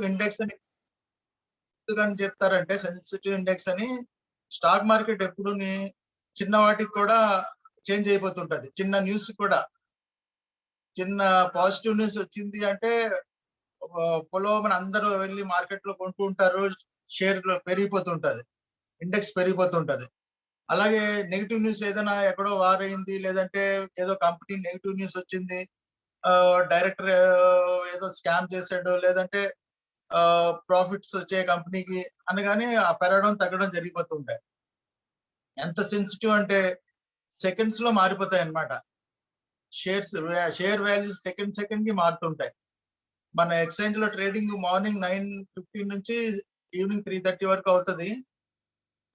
Index అని ఎందుకని చెప్తారంటే, సెన్సిటివ్ ఇండెక్స్ అని స్టాక్ మార్కెట్ ఎప్పుడుని చిన్న వాటికి కూడా చేంజ్ అయిపోతుంటది. చిన్న న్యూస్ కూడా చిన్న పాజిటివ్ న్యూస్ వచ్చింది అంటే పొలోమని అందరూ వెళ్ళి మార్కెట్ లో కొంటూ ఉంటారు. షేర్లు పెరిగిపోతుంటది. ఇండెక్స్ పెరిగిపోతుంటది. అలాగే నెగెటివ్ న్యూస్ ఏదైనా ఎక్కడో వార్ అయింది, లేదంటే ఏదో కంపెనీ నెగెటివ్ న్యూస్ వచ్చింది. డైరెక్టర్ ఏదో స్కామ్ చేసాడు, లేదంటే ప్రాఫిట్స్ వచ్చే కంపెనీకి అనగానే ఆ పెరగడం, తగ్గడం జరిగిపోతుంటాయి. ఎంత సెన్సిటివ్ అంటే సెకండ్స్ లో మారిపోతాయి అన్నమాట. షేర్ వాల్యూస్ సెకండ్ కి మారుతుంటాయి. మన ఎక్స్చేంజ్ లో ట్రేడింగ్ మార్నింగ్ 9:15 నుంచి ఈవినింగ్ 3:30 వరకు అవుతది.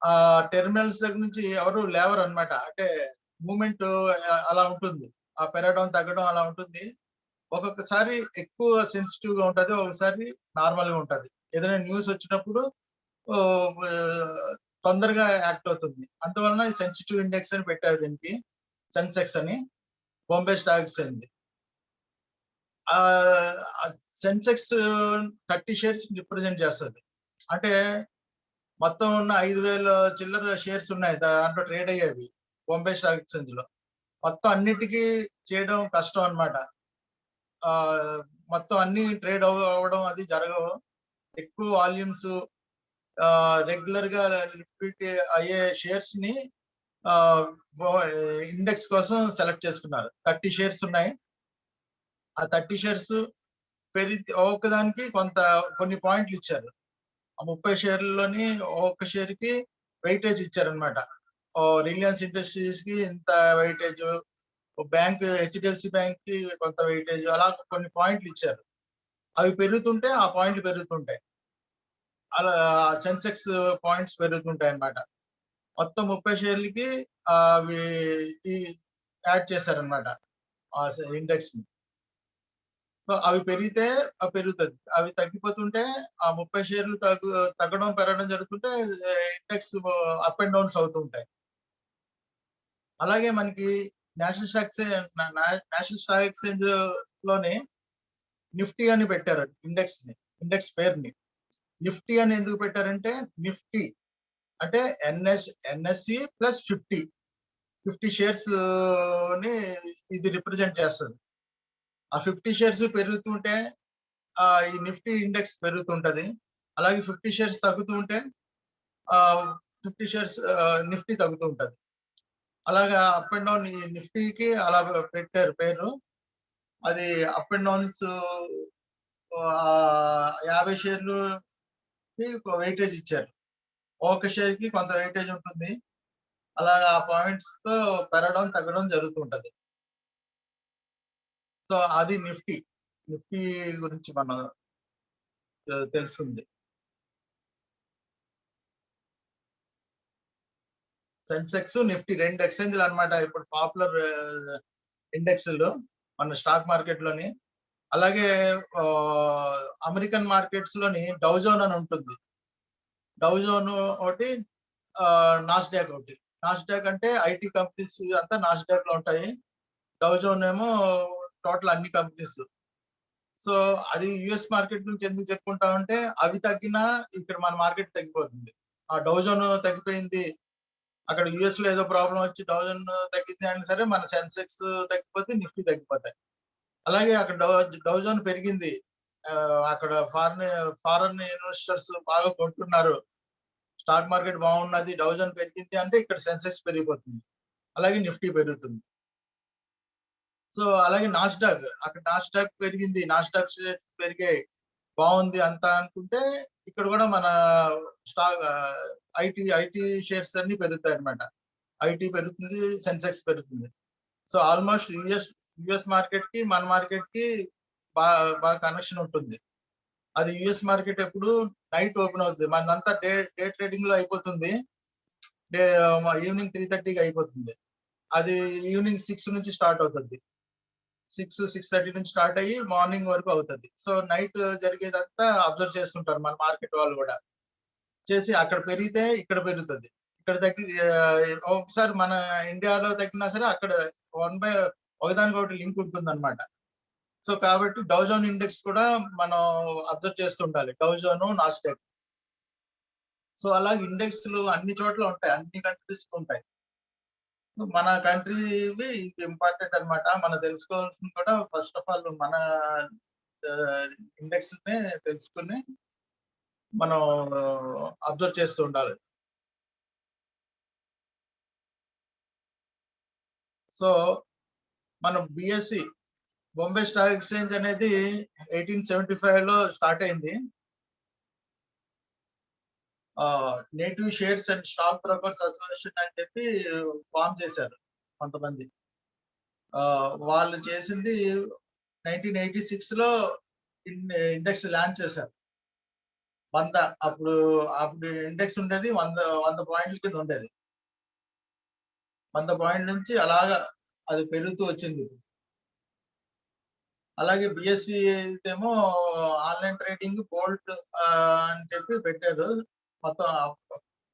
ఆ టెర్మినల్స్ దగ్గర నుంచి ఎవరు లేవరు అన్నమాట. అంటే మూవ్‌మెంట్ అలా ఉంటుంది. ఆ పెరగడం, తగ్గడం అలా ఉంటుంది. ఒక్కొక్కసారి ఎక్కువ సెన్సిటివ్ గా ఉంటది. ఒకసారి నార్మల్ గా ఉంటది. ఏదైనా న్యూస్ వచ్చినప్పుడు ఓహ్! తొందరగా యాక్ట్ అవుతుంది. అందువలన ఈ సెన్సిటివ్ ఇండెక్స్ అని పెట్టారు దీనికి. సెన్సెక్స్ అని. Bombay stock exchange. Sensex 30 shares represent చేస్తది. అంటే మొత్తం ఉన్న 5,000 చిల్లర షేర్స్ ఉన్నాయి. దాంట్లో ట్రేడ్ అయ్యేవి. బాంబే స్టాక్ ఎక్స్‌చేంజ్‌లో. మొత్తం అన్నిటికి చేయడం కష్టం అన్నమాట. ఆహ్, మొత్తం అన్ని ట్రేడ్ అవ్వడం అది జరగవు. ఎక్కువ వాల్యూమ్స్ రెగ్యులర్ గా లిక్విడిటీ అయ్యే షేర్స్ ని ఆహ్, ఇండెక్స్ కోసం సెలెక్ట్ చేసుకున్నారు. 30 షేర్స్ ఉన్నాయి. ఆ 30 షేర్స్ ఒక్కదానికి కొన్ని పాయింట్లు ఇచ్చారు. ఆ 30 షేర్లలోని ఒక్క షేర్‌కి వెయిటేజ్ ఇచ్చారన్నమాట. రిలయన్స్ ఇండస్ట్రీస్ కి ఇంత వెయిటేజ్, బ్యాంక్ హెచ్‌డిఎఫ్‌సి బ్యాంక్‌కి కొంత వెయిటేజ్ అలా కొన్ని పాయింట్లు ఇచ్చారు. అవి పెరుగుతుంటే ఆ పాయింట్లు పెరుగుతుంటాయి. అలా సెన్సెక్స్ పాయింట్స్ పెరుగుతుంటాయన్నమాట. మొత్తం 30 షేర్లకి అవి ఈ యాడ్ చేశారన్నమాట. ఆ ఇండెక్స్‌ని. సో, అవి పెరిగితే పెరుగుతది. అవి తగ్గిపోతుంటే ఆ 30 షేర్లు తగ్గడం, పెరగడం జరుగుతుంటే ఇండెక్స్ అప్ అండ్ డౌన్స్ అవుతూ ఉంటాయి. అలాగే మనకి national stock exchange national stock exchange లోనే నిఫ్టీ అని పెట్టారు ఇండెక్స్‌ని. ఇండెక్స్ పేరుని. నిఫ్టీ అని ఎందుకు పెట్టారంటే నిఫ్టీ అంటే ఎన్ఎస్‌సి ప్లస్ 50 షేర్స్‌ని ఇది రిప్రజెంట్ చేస్తది. ఆ 50 షేర్స్ పెరుగుతుంటే ఈ నిఫ్టీ ఇండెక్స్ పెరుగుతుంటది. అలాగే 50 షేర్స్ తగ్గుతూ ఉంటే 50 షేర్స్ నిఫ్టీ తగ్గుతూ ఉంటది. అలాగా అప్ అండ్ డౌన్ ఈ నిఫ్టీకి అలా పెట్టారు పేరు. అది అప్ అండ్ డౌన్స్ 50 షేర్లుకి వెయిటేజ్ ఇచ్చారు. ఒక్క షేర్‌కి కొంత వెయిటేజ్ ఉంటుంది. అలాగా ఆ పాయింట్స్‌తో పెరగడం, తగ్గడం జరుగుతూ ఉంటది. సో, అది నిఫ్టీ. నిఫ్టీ గురించి మనం తెలిసింది. సెన్సెక్స్, నిఫ్టీ 2 ఎక్స్‌చేంజ్‌లు అన్నమాట. ఇప్పుడు పాపులర్ ఇండెక్స్‌లు మన స్టాక్ మార్కెట్‌లోని. అలాగే అమెరికన్ మార్కెట్స్‌లోని డౌ జోన్ అని ఉంటుంది. డౌ జోన్ ఒకటి, నాస్డాక్ ఒకటి. నాస్డాక్ అంటే ఐటీ కంపెనీస్ అంతా నాస్డాక్‌లో ఉంటాయి. డౌ జోన్ ఏమో టోటల్ అన్ని కంపెనీస్. సో, అది యూఎస్ మార్కెట్ నుంచి ఎందుకు చెప్పుకుంటామంటే అవి తగ్గినా ఇక్కడ మన మార్కెట్ తగ్గిపోతుంది. ఆ డౌ జోన్ తగ్గిపోయింది. అక్కడ యూఎస్‌లో ఏదో ప్రాబ్లమ్ వచ్చి డౌ జోన్ తగ్గింది అయినా సరే మన సెన్సెక్స్ తగ్గిపోతే నిఫ్టీ తగ్గిపోతాయి. అలాగే అక్కడ డౌ జోన్ పెరిగింది. అక్కడ ఫారెన్ ఇన్వెస్టర్స్ బాగా కొంటున్నారు. స్టాక్ మార్కెట్ బాగున్నది. డౌ జోన్ పెరిగింది అంటే ఇక్కడ సెన్సెక్స్ పెరిగిపోతుంది. అలాగే నిఫ్టీ పెరుగుతుంది. సో, అలాగే నాస్డాక్ అక్కడ నాస్డాక్ పెరిగింది. నాస్డాక్ షేర్స్ పెరిగాయి. బావుంది అంతా అనుకుంటే ఇక్కడ కూడా మన స్టాక్ ఐటీ షేర్స్ అన్నీ పెరుగుతాయన్నమాట. ఐటీ పెరుగుతుంది. సెన్సెక్స్ పెరుగుతుంది. సో, ఆల్‌మోస్ట్ యూఎస్ మార్కెట్‌కి, మన మార్కెట్‌కి బా బాగా కనెక్షన్ ఉంటుంది. అది యూఎస్ మార్కెట్ ఎప్పుడు నైట్ ఓపెన్ అవుతది. మనదంతా డే డే ట్రేడింగ్‌లో అయిపోతుంది. డే ఈవినింగ్ 3:30కి అయిపోతుంది. అది ఈవినింగ్ 6 నుంచి స్టార్ట్ అవుతది. 6:30 నుంచి స్టార్ట్ అయ్యి మార్నింగ్ వరకు అవుతది. సో, నైట్ జరిగేదంతా అబ్జర్వ్ చేస్తుంటారు మన మార్కెట్ వాళ్ళు గూడా. చేసి అక్కడ పెరిగితే ఇక్కడ పెరుగుతది. ఇక్కడ ఒకసారి మన ఇండియాలో తగ్గినా సరే అక్కడ ఒకదానికొకటి లింక్ ఉంటుందన్నమాట. సో కాబట్టి డౌ జోన్ ఇండెక్స్ కూడా మనం అబ్జర్వ్ చేస్తుండాలి. డౌ జోన్, నాస్డాక్. సో అలాగే ఇండెక్స్లు అన్ని చోట్ల ఉంటాయి. అన్ని కంట్రీస్ ఉంటాయి. మన కంట్రీవి ఇంపార్టెంట్ అన్నమాట. మనం తెలుసుకోవాల్సింది కూడా ఫస్ట్ ఆఫ్ ఆల్ మన ఇండెక్స్ తెలుసుకుని మనం అబ్జర్వ్ చేస్తూ ఉండాలి. సో మనం బిఎస్సి బొంబే స్టాక్ ఎక్స్చేంజ్ అనేది 1875 లో స్టార్ట్ అయింది. Native shares and stock brokers association అని చెప్పి ఫామ్ చేశారు కొంతమంది. వాళ్ళు చేసింది 1986 లో ఇండెక్స్ లాంచ్ చేశారు. 100 అప్పుడు ఇండెక్స్ ఉండేది 100 పాయింట్ల కింద ఉండేది. 100 పాయింట్ల నుంచి అలాగా అది పెరుగుతూ వచ్చింది. అలాగే బిఎస్సి ఏమో ఆన్లైన్ ట్రేడింగ్ బోల్ట్ అని చెప్పి పెట్టారు. మొత్తం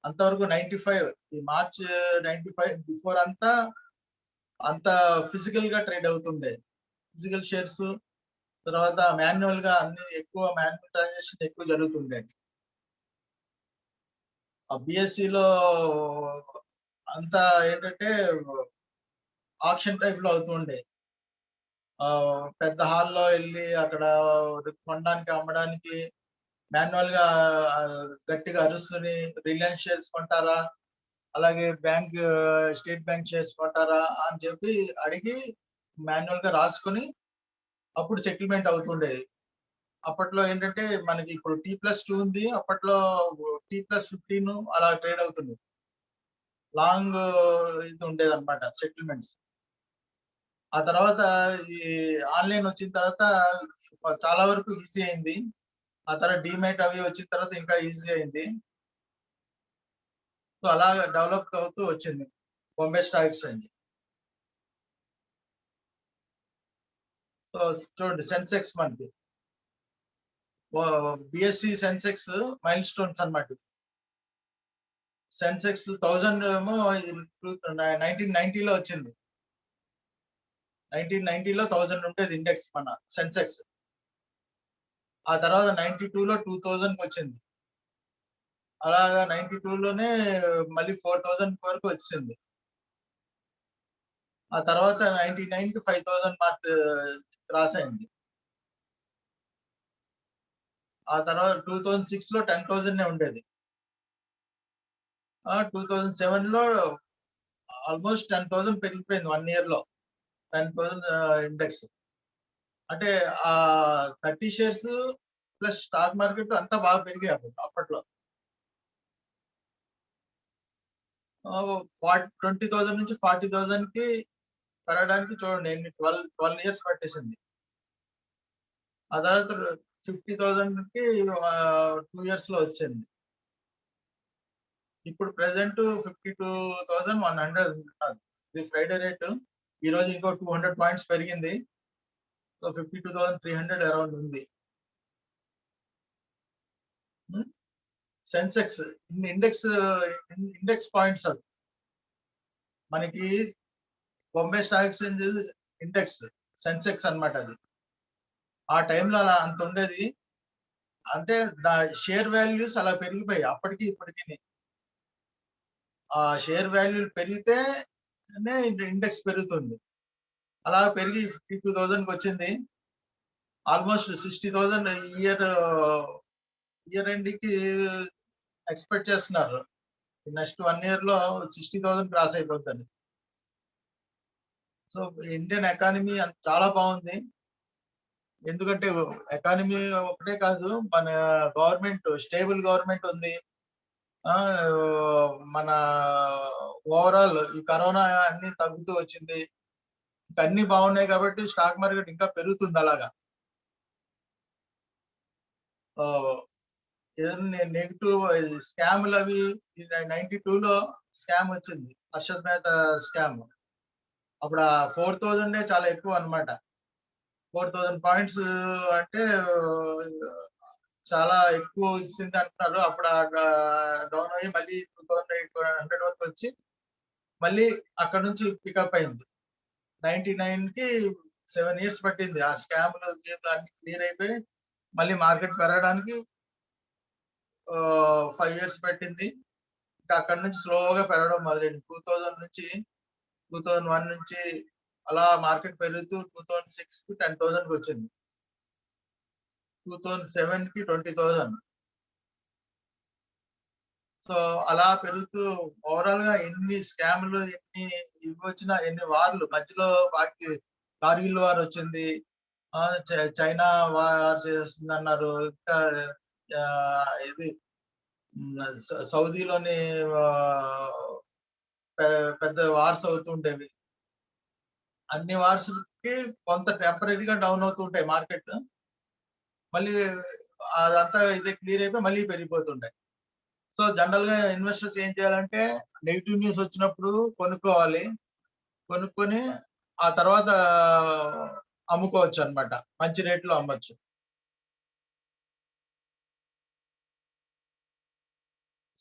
అంతవరకు 95 ఈ మార్చ్ 95 బిఫోర్ అంత ఫిజికల్ గా ట్రేడ్ అవుతుండే. ఫిజికల్ షేర్స్ తర్వాత మాన్యువల్ గా అన్ని ఎక్కువ మాన్యువల్ ట్రాన్సాక్షన్ ఎక్కువ జరుగుతుండే. ఆ బిఎస్సిలో అంతా ఏంటంటే ఆక్షన్ టైప్ లో అవుతుండే. పెద్ద హాల్లో వెళ్ళి అక్కడ కొనడానికి అమ్మడానికి మాన్యువల్ గా గట్టిగా అరుస్తుని రిలయన్స్ షేర్స్ కొంటారా, అలాగే స్టేట్ బ్యాంక్ షేర్స్ కొంటారా అని చెప్పి అడిగి మాన్యువల్ గా రాసుకుని అప్పుడు సెటిల్మెంట్ అవుతుండేది. అప్పట్లో ఏంటంటే మనకి ఇప్పుడు T+2 ఉంది. అప్పట్లో T+15 అలా ట్రేడ్ అవుతుంది. లాంగ్ ఇది ఉండేదన్నమాట సెటిల్మెంట్స్. ఆ తర్వాత ఈ ఆన్లైన్ వచ్చిన తర్వాత చాలా వరకు ఈజీ అయింది. ఆ తర్వాత డీమ్యాట్ అవి వచ్చిన తర్వాత ఇంకా ఈజీ అయింది. సో అలాగా డెవలప్ అవుతూ వచ్చింది బొంబే స్టాక్ ఎక్స్చేంజ్. సో చూడండి సెన్సెక్స్ మనకి బిఎస్సి సెన్సెక్స్ మైల్ స్టోన్స్ అన్నమాట. సెన్సెక్స్ 1000 ఏమో 1990లో వచ్చింది. 1990లో 1000 ఉండేది ఇండెక్స్ మన సెన్సెక్స్. ఆ తర్వాత 92లో 2000కి వచ్చింది. అలాగా 92లోనే మళ్ళీ 4000 వరకు వచ్చింది. ఆ తర్వాత 99కి 5000 మార్క్ క్రాస్ అయింది. ఆ తర్వాత 2006లో 10,000 ఉండేది. 2007లో ఆల్మోస్ట్ 10,000 పెరిగిపోయింది 1 ఇయర్ లో. 10,000 ఇండెక్స్. అంటే 30 షేర్స్ ప్లస్ స్టాక్ మార్కెట్ అంతా బాగా పెరిగాయి అప్పట్లో. 20,000 నుంచి 40,000కి పెరగడానికి చూడండి ఎన్ని 12 ఇయర్స్ పట్టేసింది. ఆ తర్వాత 50,000కి 2 ఇయర్స్ లో వచ్చింది. ఇప్పుడు ప్రెసెంట్ 52,100 ఉన్నది. ఇది ఫ్రైడే రేటు. ఈ రోజు ఇంకో 200 పాయింట్స్ పెరిగింది. సో 52,300 అరౌండ్ ఉంది. సెన్సెక్స్ ఇండెక్స్ పాయింట్స్ అవి. మనకి Bombay stock exchange index Sensex అన్నమాట అది. ఆ టైంలో అలా అంత ఉండేది. అంటే షేర్ వాల్యూస్ అలా పెరిగిపోయాయి అప్పటికి ఇప్పటికి. ఆ షేర్ వాల్యూలు పెరిగితేనే ఇండెక్స్ పెరుగుతుంది. అలా పెరిగి 52,000కి వచ్చింది. ఆల్మోస్ట్ 60,000 ఇయర్ ఎండ్‌కి ఎక్స్‌పెక్ట్ చేస్తున్నారు. నెక్స్ట్ 1 ఇయర్‌లో 60,000 క్రాస్ అయిపోద్దని. సో ఇండియన్ ఎకానమీ చాలా బాగుంది. ఎందుకంటే ఎకానమీ ఒకటే కాదు, మన గవర్నమెంట్ స్టేబుల్ గవర్నమెంట్ ఉంది. మన ఓవరాల్ ఈ కరోనా అన్ని తగ్గుతూ వచ్చింది. ఇంకా అన్ని బాగున్నాయి కాబట్టి స్టాక్ మార్కెట్ ఇంకా పెరుగుతుంది అలాగా. ఏదైనా నెగెటివ్ స్కామ్‌లు అవి 92లో స్కామ్ వచ్చింది. హర్షద్ మెహతా స్కామ్. అప్పుడు 4,000 చాలా ఎక్కువ అన్నమాట. 4,000 పాయింట్స్ అంటే చాలా ఎక్కువ ఇచ్చింది అంటున్నారు. అప్పుడు డౌన్ అయ్యి మళ్ళీ 2,800 వరకు వచ్చి మళ్ళీ అక్కడ నుంచి పికప్ అయింది. 99కి 7 ఇయర్స్ పట్టింది. ఆ స్కామ్‌లు, గీమ్‌లు అన్నీ క్లియర్ అయిపోయి, మళ్ళీ మార్కెట్ పెరగడానికి 5 ఇయర్స్ పట్టింది. ఇంకా అక్కడి నుంచి స్లోగా పెరగడం మొదలైంది. 2000 నుంచి 2001 నుంచి అలా మార్కెట్ పెరుగుతూ 2006కి 10,000కి వచ్చింది. 2007కి 20,000. సో అలా పెరుగుతూ ఓవరాల్‌గా ఎన్ని స్కామ్‌లు, ఎన్ని ఇవొచ్చినా, ఎన్ని వార్‌లు మధ్యలో కార్గిల్ వార్ వచ్చింది. చైనా వార్ చేస్తుందన్నారు. ఇంకా ఇది సౌదీలోని ఆహ్, పె పెద్ద వార్స్ అవుతుండేవి. అన్ని వార్స్‌కి కొంత టెంపరరీగా డౌన్ అవుతూ ఉంటాయి మార్కెట్. మళ్ళీ అదంతా ఇది క్లియర్ అయిపోయి మళ్ళీ పెరిగిపోతుంటాయి. సో జనరల్‌గా ఇన్వెస్టర్స్ ఏం చేయాలంటే నెగెటివ్ న్యూస్ వచ్చినప్పుడు కొనుక్కోవాలి. కొనుక్కొని ఆ తర్వాత అమ్ముకోవచ్చనమాట. మంచి రేట్‌లో అమ్మొచ్చు.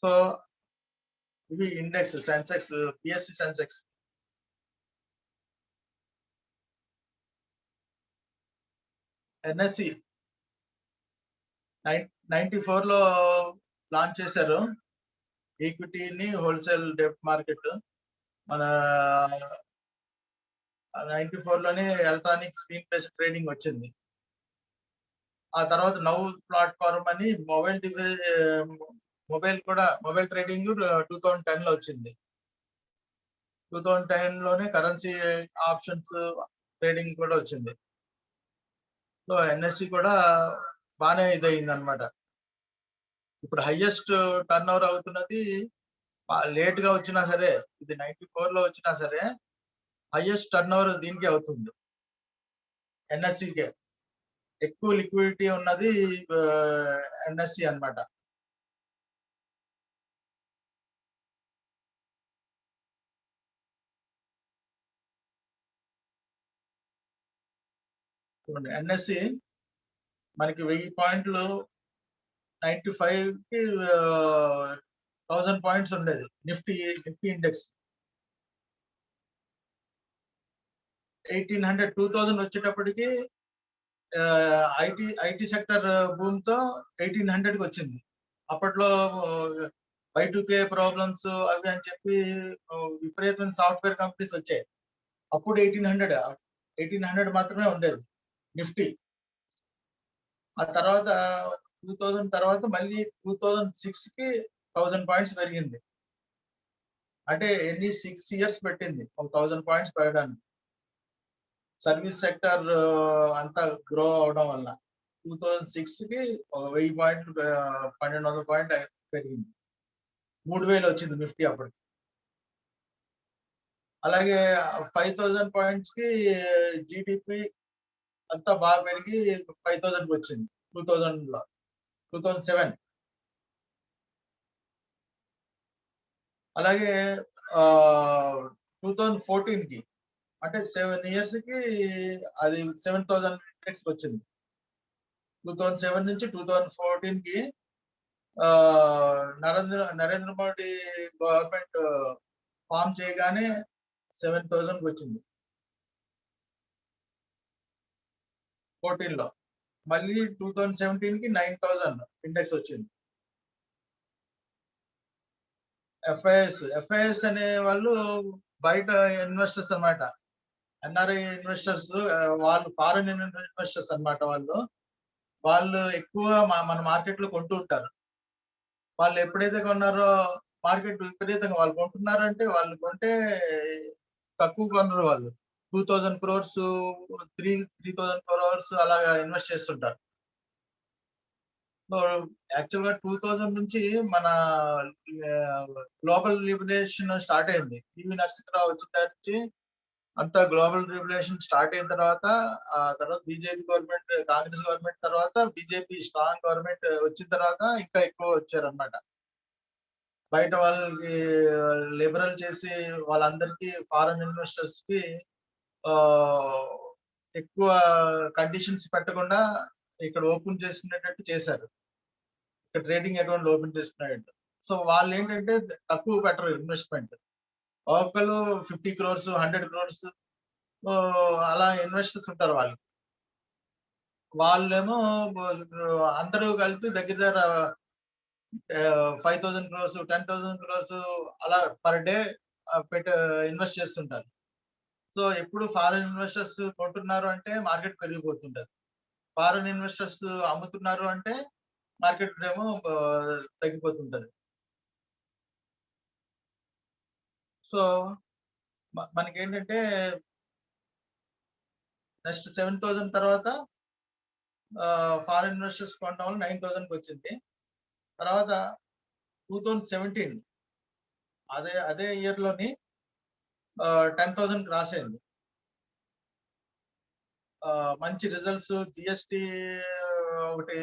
సో ఇవి index Sensex, BSE Sensex. NSE 94లో లాంచ్ చేశారు. ఈక్విటీని హోల్‌సేల్ డెబ్ట్ మార్కెట్. మన 94లోనే ఎలక్ట్రానిక్ స్క్రీన్ బేస్డ్ ట్రేడింగ్ వచ్చింది. ఆ తర్వాత నౌ ప్లాట్‌ఫార్మ్ అని మొబైల్ ట్రేడింగ్ 2010లో వచ్చింది. 2010లోనే కరెన్సీ ఆప్షన్స్ ట్రేడింగ్ కూడా వచ్చింది. సో ఎన్ఎస్‌సి కూడా బానే ఇదయిందనమాట. ఇప్పుడు హైయెస్ట్ టర్నోవర్ అవుతున్నది లేట్‌గా వచ్చినా సరే, ఇది 94లో వచ్చినా సరే, హైయెస్ట్ టర్నోవర్ దీనికే అవుతుంది. ఎన్ఎస్‌సికే. ఎక్కువ లిక్విడిటీ ఉన్నది ఎన్ఎస్‌సి అన్నమాట. చూడండి ఎన్ఎస్‌సి మనకి 1000 పాయింట్లు 95కి 1000 పాయింట్స్ ఉండేది. Nifty index. 1800, 2000 వచ్చేటప్పటికి ఐటీ సెక్టర్ బూమ్‌తో 1800కి వచ్చింది. అప్పట్లో Y2K ప్రాబ్లమ్స్ అవి అని చెప్పి విపరీతమైన సాఫ్ట్‌వేర్ కంపెనీస్ వచ్చాయి. అప్పుడు 1800 మాత్రమే ఉండేది నిఫ్టీ. ఆ తర్వాత 2000 తర్వాత మళ్ళీ 2006కి 1000 పాయింట్స్ పెరిగింది. అంటే ఎన్ని 6 ఇయర్స్ పెట్టింది ఒక 1000 పాయింట్స్ పెరగడానికి. సర్వీస్ సెక్టర్ అంతా గ్రో అవ్వడం వల్ల 2006కి ఒక 1000 పాయింట్లు 1200 పాయింట్లు పెరిగింది. 3000 వచ్చింది నిఫ్టీ అప్పటికి. అలాగే 5000 పాయింట్స్‌కి జీడీపీ అంతా బాగా పెరిగి 5000కి వచ్చింది 2000లో 2007. అలాగే 2014కి అంటే 7 ఇయర్స్‌కి అది 7000 ఇండెక్స్‌కి వచ్చింది. 2007 నుంచి 2014కి నరేంద్ర మోడీ గవర్నమెంట్ ఫార్మ్ చేయగానే 7000కి వచ్చింది 14లో. మళ్ళీ 2017కి 9000 ఇండెక్స్ వచ్చింది. ఎఫ్ఐఎస్ అనే వాళ్ళు బయట ఇన్వెస్టర్స్ అన్నమాట. ఎన్ఆర్ఐ ఇన్వెస్టర్స్ వాళ్ళు ఫారెన్ ఇన్వెస్టర్స్ అన్నమాట వాళ్ళు. వాళ్ళు ఎక్కువ మన మార్కెట్‌లో కొంటూ ఉంటారు. వాళ్ళు ఎప్పుడైతే కొన్నారో మార్కెట్ విపరీతంగా వాళ్ళు కొంటున్నారంటే వాళ్ళు కొంటే తక్కువ కొనరు వాళ్ళు. 2000 క్రోర్స్ 3000 క్రోర్స్ అలాగా ఇన్వెస్ట్ చేస్తుంటారు. సో యాక్చువల్‌గా 2000 నుంచి మన గ్లోబల్ లిబరేషన్ స్టార్ట్ అయింది. పివి నరసింహరావు వచ్చిన దాని నుంచి అంతా గ్లోబల్ లిబరేషన్ స్టార్ట్ అయిన తర్వాత, ఆ తర్వాత బీజేపీ గవర్నమెంట్, కాంగ్రెస్ గవర్నమెంట్ తర్వాత బీజేపీ స్ట్రాంగ్ గవర్నమెంట్ వచ్చిన తర్వాత ఇంకా ఎక్కువ వచ్చారన్నమాట. బయట వాళ్ళకి లిబరల్ చేసి వాళ్ళందరికీ ఫారెన్ ఇన్వెస్టర్స్‌కి ఆహ్, ఎక్కువ కండిషన్స్ పెట్టకుండా ఇక్కడ ఓపెన్ చేసుకునేటట్టు చేశారు. ఇక్కడ ట్రేడింగ్ అకౌంట్‌లు ఓపెన్ చేసుకునేటట్టు. సో వాళ్ళేంటంటే తక్కువ పెట్టరు ఇన్వెస్ట్‌మెంట్. ఒక్కొక్కళ్ళు 50 క్రోర్స్, 100 క్రోర్స్ అలా ఇన్వెస్టర్స్ ఉంటారు వాళ్ళు. వాళ్ళేమో అందరూ కలిపి దగ్గర దగ్గర 5,000 క్రోర్స్, 10,000 క్రోర్స్ అలా పర్ డే ఇన్వెస్ట్ చేస్తుంటారు. సో, ఎప్పుడు ఫారిన్ ఇన్వెస్టర్స్ కొంటున్నారు అంటే మార్కెట్ పెరిగిపోతుంటది. ఫారిన్ ఇన్వెస్టర్స్ అమ్ముతున్నారు అంటే మార్కెట్ ఏమో తగ్గిపోతుంటది. సో, మనకేంటంటే నెక్స్ట్ 7,000 తర్వాత ఫారిన్ ఇన్వెస్టర్స్ కొనడం వల్ల 9,000కి తర్వాత 2017 అదే ఇయర్‌లోని 10,000 క్రాస్ అయింది. మంచి రిజల్ట్స్ జీఎస్టీ ఒకటి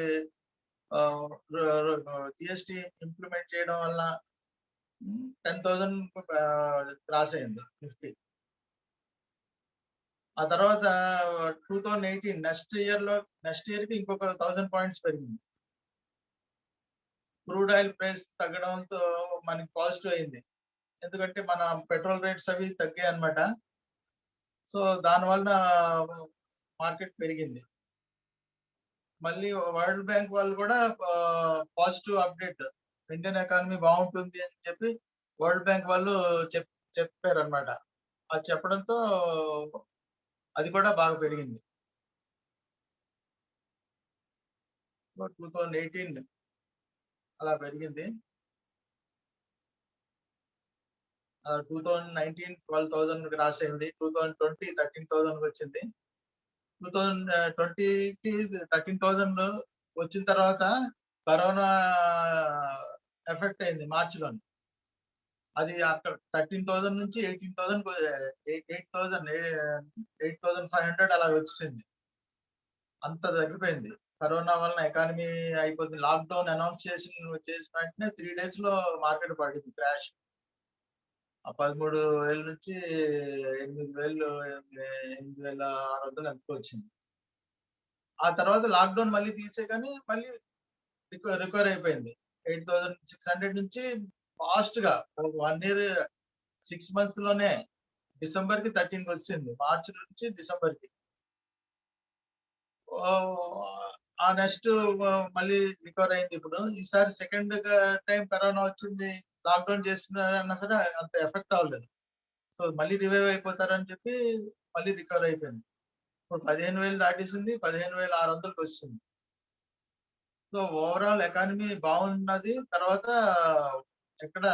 జీఎస్టీ ఇంప్లిమెంట్ చేయడం వల్ల 10,000 క్రాస్ అయింది నిఫ్టీ. ఆ తర్వాత 2018 నెక్స్ట్ ఇయర్‌కి ఇంకొక 1000 పాయింట్స్ పెరిగింది. క్రూడ్ ఆయిల్ ప్రైస్ తగ్గడంతో మనకి పాజిటివ్ అయింది. ఎందుకంటే మన పెట్రోల్ రేట్స్ అవి తగ్గాయన్నమాట. సో, దానివల్ల మార్కెట్ పెరిగింది. మళ్ళీ వరల్డ్ బ్యాంక్ వాళ్ళు కూడా పాజిటివ్ అప్డేట్ ఇండియన్ ఎకానమీ బాగుంటుంది అని చెప్పి వరల్డ్ బ్యాంక్ వాళ్ళు చెప్పారన్నమాట. అది చెప్పడంతో అది కూడా బాగా పెరిగింది. 2018 అలా పెరిగింది. 2019 12,000 క్రాస్ అయింది. 2020 13,000కి వచ్చింది. 2020కి 13,000 వచ్చిన తర్వాత కరోనా ఎఫెక్ట్ అయింది మార్చ్‌లోని. అది అక్కడ 13,000 నుంచి 8,500 అలా వచ్చేసింది. అంత తగ్గిపోయింది. కరోనా వలన ఎకానమీ అయిపోయింది. లాక్‌డౌన్ అనౌన్స్ చేసిన వెంటనే 3 డేస్‌లో మార్కెట్ పడింది క్రాష్. ఆ 13,000 నుంచి 8,000 8,600 ఎంతో వచ్చింది. ఆ తర్వాత లాక్‌డౌన్ మళ్ళీ తీసేగానే మళ్ళీ రికవర్ అయిపోయింది. 8,600 నుంచి ఫాస్ట్‌గా ఒక 1 ఇయర్ 6 మంత్స్‌లోనే డిసెంబర్‌కి 13కి వచ్చింది. మార్చ్ నుంచి డిసెంబర్‌కి. ఓహ్! ఆ నెక్స్ట్ మళ్ళీ రికవర్ అయింది ఇప్పుడు. ఈసారి టైమ్ కరోనా వచ్చింది. లాక్‌డౌన్ చేస్తున్నారన్నా సరే అంత ఎఫెక్ట్ అవ్వలేదు. సో, మళ్ళీ రివైవ్ అయిపోతారని చెప్పి మళ్ళీ రికవర్ అయిపోయింది. ఇప్పుడు 15,000 దాటేసింది. 15,600కి సో, ఓవరాల్ ఎకానమీ బాగున్నది. తర్వాత ఎక్కడ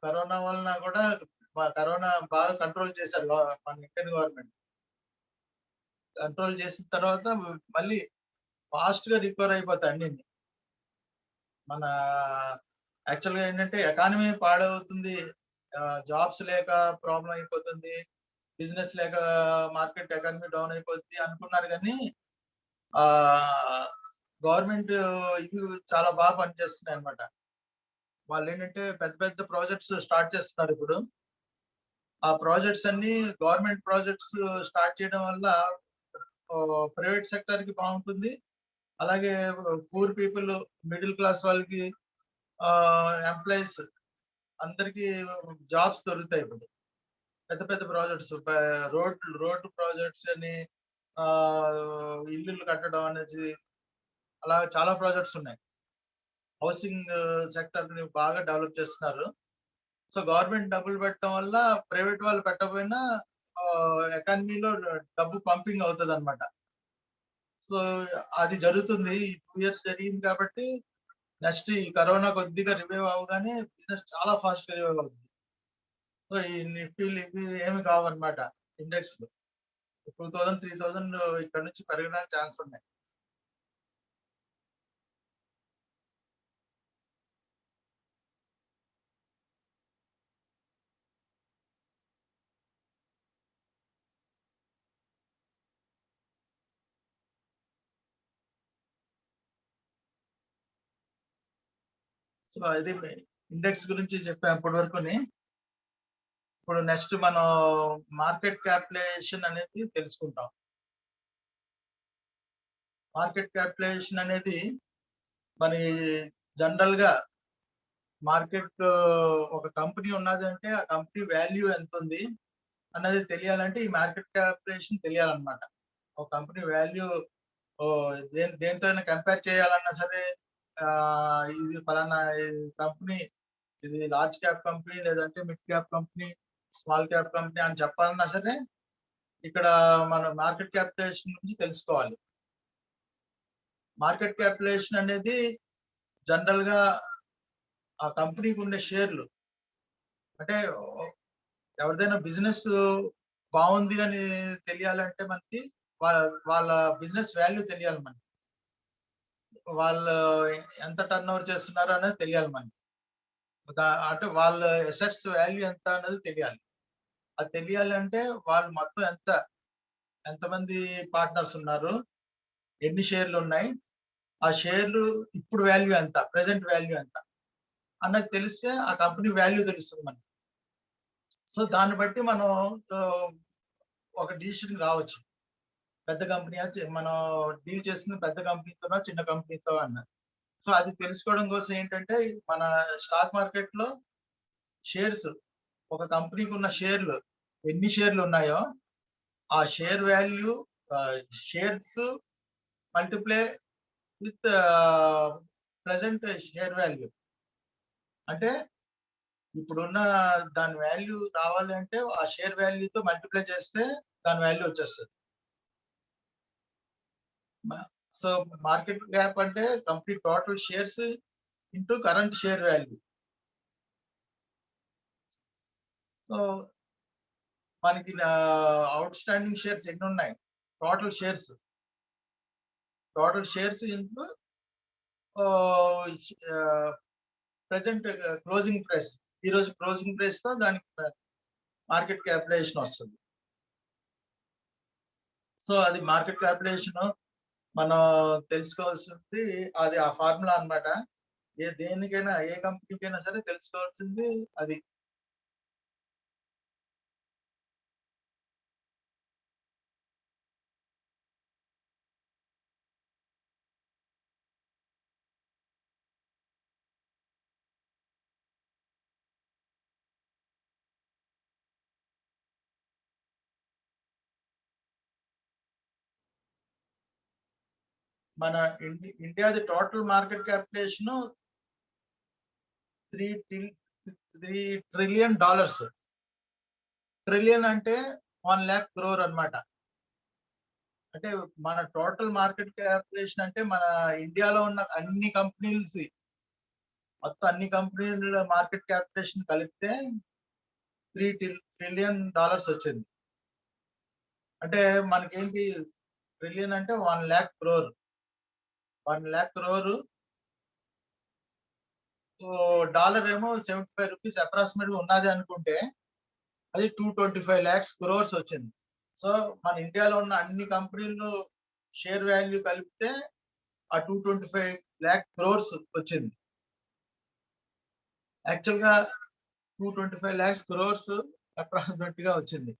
కరోనా వలన కూడా కరోనా బాగా కంట్రోల్ చేశారు. మన ఇండియన్ గవర్నమెంట్. కంట్రోల్ చేసిన తర్వాత మళ్ళీ ఫాస్ట్‌గా రికవర్ అయిపోతాయి అన్నీని. మన యాక్చువల్‌గా ఏంటంటే ఎకానమీ పాడవుతుంది. జాబ్స్ లేక ప్రాబ్లమ్ అయిపోతుంది. బిజినెస్ లేక మార్కెట్ ఎకానమీ డౌన్ అయిపోద్ది అనుకున్నారు గానీ ఆహ్, గవర్నమెంట్ ఇవి చాలా బాగా పనిచేస్తున్నాయన్నమాట. వాళ్ళేంటంటే పెద్ద పెద్ద ప్రాజెక్ట్స్ స్టార్ట్ చేస్తున్నారిప్పుడు. ఆ ప్రాజెక్ట్స్ అన్నీ గవర్నమెంట్ ప్రాజెక్ట్స్ స్టార్ట్ చేయడం వల్ల ప్రైవేట్ సెక్టార్‌కి బావుంటుంది. అలాగే పూర్ పీపుల్, మిడిల్ క్లాస్ వాళ్ళకి ఎంప్లాయీస్ అందరికి జాబ్స్ దొరుకుతాయి ఇప్పుడు. పెద్ద పెద్ద ప్రాజెక్ట్స్ రోడ్ ప్రాజెక్ట్స్ అని ఇల్లులు కట్టడం అనేది అలా చాలా ప్రాజెక్ట్స్ ఉన్నాయి. హౌసింగ్ సెక్టర్‌ని బాగా డెవలప్ చేస్తున్నారు. సో, గవర్నమెంట్ డబ్బులు పెట్టడం వల్ల ప్రైవేట్ వాళ్ళు పెట్టకపోయినా ఎకానమీలో డబ్బు పంపింగ్ అవుతదన్నమాట. సో, అది జరుగుతుంది. ఈ 2 ఇయర్స్ జరిగింది కాబట్టి నెక్స్ట్ ఈ కరోనా కొద్దిగా రివైవ్ అవ్వగానే బిజినెస్ చాలా ఫాస్ట్‌గా రివైవ్ అవుద్ది. సో, ఈ నిఫ్టీలు ఇవి ఏమి కావన్నమాట ఇండెక్స్‌లు. 2000, 3000 ఇక్కడ నుంచి పెరగడానికి ఛాన్స్ ఉన్నాయి. సో, అది ఇండెక్స్ గురించి చెప్పాం ఇప్పటి వరకుని. ఇప్పుడు నెక్స్ట్ మనం మార్కెట్ క్యాపిటలైజేషన్ అనేది తెలుసుకుంటాం. మార్కెట్ క్యాపిటలైజేషన్ అనేది మరి జనరల్‌గా మార్కెట్ ఒక కంపెనీ ఉన్నదంటే ఆ కంపెనీ వాల్యూ ఎంతుంది? అన్నది తెలియాలంటే ఈ మార్కెట్ క్యాపిటలైజేషన్ తెలియాలన్నమాట. ఒక కంపెనీ వాల్యూ దేనితో అయినా కంపేర్ చేయాలన్నా సరే ఇది ఫలానా కంపెనీ ఇది లార్జ్ క్యాప్ కంపెనీ లేదంటే mid cap company, small cap company అని చెప్పాలన్నా సరే ఇక్కడ మనం మార్కెట్ క్యాపిటలైజేషన్ గురించి తెలుసుకోవాలి. మార్కెట్ క్యాపిటలైజేషన్ అనేది జనరల్ గా ఆ కంపెనీకి ఉండే షేర్లు అంటే ఎవరిదైనా బిజినెస్ బాగుంది అని తెలియాలంటే మనకి వాళ్ళ వాళ్ళ బిజినెస్ వాల్యూ తెలియాలి మనకి. వాళ్ళు ఎంత టర్న్ ఓవర్ చేస్తున్నారు అనేది తెలియాలి మనకి. అంటే వాళ్ళ అసెట్స్ వాల్యూ ఎంత అనేది తెలియాలి. అది తెలియాలి అంటే వాళ్ళు మొత్తం ఎంతమంది పార్ట్నర్స్ ఉన్నారు, ఎన్ని షేర్లు ఉన్నాయి, ఆ షేర్లు ఇప్పుడు వాల్యూ ఎంత, ప్రెసెంట్ వాల్యూ ఎంత అన్నది తెలిస్తే ఆ కంపెనీ వాల్యూ తెలుస్తుంది మనకి. సో దాన్ని బట్టి మనం ఒక డిసిషన్ రావచ్చు. పెద్ద కంపెనీ మనం డీల్ చేస్తుంది పెద్ద కంపెనీతోనో చిన్న కంపెనీతో అన్నారు. సో అది తెలుసుకోవడం కోసం ఏంటంటే మన స్టాక్ మార్కెట్ లో షేర్స్ ఒక కంపెనీకి ఉన్న షేర్లు ఎన్ని షేర్లు ఉన్నాయో ఆ share value shares multiply with present share value అంటే ఇప్పుడున్న దాని వాల్యూ రావాలి అంటే ఆ షేర్ వాల్యూతో మల్టిప్లై చేస్తే దాని వాల్యూ వచ్చేస్తుంది. సో మార్కెట్ క్యాప్ అంటే company total shares into current share value. So మనకి అవుట్ స్టాండింగ్ షేర్స్ ఎన్ని ఉన్నాయి, total shares into present closing price, ఈ రోజు క్లోజింగ్ ప్రైస్ తో దానికి మార్కెట్ క్యాపిటలైజేషన్ వస్తుంది. సో అది మార్కెట్ క్యాపిటలైజేషన్ మనం తెలుసుకోవాల్సింది అది ఆ ఫార్ములా అన్నమాట. దేనికైనా ఏ కంపెనీకైనా సరే తెలుసుకోవాల్సింది అది. మన ఇండియాది total market capitalization $3 trillion. Trillion అంటే 1,00,000 crore అన్నమాట. అంటే మన టోటల్ మార్కెట్ క్యాపిటలైజేషన్ అంటే మన ఇండియాలో ఉన్న అన్ని కంపెనీస్ మొత్తం అన్ని కంపెనీల మార్కెట్ క్యాపిటలైజేషన్ కలిపితే $3 ట్రిలియన్ వచ్చింది. అంటే మనకేంటి ట్రిలియన్ అంటే 1,00,000 crore. 1,00,000 crore డాలర్ ఏమో ₹75 అప్రాక్సిమేట్ ఉన్నది అనుకుంటే అది 225 lakhs crores వచ్చింది. సో మన ఇండియాలో ఉన్న అన్ని కంపెనీలు షేర్ వాల్యూ కలిపితే ఆ 225 lakh crores వచ్చింది. యాక్చువల్ గా 225 lakhs crores అప్రాక్సిమేట్ గా వచ్చింది.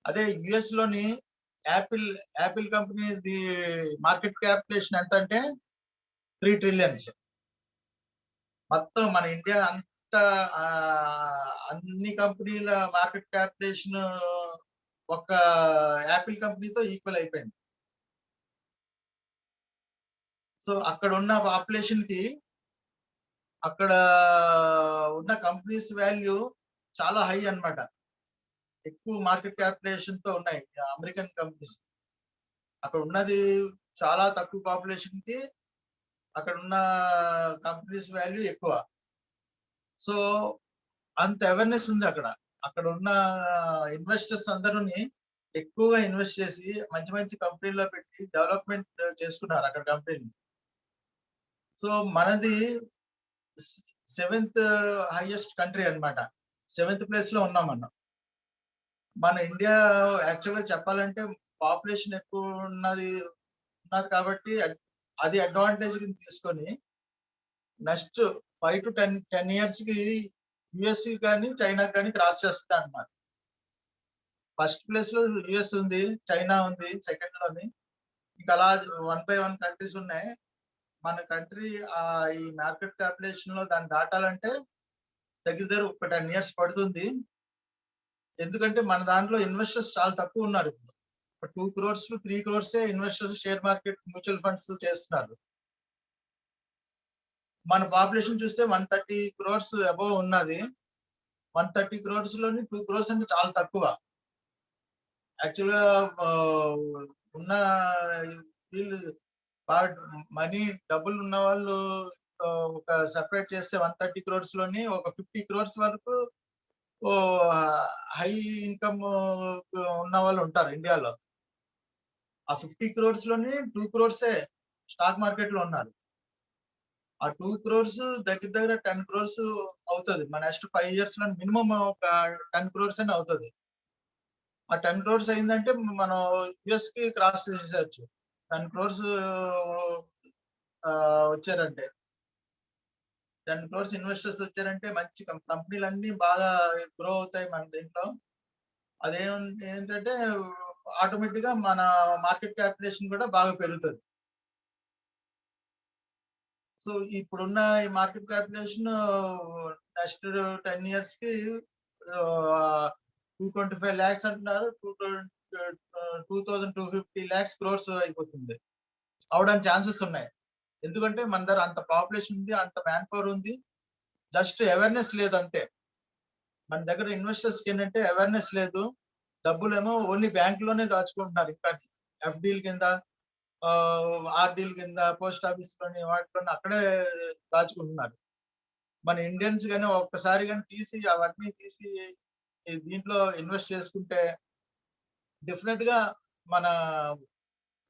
అదే యుఎస్ లోని యాపిల్ కంపెనీ మార్కెట్ క్యాపిటలైజేషన్ ఎంత అంటే 3 trillions. మొత్తం మన ఇండియా అంతా అన్ని కంపెనీల మార్కెట్ క్యాపిటలైజేషన్ ఒక యాపిల్ కంపెనీతో ఈక్వల్ అయిపోయింది. సో అక్కడ ఉన్న పాపులేషన్ కి అక్కడ ఉన్న కంపెనీస్ వాల్యూ చాలా హై అన్నమాట. ఎక్కువ మార్కెట్ క్యాపిటలైజేషన్ తో ఉన్నాయి అమెరికన్ కంపెనీస్. అక్కడ ఉన్నది చాలా తక్కువ పాపులేషన్ కి అక్కడ ఉన్న కంపెనీస్ వాల్యూ ఎక్కువ. సో అంత అవేర్నెస్ ఉంది అక్కడ. అక్కడ ఉన్న ఇన్వెస్టర్స్ అందరూని ఎక్కువగా ఇన్వెస్ట్ చేసి మంచి మంచి కంపెనీలో పెట్టి డెవలప్మెంట్ చేసుకున్నారు అక్కడ కంపెనీ. సో మనది 7th హైయెస్ట్ కంట్రీ అన్నమాట. 7th ప్లేస్ లో ఉన్నాం మనం. మన ఇండియా యాక్చువల్ గా చెప్పాలంటే పాపులేషన్ ఎక్కువ ఉన్నది కాబట్టి అది అడ్వాంటేజ్ కింద తీసుకొని నెక్స్ట్ 5 to 10 years కి యుఎస్ కానీ చైనా కానీ క్రాస్ చేస్తా అన్నమాట. ఫస్ట్ ప్లేస్ లో యుఎస్ ఉంది, చైనా ఉంది సెకండ్ లోని. ఇంకా అలా 1 by 1 కంట్రీస్ ఉన్నాయి. మన కంట్రీ ఈ మార్కెట్ క్యాపిటలైజేషన్ లో దాన్ని దాటాలంటే దగ్గర ఒక 10 years పడుతుంది. ఎందుకంటే మన దాంట్లో ఇన్వెస్టర్స్ చాలా తక్కువ ఉన్నారు ఇప్పుడు. 2 క్రోర్స్, 3 క్రోర్సే investors share market mutual funds చేస్తున్నారు. మన పాపులేషన్ చూస్తే 130 క్రోర్స్ అబోవ్ ఉన్నది. 130 క్రోర్స్ లోని 2 క్రోర్స్ అంటే చాలా తక్కువ. యాక్చువల్‌గా ఉన్న వీళ్ళు బాగా మనీ డబ్బులున్న వాళ్ళు ఒక సెపరేట్ చేస్తే 130 క్రోర్స్ లోని ఒక 50 క్రోర్స్ వరకు హై ఇన్‌కమ్ ఉన్నవాళ్ళు ఉంటారు ఇండియాలో. ఆ 50 క్రోర్స్ లోని 2 క్రోర్సే స్టాక్ మార్కెట్‌లో ఉన్నారు. ఆ 2 క్రోర్స్ దగ్గర దగ్గర 10 క్రోర్స్ అవుతది. మన నెక్స్ట్ 5 ఇయర్స్‌లో మినిమమ్ ఒక 10 క్రోర్స్ అన్న అవుతది. ఆ 10 క్రోర్స్ అయిందంటే మనం యూఎస్‌కి క్రాస్ చేసేయొచ్చు. 10 క్రోర్స్ వచ్చారంటే 10 క్రోర్స్ ఇన్వెస్టర్స్ వచ్చారంటే మంచి కంపెనీలన్నీ బాగా గ్రో అవుతాయి మన దీంట్లో. ఏంటంటే ఆటోమేటిక్‌గా మన మార్కెట్ క్యాపిటలైజేషన్ కూడా బాగా పెరుగుతది. సో, ఇప్పుడున్న ఈ మార్కెట్ క్యాపిటలైజేషన్ నెక్స్ట్ 10 ఇయర్స్‌కి 225 లాక్స్ అంటున్నారు. 2250 లాక్స్ క్రోర్స్ అయిపోతుంది. అవ్వడానికి ఛాన్సెస్ ఉన్నాయి. ఎందుకంటే మన దగ్గర అంత పాపులేషన్ ఉంది. అంత మ్యాన్ పవర్ ఉంది. జస్ట్ అవేర్‌నెస్ లేదు అంతే. మన దగ్గర ఇన్వెస్టర్స్‌కి ఏంటంటే అవేర్‌నెస్ లేదు. డబ్బులేమో ఓన్లీ బ్యాంక్‌లోనే దాచుకుంటున్నారు ఇంకా. ఎఫ్‌డీల కింద, ఆర్‌డీల కింద, పోస్ట్ ఆఫీస్‌లోని వాటిలోని అక్కడే దాచుకుంటున్నారు. మన ఇండియన్స్ గాని ఒక్కసారి గాని తీసి అవన్నీ తీసి దీంట్లో ఇన్వెస్ట్ చేసుకుంటే డెఫినిట్‌గా మన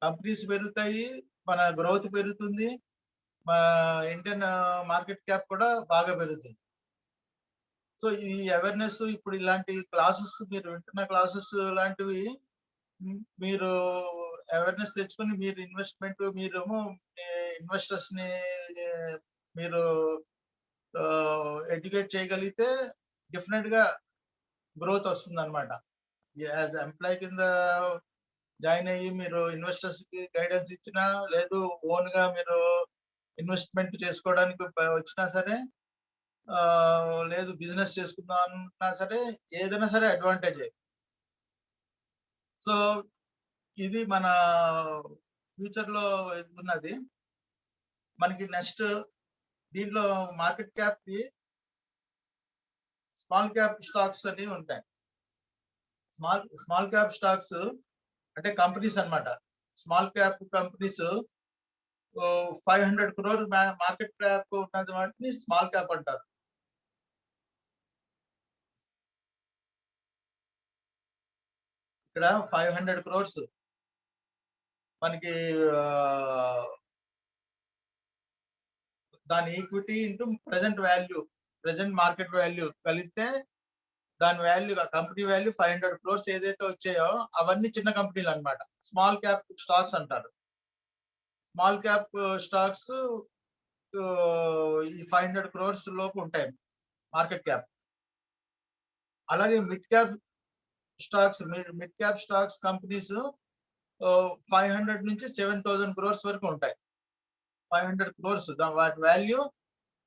కంపెనీస్ పెరుగుతాయి. మన గ్రోత్ పెరుగుతుంది. మా ఇండియన్ మార్కెట్ క్యాప్ కూడా బాగా పెరుగుతుంది. సో, ఈ అవేర్‌నెస్ ఇప్పుడు ఇలాంటి క్లాసెస్ మీరు వింటున్న క్లాసెస్ లాంటివి మీరు అవేర్‌నెస్ తెచ్చుకొని మీరు మీరేమో ఇన్వెస్టర్స్‌ని మీరు ఎడ్యుకేట్ చేయగలిగితే డెఫినిట్‌గా గ్రోత్ వస్తుందన్నమాట. యాస్ ఎంప్లాయీ కింద జాయిన్ అయ్యి మీరు ఇన్వెస్టర్స్‌కి గైడెన్స్ ఇచ్చినా, లేదు ఓన్‌గా మీరు ఇన్వెస్ట్‌మెంట్ చేసుకోవడానికి వచ్చినా సరే, లేదు బిజినెస్ చేసుకుందాం అనుకున్నా సరే, ఏదైనా సరే అడ్వాంటేజే. సో, ఇది మన ఫ్యూచర్‌లో ఉన్నది. మనకి నెక్స్ట్ దీంట్లో మార్కెట్ క్యాప్‌కి స్మాల్ క్యాప్ స్టాక్స్ అనేవి ఉంటాయి. స్మాల్ క్యాప్ స్టాక్స్ అంటే కంపెనీస్ అన్నమాట. Small cap companies 500 crore market cap ఉన్నది వాటిని స్మాల్ క్యాప్ అంటారు. ఇక్కడ 500 క్రోర్స్ మనకి ఆహ్, దాని equity into present market value కలిపితే దాని వాల్యూ కంపెనీ వాల్యూ 500 క్రోర్స్ ఏదైతే వచ్చాయో అవన్నీ చిన్న కంపెనీలన్నమాట. స్మాల్ క్యాప్ స్టాక్స్ అంటారు. స్మాల్ క్యాప్ స్టాక్స్ ఈ 500 క్రోర్స్ లోపు ఉంటాయి మార్కెట్ క్యాప్. అలాగే మిడ్ క్యాప్ స్టాక్స్ కంపెనీస్ 500 నుంచి 7,000 క్రోర్స్ వరకు ఉంటాయి. 500 క్రోర్స్ వాటి వాల్యూ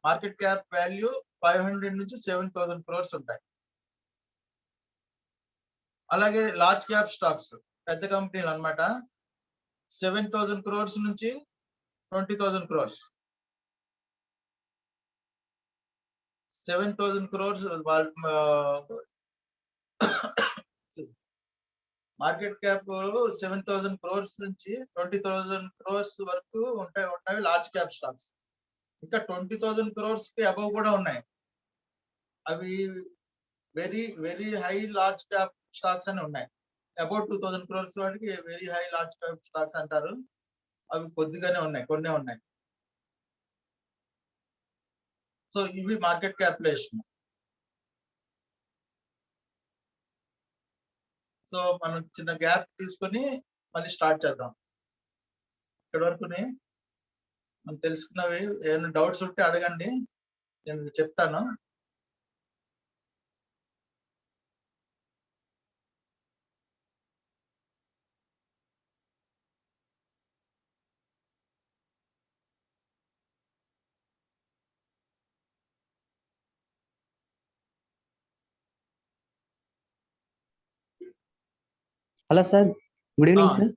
మార్కెట్ క్యాప్ వాల్యూ 500 నుంచి 7,000 క్రోర్స్ ఉంటాయి. అలాగే లార్జ్ క్యాప్ స్టాక్స్ పెద్ద కంపెనీలు అన్నమాట. 7,000 క్రోర్స్ నుంచి 20,000 క్రోర్స్. 7,000 క్రోర్స్ మార్కెట్ క్యాప్ 7,000 క్రోర్స్ నుంచి 20,000 క్రోర్స్ వరకు ఉంటాయి లార్జ్ క్యాప్ స్టాక్స్. ఇంకా 20,000 క్రోర్స్‌కి అబోవ్ కూడా ఉన్నాయి. అవి very high large cap stocks అని ఉన్నాయి. అబౌట్ 2,000 క్రోర్స్ వాటికి very high large cap stocks అంటారు. అవి కొద్దిగానే ఉన్నాయి. కొన్నే ఉన్నాయి. సో, ఇవి మార్కెట్ క్యాపిటలైజేషన్. సో, మనం చిన్న గ్యాప్ తీసుకొని మళ్ళీ స్టార్ట్ చేద్దాం. ఇక్కడి వరకుని మనం తెలుసుకున్నవి ఏమైనా డౌట్స్ ఉంటే అడగండి. నేను చెప్తాను. Hello sir, good evening sir.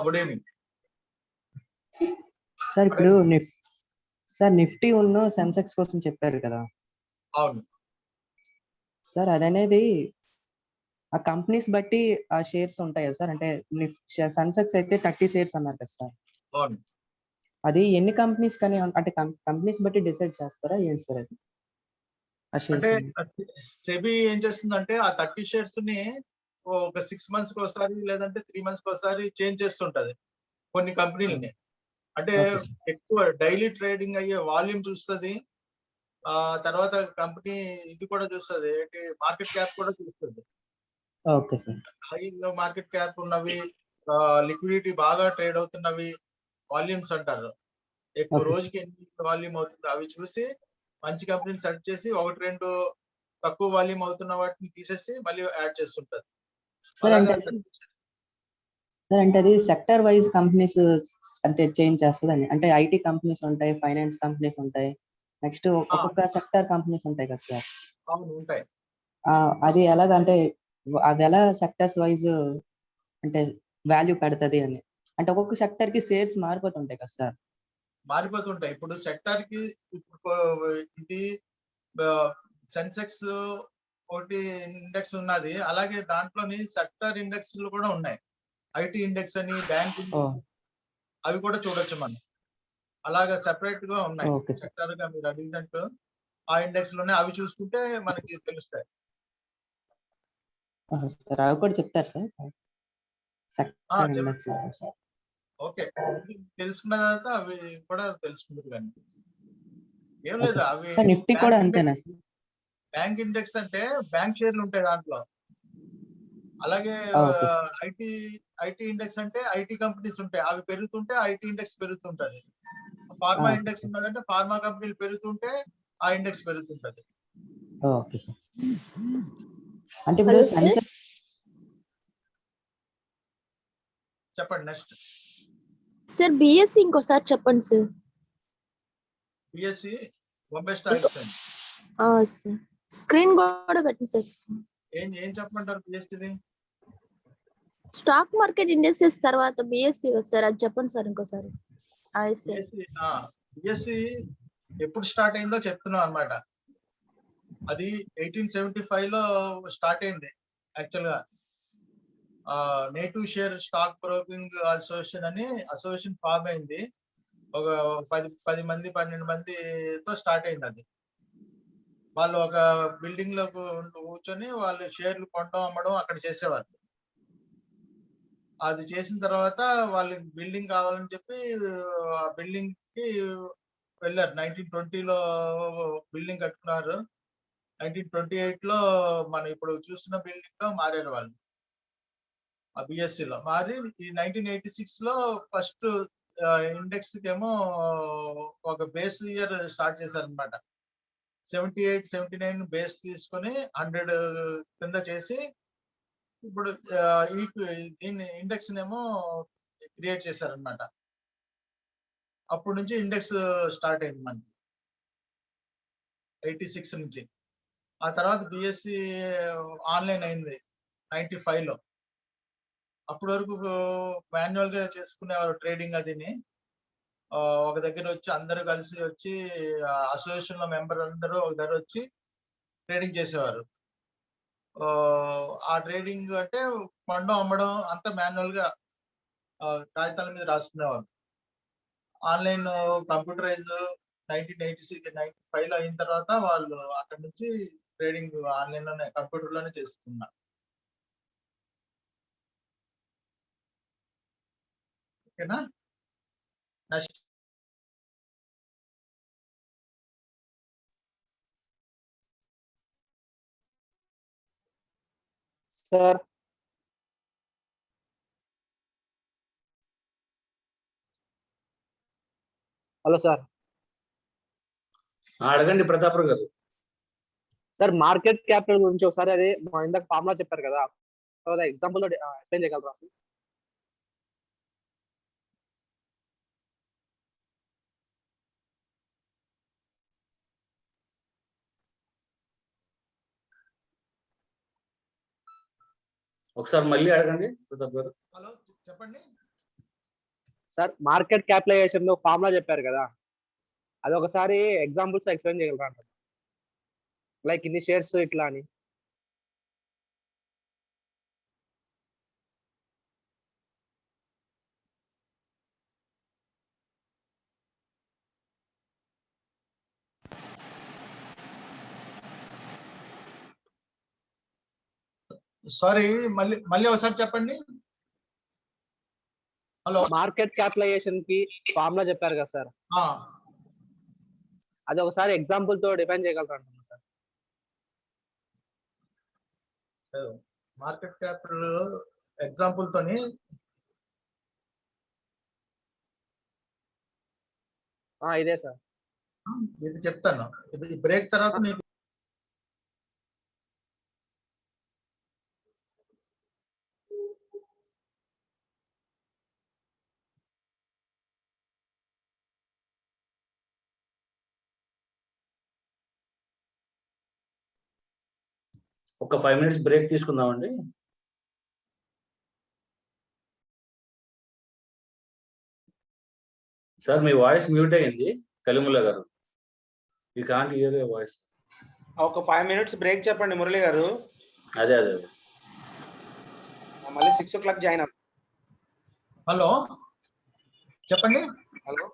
Good evening sir ఇప్పుడు నిఫ్టీ ఉన్న సెన్సెక్స్ కోసం చెప్పారు కదా. అవును సార్ అదనేది ఆ కంపెనీస్ బట్టి ఆ షేర్స్ ఉంటాయా సార్? అంటే సెన్సెక్స్ అయితే 30 షేర్స్ అన్నారు కదా సార్. అవును అది ఎన్ని కంపెనీస్ కానీ అంటే కంపెనీస్ బట్టి డిసైడ్ చేస్తారా ఏంటి సార్ అది? అంటే సెబీ ఏం చేస్తుందంటే ఆ 30 షేర్స్ ని ఒక 6 మంత్స్ కి ఒకసారి లేదంటే 3 మంత్స్ కి ఒకసారి చేంజ్ చేస్తుంటది కొన్ని కంపెనీలని. అంటే ఎక్కువ డైలీ ట్రేడింగ్ అయ్యే వాల్యూమ్ చూస్తుంది. ఆ తర్వాత కంపెనీ ఇది కూడా చూస్తుంది, ఏంటి మార్కెట్ క్యాప్ కూడా చూస్తుంది. Okay sir. High market cap ఉన్నవి, లిక్విడిటీ బాగా ట్రేడ్ అవుతున్నవి, వాల్యూమ్స్ అంటారు. ఎక్కువ రోజుకి ఎన్ని వాల్యూమ్ అవుతుందో అవి చూసి మంచి కంపెనీని సెలెక్ట్ చేసి ఒకటి రెండు తక్కువ వాల్యూమ్ అవుతున్న వాటిని తీసేసి మళ్ళీ యాడ్ చేస్తుంటది. సార్ అంటే అది సెక్టర్ వైజ్ కంపెనీస్ అంటే చేంజ్ చేస్తుందండి. అంటే ఐటీ కంపెనీస్ ఉంటాయి, ఫైనాన్స్ కంపెనీస్ ఉంటాయి, నెక్స్ట్ ఒక్కొక్క సెక్టర్ కంపెనీస్ ఉంటాయి కదా సార్. అవును ఉంటాయి. అది ఎలాగంటే అది ఎలా సెక్టర్స్ వైజ్ అంటే వాల్యూ పెడుతుంది అని, అంటే ఒక్కొక్క సెక్టర్ కి షేర్స్ మారిపోతుంటాయి కదా సార్. మారిపోతుంటాయి. ఇప్పుడు సెక్టర్ కి ఇప్పుడు ఇది సెన్సెక్స్ ఒకటి ఇండెక్స్ ఉన్నది, అలాగే దాంట్లోని సెక్టర్ ఇండెక్స్ కూడా ఉన్నాయి. ఐటీ ఇండెక్స్ అని, బ్యాంక్ అవి కూడా చూడొచ్చు మనం. అలాగా సెపరేట్ గా ఉన్నాయి సెక్టర్ గా మీరు అడిగినట్టు. ఆ ఇండెక్స్ లోనే అవి చూసుకుంటే మనకి తెలుస్తాయి. సార్ అవి కూడా చెప్తారు సార్. ఓకే, తెలుసుకున్న తర్వాత అవి కూడా తెలుసుకుంటారు. కానీ ఏం లేదు, అవి నిఫ్టీ కూడా అంతేనా? బ్యాంక్ ఇండెక్స్ అంటే బ్యాంక్ షేర్లు ఉంటాయి దాంట్లో. అలాగే ఐటీ ఇండెక్స్ అంటే ఐటీ కంపెనీస్ ఉంటాయి, అవి పెరుగుతుంటే ఐటీ ఇండెక్స్ పెరుగుతుంటది. ఫార్మా ఇండెక్స్ ఉన్నదంటే ఫార్మా కంపెనీలు పెరుగుతుంటే ఆ ఇండెక్స్ పెరుగుతుంటది. Okay sir. అంటే ఇప్పుడు చెప్పండి నెక్స్ట్ సార్. బిఎస్సి ఇంకోసారి చెప్పండి sir. BSc Bombay stock exchange. Sir screen కూడా పెట్టండి సార్. ఏం చెప్పమంటారు బిఎస్సిది? స్టాక్ మార్కెట్ ఇండెక్సెస్ తర్వాత బిఎస్సి కదా సార్, అది చెప్పండి సార్ ఇంకోసారి. బిఎస్సి ఎప్పుడు స్టార్ట్ అయిందో చెప్తున్నాం అన్నమాట. అది 1875 లో స్టార్ట్ అయింది యాక్చువల్ గా. Native share stock broking association అని అసోసియేషన్ ఫామ్ అయింది. ఒక 10 మంది 12 మందితో స్టార్ట్ అయింది అది. వాళ్ళు ఒక బిల్డింగ్ లో కూర్చొని వాళ్ళు షేర్లు కొనడం అమ్మడం అక్కడ చేసేవారు. అది చేసిన తర్వాత వాళ్ళకి బిల్డింగ్ కావాలని చెప్పి ఆ బిల్డింగ్ కి వెళ్ళారు. 1920లో బిల్డింగ్ కట్టుకున్నారు. 1928లో మనం ఇప్పుడు చూస్తున్న బిల్డింగ్ లో మారారు వాళ్ళు. ఆ బిఎస్సి లో మారి ఈ 1986 లో ఫస్ట్ ఇండెక్స్ కేమో ఒక బేస్ ఇయర్ స్టార్ట్ చేశారు అనమాట. 78, 79 బేస్ తీసుకొని 100 కింద చేసి ఇప్పుడు దీన్ని ఇండెక్స్ నేమో క్రియేట్ చేశారనమాట. అప్పటి నుంచి ఇండెక్స్ స్టార్ట్ అయింది మనకి 86 నుంచి. ఆ తర్వాత బిఎస్సి ఆన్లైన్ అయింది 95 లో. అప్పటి వరకు మాన్యువల్ గా చేసుకునేవారు ట్రేడింగ్. అదిని ఒక దగ్గర వచ్చి అందరూ కలిసి వచ్చి అసోసియేషన్ లో మెంబర్ అందరూ ఒక దగ్గర వచ్చి ట్రేడింగ్ చేసేవారు. ఆ ట్రేడింగ్ అంటే కొనడం అమ్మడం అంతా మాన్యువల్ గా కాగితాల మీద రాసుకునేవారు. ఆన్లైన్ కంప్యూటరైజ్ 1996, 95 లో అయిన తర్వాత వాళ్ళు అక్కడ నుంచి ట్రేడింగ్ ఆన్లైన్ లోనే కంప్యూటర్ లోనే చేసుకున్నారు. ఓకేనా? Next sir. Hello sir. అడగండి ప్రతాపరావు గారు. సార్ మార్కెట్ క్యాపిటల్ గురించి ఒకసారి అది ఇందాక ఫార్ములా చెప్పారు కదా, ఎగ్జాంపుల్ ఎక్స్ప్లెయిన్ చేయగలరా? ఒకసారి మళ్ళీ అడగండి ప్రతాప్ గారు. హలో చెప్పండి. సార్ మార్కెట్ క్యాపిటలైజేషన్ లో ఫార్ములా చెప్పారు కదా, అది ఒకసారి ఎగ్జాంపుల్స్ ఎక్స్ప్లెయిన్ చేయగలరా? లైక్ ఇన్ని షేర్స్ ఇట్లా అని. సారీ, మళ్ళీ ఒకసారి చెప్పండి. హలో. మార్కెట్ క్యాపిటలైజేషన్ కి ఫార్ములా చెప్పారు కదా సార్, అది ఒకసారి ఎగ్జాంపుల్ తో డిఫైన్ చేయగలరా అంటున్నా సార్. మార్కెట్ క్యాపిటల్ ఎగ్జాంపుల్ తోని ఇదే సార్. ఇది చెప్తాను. ఇది బ్రేక్ తర్వాత మీకు ఒక 5 minutes బ్రేక్ తీసుకుందామండి. సార్ మీ వాయిస్ మ్యూట్ అయింది కలిముల్లా గారు. You can't hear your voice. ఒక 5 minutes బ్రేక్ చెప్పండి మురళి గారు. అదే మళ్ళీ 6 o'clock జాయిన్ అవుతాం. హలో చెప్పండి. హలో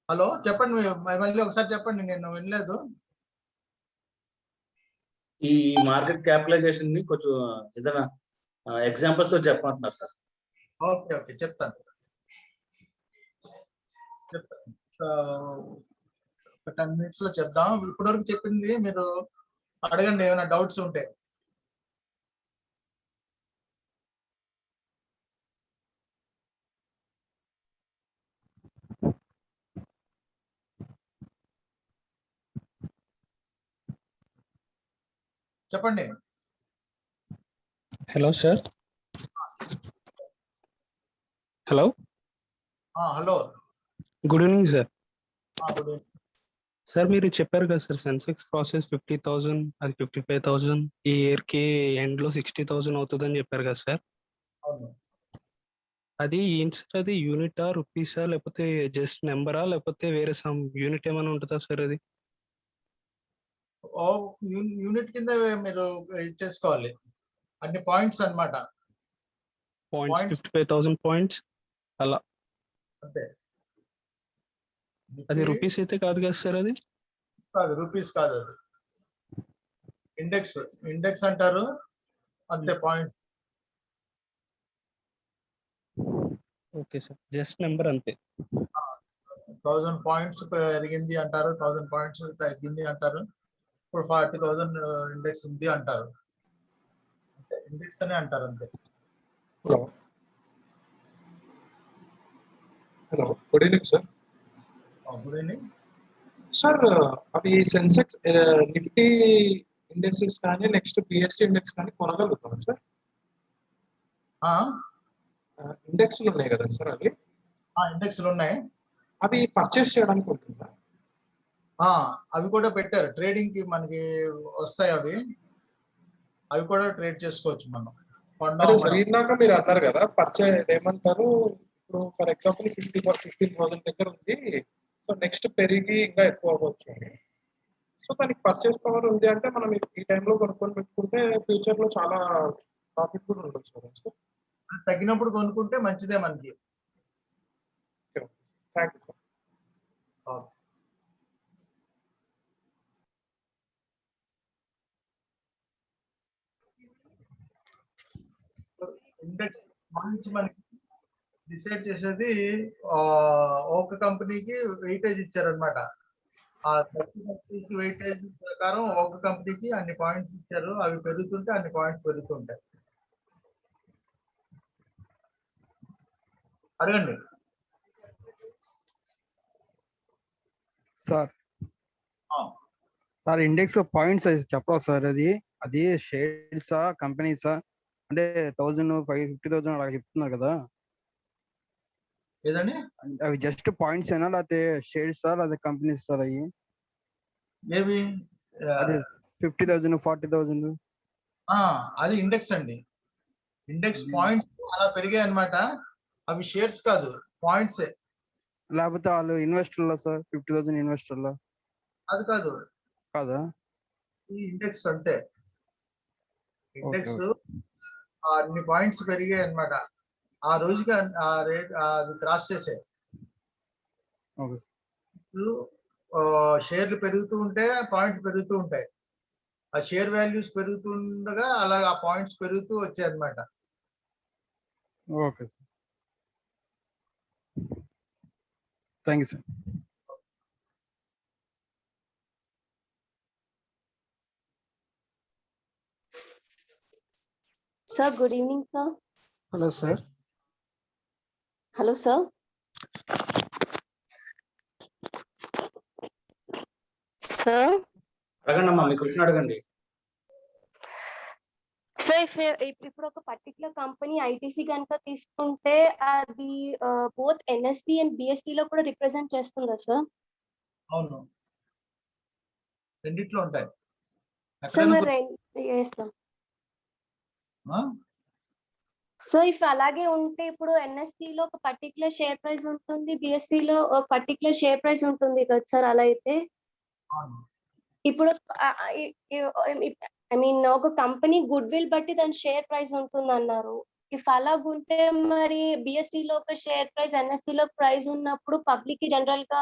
హలో చెప్పండి, మళ్ళీ ఒకసారి చెప్పండి, నేను వినలేదు. ఈ మార్కెట్ క్యాపిటలైజేషన్ ని కొంచెం ఏదైనా ఎగ్జాంపుల్స్ తో చెప్పమంటున్నారు సార్. ఓకే చెప్తాను. ఒక 10 minutes లో చెప్దాం. ఇప్పటివరకు చెప్పింది మీరు అడగండి, ఏమైనా డౌట్స్ ఉంటే. చెప్పండి. Hello sir. Hello. Hello. Good evening sir. Good evening sir, మీరు చెప్పారు కదా సార్ సెన్సెక్స్ ప్రాసెస్ 50,000, అది 55,000, ఈ ఇయర్ కి ఎండ్ లో 60,000 అవుతుందని చెప్పారు కదా సార్. అవును. అది ఏంటి సార్, అది యూనిటా, రూపీసా, లేకపోతే జస్ట్ నెంబరా, లేకపోతే వేరే సమ్ యూనిట్ ఏమైనా ఉంటుందా సార్? అది యూనిట్ కింద మీరు ఇచ్చేసుకోవాలి, అన్ని పాయింట్స్ అన్నమాట. పాయింట్స్ 55,000 పాయింట్స్ అలా. అంతే. అది రూపీస్ అయితే కాదు కదా సార్? అది కాదు, రూపీస్ కాదు, అది ఇండెక్స్ అంటారు, అంతే. Point. Okay sir, just number అంతే. 1000 పాయింట్స్ పెరిగింది అంటారు, 1000 పాయింట్స్ తగ్గింది అంటారు, ఇప్పుడు 40,000 ఇండెక్స్ ఉంది అంటారు. ఇండెక్స్ అనే అంటారు, అంతే. Hello good evening sir. Good evening sir, అవి సెన్సెక్స్ నిఫ్టీ ఇండెక్సెస్ కానీ నెక్స్ట్ బిఎస్సి ఇండెక్స్ కానీ కొనగలుగుతాం సార్? ఇండెక్స్లు ఉన్నాయి కదా సార్, అవి ఇండెక్స్లు ఉన్నాయి. అవి పర్చేస్ చేయడానికి ఉంటుందా? అవి కూడా పెట్టారు ట్రేడింగ్ కి, మనకి వస్తాయి అవి కూడా ట్రేడ్ చేసుకోవచ్చు మనం. ఇందాక మీరు అన్నారు కదా పర్చేస్ ఏమంటారు, ఇప్పుడు ఫర్ ఎగ్జాంపుల్ 15,000 దగ్గర ఉంది, సో నెక్స్ట్ పెరిగి ఇంకా ఎక్కువ అవ్వచ్చు. సో దానికి పర్చేస్ పవర్ ఉంది అంటే మనం ఈ టైంలో కొనుక్కొని పెట్టుకుంటే ఫ్యూచర్ లో చాలా ప్రాఫిట్ కూడా ఉండొచ్చు కదా సార్. తగ్గినప్పుడు కొనుక్కుంటే మంచిదే మనకి. Thank you sir. Index points మనకి డిసైడ్ చేసేది ఒక కంపెనీకి వెయిటేజ్ ఇచ్చారనమాట. ఆ 30 కంపెనీస్ వెయిటేజ్ ప్రకారం ఒక కంపెనీకి అన్ని పాయింట్స్ ఇచ్చారు, అవి పెరుగుతుంటే అన్ని పాయింట్స్ పెరుగుతుంటాయి. అడగండి సార్. సార్ ఇండెక్స్ పాయింట్స్ చెప్పరా సార్? అది షేర్సా, కంపెనీసా? అంటే 1,000, 50,000 అలా చెప్తున్నారు కదా, ఏదండి? అవి జస్ట్ పాయింట్స్ ఏనా, లేకపోతే షేర్సా, లేకపోతే కంపెనీస్ సార్? అవి ఏవి? అదే 50,000 40,000 అది ఇండెక్స్ అండి. ఇండెక్స్ పాయింట్స్ అలా పెరిగాయి అన్నమాట. అవి షేర్స్ కాదు, పాయింట్సే. లేకపోతే వాళ్ళు ఇన్వెస్టర్లా సార్? 50,000 ఇన్వెస్టర్లా? అది కాదు, కాదా? ఈ ఇండెక్స్ అంతే. Index okay. అన్ని పాయింట్స్ పెరిగాయి అన్నమాట. ఆ రోజుకి ఆ రేట్ అది క్రాస్ చేసాయి. ఓకే. షేర్లు పెరుగుతూ ఉంటే పాయింట్స్ పెరుగుతూ ఉంటాయి. ఆ షేర్ వాల్యూస్ పెరుగుతుండగా అలా ఆ పాయింట్స్ పెరుగుతూ వచ్చాయి అన్నమాట. Okay sir. Thank you sir. Sir, good evening, sir. Hello sir. Hello, sir. Sir. అడగండి అమ్మా, మీ క్వశ్చన్ అడగండి. Sir, ఇప్పుడు ఒక పర్టికులర్ కంపెనీ ఐటీసీ కనుక తీసుకుంటే అది బోత్ ఎన్ఎస్సి అండ్ బిఎస్సి లో కూడా రిప్రజెంట్ చేస్తుందా సార్? అవును, రెండిట్లో ఉంటాయి. సార్ మరి చేస్తాం. సో ఇఫ్ అలాగే ఉంటే ఇప్పుడు ఎన్ఎస్సి లో ఒక పర్టికులర్ షేర్ ప్రైస్ ఉంటుంది, బిఎస్సి లో ఒక పర్టికులర్ షేర్ ప్రైస్ ఉంటుంది కదా సార్? అలా అయితే ఇప్పుడు ఐ మీన్ ఒక కంపెనీ గుడ్ విల్ బట్టి దాని షేర్ ప్రైస్ ఉంటుంది అన్నారు. ఇఫ్ అలాగుంటే మరి బిఎస్సి లో ఒక షేర్ ప్రైస్, ఎన్ఎస్సి లో ప్రైస్ ఉన్నప్పుడు పబ్లిక్ కి జనరల్ గా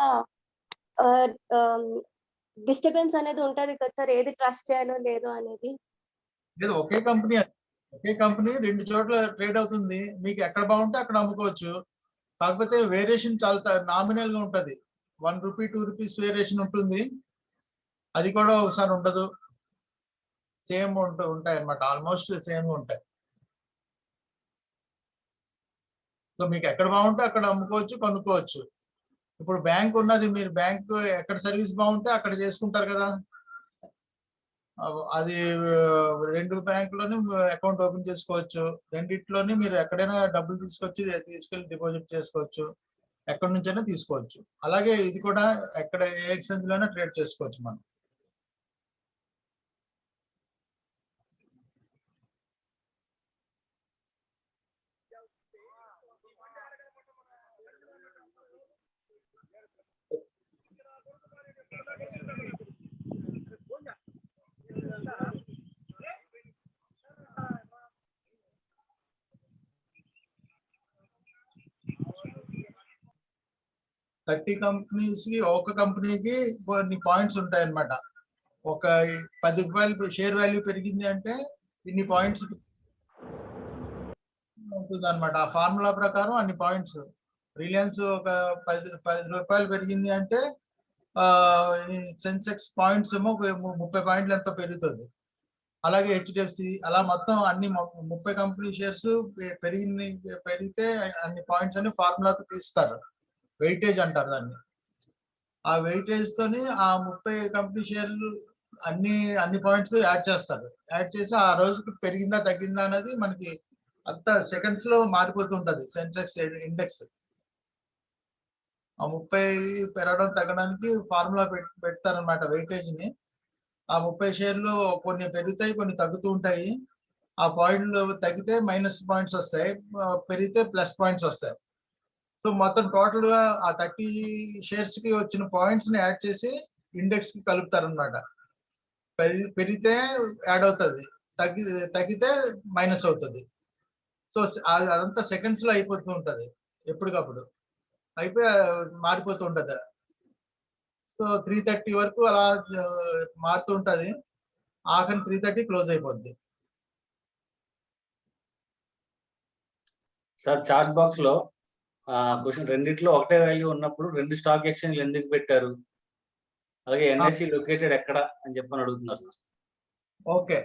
డిస్టర్బెన్స్ అనేది ఉంటది కదా సార్, ఏది ట్రస్ట్ చేయాలో లేదో అనేది. లేదు, ఒకే కంపెనీ రెండు చోట్ల ట్రేడ్ అవుతుంది. మీకు ఎక్కడ బాగుంటే అక్కడ అమ్ముకోవచ్చు. కాకపోతే వేరియేషన్ చాలా నామినల్ గా ఉంటది. 1 రూపీ 2 రూపీస్ వేరియేషన్ ఉంటుంది. అది కూడా ఒకసారి ఉండదు. సేమ్ ఉంటాయి అన్నమాట, ఆల్మోస్ట్ సేమ్ ఉంటాయి. సో మీకు ఎక్కడ బాగుంటే అక్కడ అమ్ముకోవచ్చు, కొనుక్కోవచ్చు. ఇప్పుడు బ్యాంక్ ఉన్నది, మీరు బ్యాంక్ ఎక్కడ సర్వీస్ బాగుంటే అక్కడ చేసుకుంటారు కదా. అది 2 బ్యాంకులోని అకౌంట్ ఓపెన్ చేసుకోవచ్చు. రెండిట్లోని మీరు ఎక్కడైనా డబ్బులు తీసుకెళ్లి డిపాజిట్ చేసుకోవచ్చు, ఎక్కడి నుంచైనా తీసుకోవచ్చు. అలాగే ఇది కూడా ఎక్కడ ఏ ఎక్స్చేంజ్ లోనే ట్రేడ్ చేసుకోవచ్చు మనం. థర్టీ కంపెనీస్ కి ఒక కంపెనీకి కొన్ని పాయింట్స్ ఉంటాయి అన్నమాట. ఒక 10 రూపాయలు షేర్ వాల్యూ పెరిగింది అంటే ఇన్ని పాయింట్స్ ఉంటుంది అనమాట. ఆ ఫార్ములా ప్రకారం అన్ని పాయింట్స్. రిలయన్స్ ఒక 10 రూపాయలు పెరిగింది అంటే సెన్సెక్స్ పాయింట్స్ ఏమో 30 పాయింట్లు ఎంతో పెరుగుతుంది. అలాగే హెచ్డిఎఫ్సి అలా మొత్తం అన్ని 30 కంపెనీ షేర్స్ పెరిగితే అన్ని పాయింట్స్ అని ఫార్ములాతో తీస్తారు. వెయిటేజ్ అంటారు దాన్ని. ఆ వెయిటేజ్ తోని ఆ 30 కంపెనీ షేర్లు అన్ని పాయింట్స్ యాడ్ చేస్తారు. యాడ్ చేసి ఆ రోజుకి పెరిగిందా తగ్గిందా అనేది మనకి అంత సెకండ్స్ లో మారిపోతుంటది సెన్సెక్స్ ఇండెక్స్. ఆ 30 పెరగడం తగ్గడానికి ఫార్ములా పెడతారనమాట వెయిటేజ్ ని. ఆ 30 షేర్లు కొన్ని పెరుగుతాయి, కొన్ని తగ్గుతూ ఉంటాయి. ఆ పాయింట్లు తగ్గితే మైనస్ పాయింట్స్ వస్తాయి, పెరిగితే ప్లస్ పాయింట్స్ వస్తాయి. సో మొత్తం టోటల్ గా ఆ 30 షేర్స్ కి వచ్చిన పాయింట్స్ ని యాడ్ చేసి ఇండెక్స్ కి కలుపుతారు అనమాట. పెరిగితే యాడ్ అవుతుంది, తగ్గితే మైనస్ అవుతుంది. సో అదంతా సెకండ్స్ లో అయిపోతూ ఉంటది, ఎప్పటికప్పుడు అయిపోయి మారిపోతూ ఉంటది. సో 3:30 వరకు అలా మారుతూ ఉంటది. ఆఖరి 3:30 క్లోజ్ అయిపోద్ది. సార్ చాట్ బాక్స్ లో క్వశ్చన్, రెండిట్లో ఒకటే వాల్యూ ఉన్నప్పుడు 2 స్టాక్ ఎక్స్చేంజ్ ఎందుకు పెట్టారు? అలాగే ఎన్ఎస్సి లొకేటెడ్ ఎక్కడ అని చెప్పని అడుగుతున్నారు సార్. ఓకే,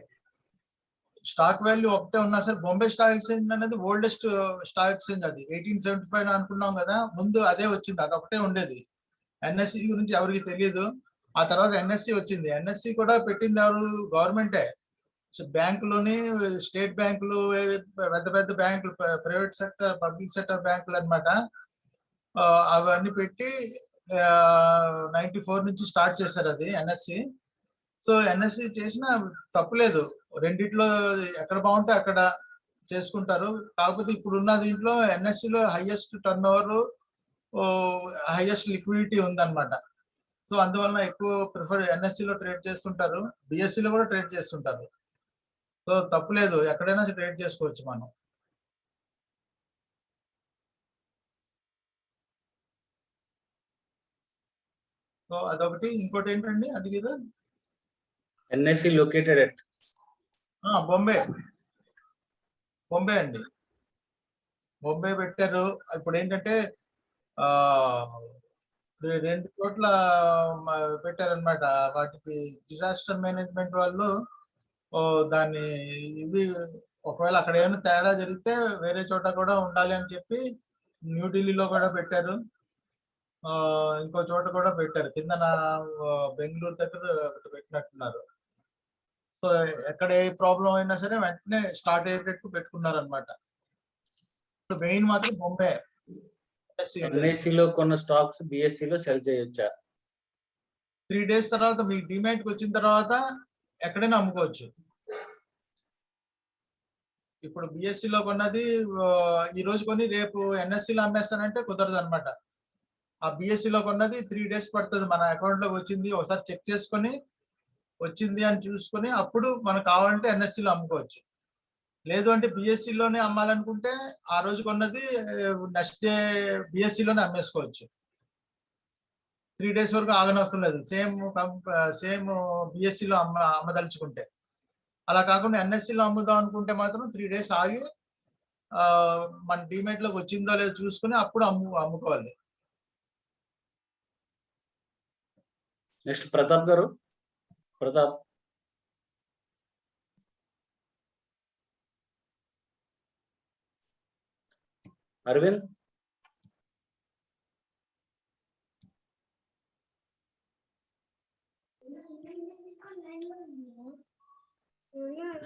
స్టాక్ వాల్యూ ఒకటే ఉన్నా సార్. బాంబే స్టాక్ ఎక్స్చేంజ్ అనేది ఓల్డెస్ట్ స్టాక్ ఎక్స్చేంజ్. అది 1875 అనుకున్నాం కదా, ముందు అదే వచ్చింది, అది ఒకటే ఉండేది. ఎన్ఎస్సి గురించి ఎవరికి తెలియదు. ఆ తర్వాత ఎన్ఎస్సి వచ్చింది. ఎన్ఎస్సి కూడా పెట్టింది ఎవరు? గవర్నమెంటే. బ్యాంకులోని స్టేట్ బ్యాంకులు, పెద్ద పెద్ద బ్యాంకులు, ప్రైవేట్ సెక్టర్, పబ్లిక్ సెక్టర్ బ్యాంకులు అన్నమాట. అవన్నీ పెట్టి 94 నుంచి స్టార్ట్ చేశారు అది ఎన్ఎస్సి. సో ఎన్ఎస్సి చేసిన తప్పులేదు, రెండిట్లో ఎక్కడ బాగుంటే అక్కడ చేసుకుంటారు. కాకపోతే ఇప్పుడున్న దీంట్లో ఎన్ఎస్సిలో highest turnover, highest liquidity ఉందన్నమాట. సో అందువల్ల ఎక్కువ ప్రిఫర్ ఎన్ఎస్సిలో ట్రేడ్ చేస్తుంటారు, బిఎస్సిలో కూడా ట్రేడ్ చేస్తుంటారు. సో తప్పులేదు, ఎక్కడైనా ట్రేడ్ చేసుకోవచ్చు మనం. సో అదొకటి. ఇంకోటి ఏంటండి అడిగేది? NSC located at Bombay. Bombay అండి, బొంబే పెట్టారు. ఇప్పుడు ఏంటంటే 2 చోట్ల పెట్టారనమాట. వాటికి డిజాస్టర్ మేనేజ్మెంట్ వాళ్ళు దాన్ని ఇవి ఒకవేళ అక్కడ ఏమైనా తేడా జరిగితే వేరే చోట కూడా ఉండాలి అని చెప్పి న్యూఢిల్లీలో కూడా పెట్టారు, ఇంకో చోట కూడా పెట్టారు, కింద బెంగళూరు దగ్గర పెట్టినట్టున్నారు. సో ఎక్కడ ఏ ప్రాబ్లం అయినా సరే వెంటనే స్టార్ట్ అయ్యేటట్టు పెట్టుకున్నారు అనమాట. సో మెయిన్ మాత్రం బొంబే. ఎన్ఐసిలో కొన్న స్టాక్స్ బిఎస్సిలో సెల్ చేయొచ్చా? 3 days తర్వాత మీకు డిమాండ్కి వచ్చిన తర్వాత ఎక్కడైనా అమ్ముకోవచ్చు. ఇప్పుడు బిఎస్సిలో కొన్నది ఈ రోజు కొని రేపు ఎన్ఎస్సిలో అమ్మేస్తానంటే కుదరదు అనమాట. ఆ బిఎస్సిలో కొన్నది 3 days పడుతుంది మన అకౌంట్ లోకి వచ్చింది ఒకసారి చెక్ చేసుకొని వచ్చింది అని చూసుకొని అప్పుడు మనకు కావాలంటే ఎన్ఎస్సిలో అమ్ముకోవచ్చు. లేదు అంటే బిఎస్సిలోనే అమ్మాలనుకుంటే ఆ రోజు కొన్నది నెక్స్ట్ డే బిఎస్సిలోనే అమ్మేసుకోవచ్చు. 3 days వరకు ఆగనవసరం లేదు, సేమ్ బిఎస్సిలో అమ్మదలుచుకుంటే. అలా కాకుండా ఎన్ఎస్సిలో అమ్ముదాం అనుకుంటే మాత్రం 3 days ఆగి మన డిమేట్ లోకి వచ్చిందో లేదో చూసుకుని అప్పుడు అమ్ముకోవాలి. నెక్స్ట్ ప్రతాప్ గారు. Pratap. Aravind.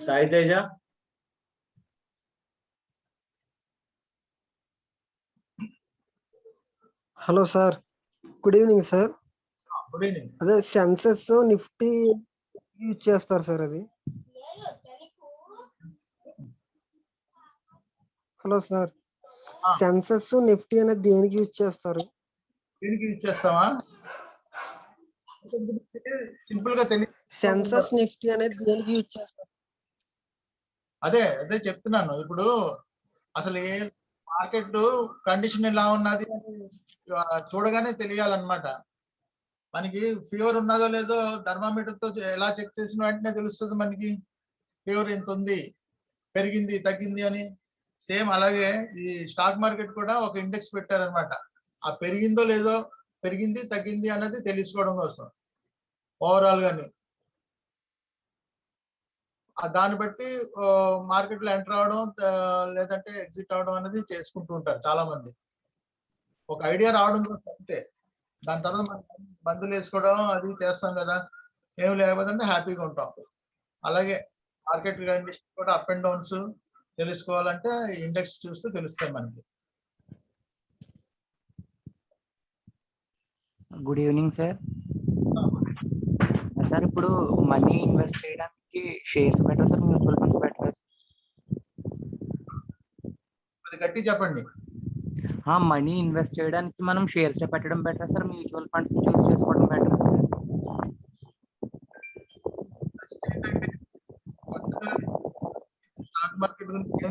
Sai Teja. Hello sir, good evening sir. Good evening. అదే సెన్సెస్ నిఫ్టీ యూజ్ చేస్తారు సార్ అది. హలో సార్, సెన్సెస్ నిఫ్టీ అనేది దేనికి యూజ్ చేస్తారు? దేనికి యూజ్ చేస్తామా? సింపుల్ గా తెలియదు. సెన్సెస్ నిఫ్టీ అనేది దేనికి యూజ్ చేస్తారు? అదే చెప్తున్నాను. ఇప్పుడు అసలు ఏ మార్కెట్ కండిషన్ ఎలా ఉన్నది చూడగానే తెలియాలన్నమాట. మనకి ఫీవర్ ఉన్నదో లేదో థర్మామీటర్ తో ఎలా చెక్ చేసిన వెంటనే తెలుస్తుంది మనకి ఫీవర్ ఎంత ఉంది, పెరిగింది తగ్గింది అని. సేమ్ అలాగే ఈ స్టాక్ మార్కెట్ కూడా ఒక ఇండెక్స్ పెట్టారనమాట. ఆ పెరిగిందో లేదో, పెరిగింది తగ్గింది అన్నది తెలుసుకోవడం కోసం ఓవరాల్ గాని. దాన్ని బట్టి మార్కెట్ లో ఎంటర్ అవడం లేదంటే ఎగ్జిట్ అవడం అనేది చేసుకుంటూ ఉంటారు చాలా మంది. ఒక ఐడియా రావడం కోసం అంతే. దాని తర్వాత మనం మందులు వేసుకోవడం అది చేస్తాం కదా, ఏమి లేకపోతే హ్యాపీగా ఉంటాం. అలాగే మార్కెట్ కండిషన్ కూడా అప్ అండ్ డౌన్స్ తెలుసుకోవాలంటే ఇండెక్స్ చూస్తే తెలుస్తాయి మనకి. Good evening sir. సార్ ఇప్పుడు మనీ ఇన్వెస్ట్ చేయడానికి shares better sir, mutual funds better? అది గట్టి చెప్పండి. మనీ ఇన్వెస్ట్ చేయడానికి మనం షేర్స్ లో పెట్టడం బెటర్ సార్, మ్యూచువల్ ఫండ్స్ చూస్ చేసుకోవడం బెటర్ సార్? స్టాక్ మార్కెట్ గురించి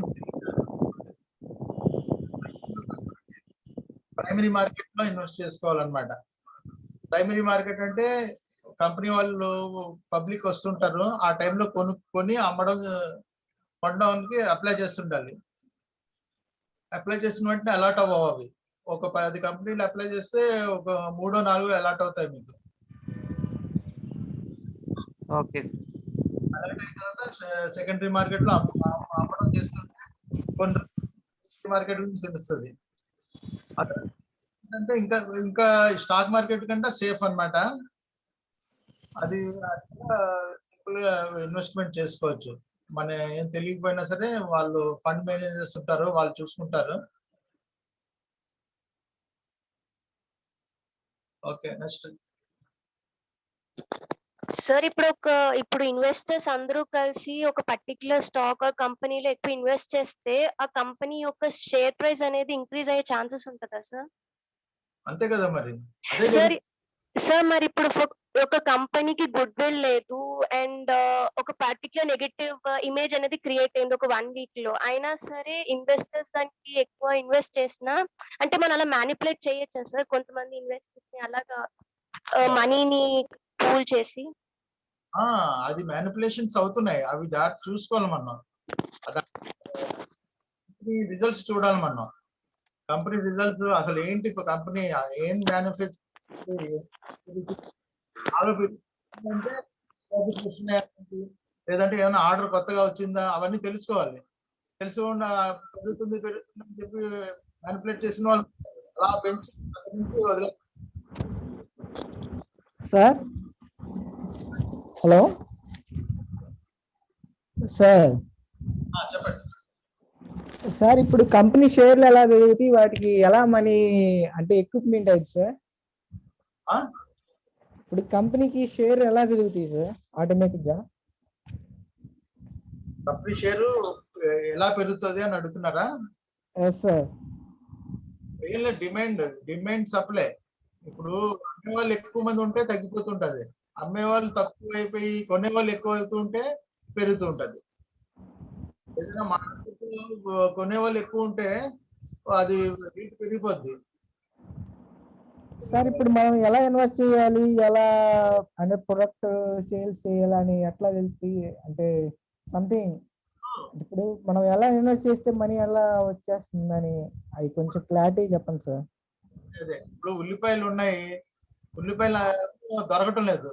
ప్రైమరీ మార్కెట్ లో ఇన్వెస్ట్ చేసుకోవాలన్నమాట. ప్రైమరీ మార్కెట్ అంటే కంపెనీ వాళ్ళు పబ్లిక్ వస్తుంటారు, ఆ టైంలో కొనుక్కొని అమ్మడం కొనడానికి అప్లై చేస్తుండాలి. అప్లై చేసిన వెంటనే అలాట్ అవ్వవు అవి. ఒక 10 కంపెనీలు అప్లై చేస్తే ఒక 3-4 అలాట్ అవుతాయి మీకు. ఓకే. అలాట్ అయిన తర్వాత సెకండరీ మార్కెట్ లో అమ్మడం చేస్తుంటే కొన్ని మార్కెట్ గురించి తెలుస్తుంది. అంటే ఇంకా స్టాక్ మార్కెట్ కంటే సేఫ్ అన్నమాట. అది సింపుల్ గా ఇన్వెస్ట్మెంట్ చేసుకోవచ్చు. మన ఏం తెలియకపోయినా సరే వాళ్ళు ఫండ్ మేనేజర్స్ ఉంటారు, వాళ్ళు చూసుకుంటారు. Okay next. సార్ ఇప్పుడు ఇన్వెస్టర్స్ అందరూ కలిసి ఒక పర్టిక్యులర్ స్టాక్ ఆర్ కంపెనీలో ఎక్కువ ఇన్వెస్ట్ చేస్తే ఆ కంపెనీ యొక్క షేర్ ప్రైస్ అనేది ఇంక్రీజ్ అయ్యే ఛాన్సెస్ ఉంటుందా సార్? అంతే కదా మరి. అదే సార్ సార్ మరి ఇప్పుడు ఒక కంపెనీకి గుడ్ విల్ లేదు అండ్ ఒక పర్టిక్యులర్ నెగటివ్ ఇమేజ్ అనేది క్రియేట్ అయింది ఒక 1 వీక్ లో, అయినా సరే ఇన్వెస్టర్స్ దానికి ఎక్కువ ఇన్వెస్ట్ చేసినా అంటే మనం అలా మ్యానిపులేట్ చేయొచ్చా సార్ కొంతమంది ఇన్వెస్టర్స్ ని అలాగా మనీని పూల్ చేసి? అది మ్యానిపులేషన్స్ అవుతున్నాయి. అవి జాగ్రత్త చూసుకోవాలి మనం. రిజల్ట్స్ చూడాలి మనం. కంపెనీ రిజల్ట్స్ అసలు ఏంటి, కంపెనీ ఏం మ్యానుఫ్యాక్చర్ లేదంటే ఏమైనా ఆర్డర్ కొత్తగా వచ్చిందా అవన్నీ తెలుసుకోవాలి. తెలుసుకోకుండా పెరుగుతుంది అని చెప్పి మ్యానిపులేట్ చేసిన వాళ్ళు అలా పెంచి వదిలే. Sir hello sir. చెప్పండి సార్ ఇప్పుడు కంపెనీ షేర్లు ఎలా పెరుగుతాయి, వాటికి ఎలా మనీ అంటే ఎక్విప్మెంట్ అవుతుంది సార్? ఇప్పుడు కంపెనీకి షేర్ ఎలా పెరుగుతాయి సార్ ఆటోమేటిక్ గా? కంపెనీ షేరు ఎలా పెరుగుతుంది అని అడుగుతున్నారా? Sir demand supply. ఇప్పుడు అమ్మే వాళ్ళు ఎక్కువ మంది ఉంటే తగ్గిపోతుంటది, అమ్మే వాళ్ళు తక్కువ అయిపోయి కొనే వాళ్ళు ఎక్కువ అవుతుంటే పెరుగుతూ ఉంటది. ఏదైనా మార్కెట్ కొనే వాళ్ళు ఎక్కువ ఉంటే అది రేట్ పెరిగిపోద్ది. సార్ ఇప్పుడు మనం ఎలా ఇన్వెస్ట్ చేయాలి, ఎలా అంటే ప్రొడక్ట్ సేల్స్ చేయాలని ఎట్లా వెళ్తే అంటే సంథింగ్ ఇప్పుడు మనం ఎలా ఇన్వెస్ట్ చేస్తే మనీ ఎలా వచ్చేస్తుందని అది కొంచెం క్లారిటీ చెప్పండి సార్. అదే ఇప్పుడు ఉల్లిపాయలు ఉన్నాయి, ఉల్లిపాయలు దొరకటం లేదు,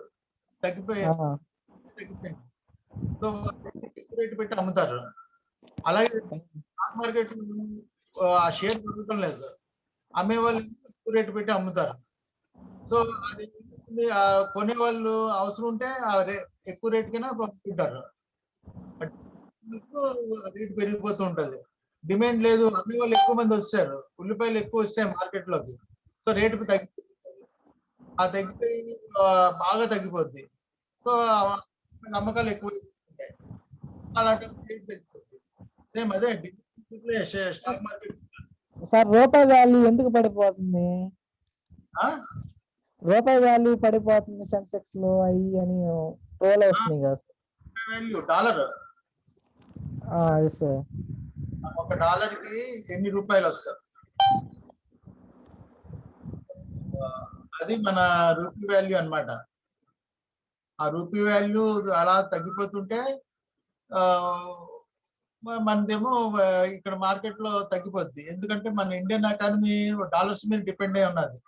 తగ్గిపోయింది. సో ఎక్కువ రేటు పెట్టి అమ్ముతారు. అలాగే స్టాక్ మార్కెట్ ఆ షేర్ దొరకటం లేదు, అమ్మే వాళ్ళు ఎక్కువ రేటు పెట్టి అమ్ముతారు. సో అది కొనే వాళ్ళు అవసరం ఉంటే ఎక్కువ రేటు కైనా పంపుకుంటారు. రేటు పెరిగిపోతూ ఉంటది. డిమాండ్ లేదు, అమ్మే వాళ్ళు ఎక్కువ మంది వచ్చారు, ఉల్లిపాయలు ఎక్కువ వస్తాయి మార్కెట్ లోకి, సో రేటుకు తగ్గిపోతుంది. ఆ తగ్గిపోయి బాగా తగ్గిపోద్ది. సో నమ్మకాలు ఎక్కువ ఉంటాయి, అలాంటి రేటు తగ్గిపోద్ది. సేమ్ అదే స్టాక్ మార్కెట్. సార్ రూపాయి వాల్యూ ఎందుకు పడిపోతుంది? రూపాయి వాల్యూ పడిపోతుంది సెన్సెక్స్ లో అయ్యి అని ట్రోల్ వస్తున్నాయి కదా వాల్యూ డాలర్. సార్ $1 కి ఎన్ని రూపాయలు వస్తుంది, అది మన రూపీ వాల్యూ అన్నమాట. ఆ రూపీ వాల్యూ అలా తగ్గిపోతుంటే మనదేమో ఇక్కడ మార్కెట్ లో తగ్గిపోద్ది. ఎందుకంటే మన ఇండియన్ ఎకానమీ డాలర్స్ మీద డిపెండ్ అయి ఉన్నది.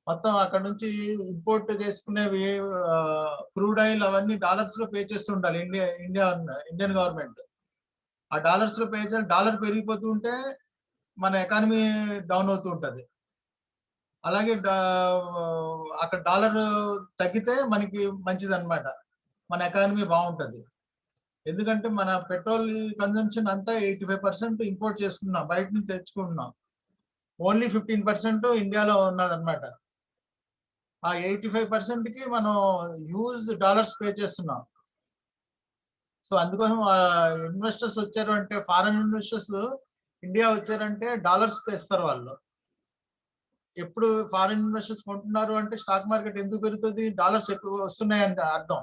మొత్తం అక్కడ నుంచి ఇంపోర్ట్ చేసుకునేవి క్రూడ్ ఆయిల్ అవన్నీ డాలర్స్ లో పే చేస్తూ ఉండాలి ఇండియన్ గవర్నమెంట్. ఆ డాలర్స్ లో పే చేయాలి. డాలర్ పెరిగిపోతూ ఉంటే మన ఎకానమీ డౌన్ అవుతూ ఉంటది. అలాగే అక్కడ డాలర్ తగ్గితే మనకి మంచిది అన్నమాట, మన ఎకానమీ బాగుంటది. ఎందుకంటే మన పెట్రోల్ కన్సంప్షన్ అంతా 85% ఇంపోర్ట్ చేసుకున్నాం, బయట నుంచి తెచ్చుకుంటున్నాం. ఓన్లీ 15% ఇండియాలో ఉన్నదన్నమాట. ఆ 85% కి మనం యూజ్ డాలర్స్ పే చేస్తున్నాం. సో అందుకోసం ఇన్వెస్టర్స్ వచ్చారు అంటే, ఫారెన్ ఇన్వెస్టర్స్ ఇండియా వచ్చారంటే డాలర్స్ తెస్తారు వాళ్ళు. ఎప్పుడు ఫారెన్ ఇన్వెస్టర్స్ కొంటున్నారు అంటే స్టాక్ మార్కెట్ ఎందుకు పెరుగుతుంది, డాలర్స్ ఎక్కువ వస్తున్నాయంటే అర్థం.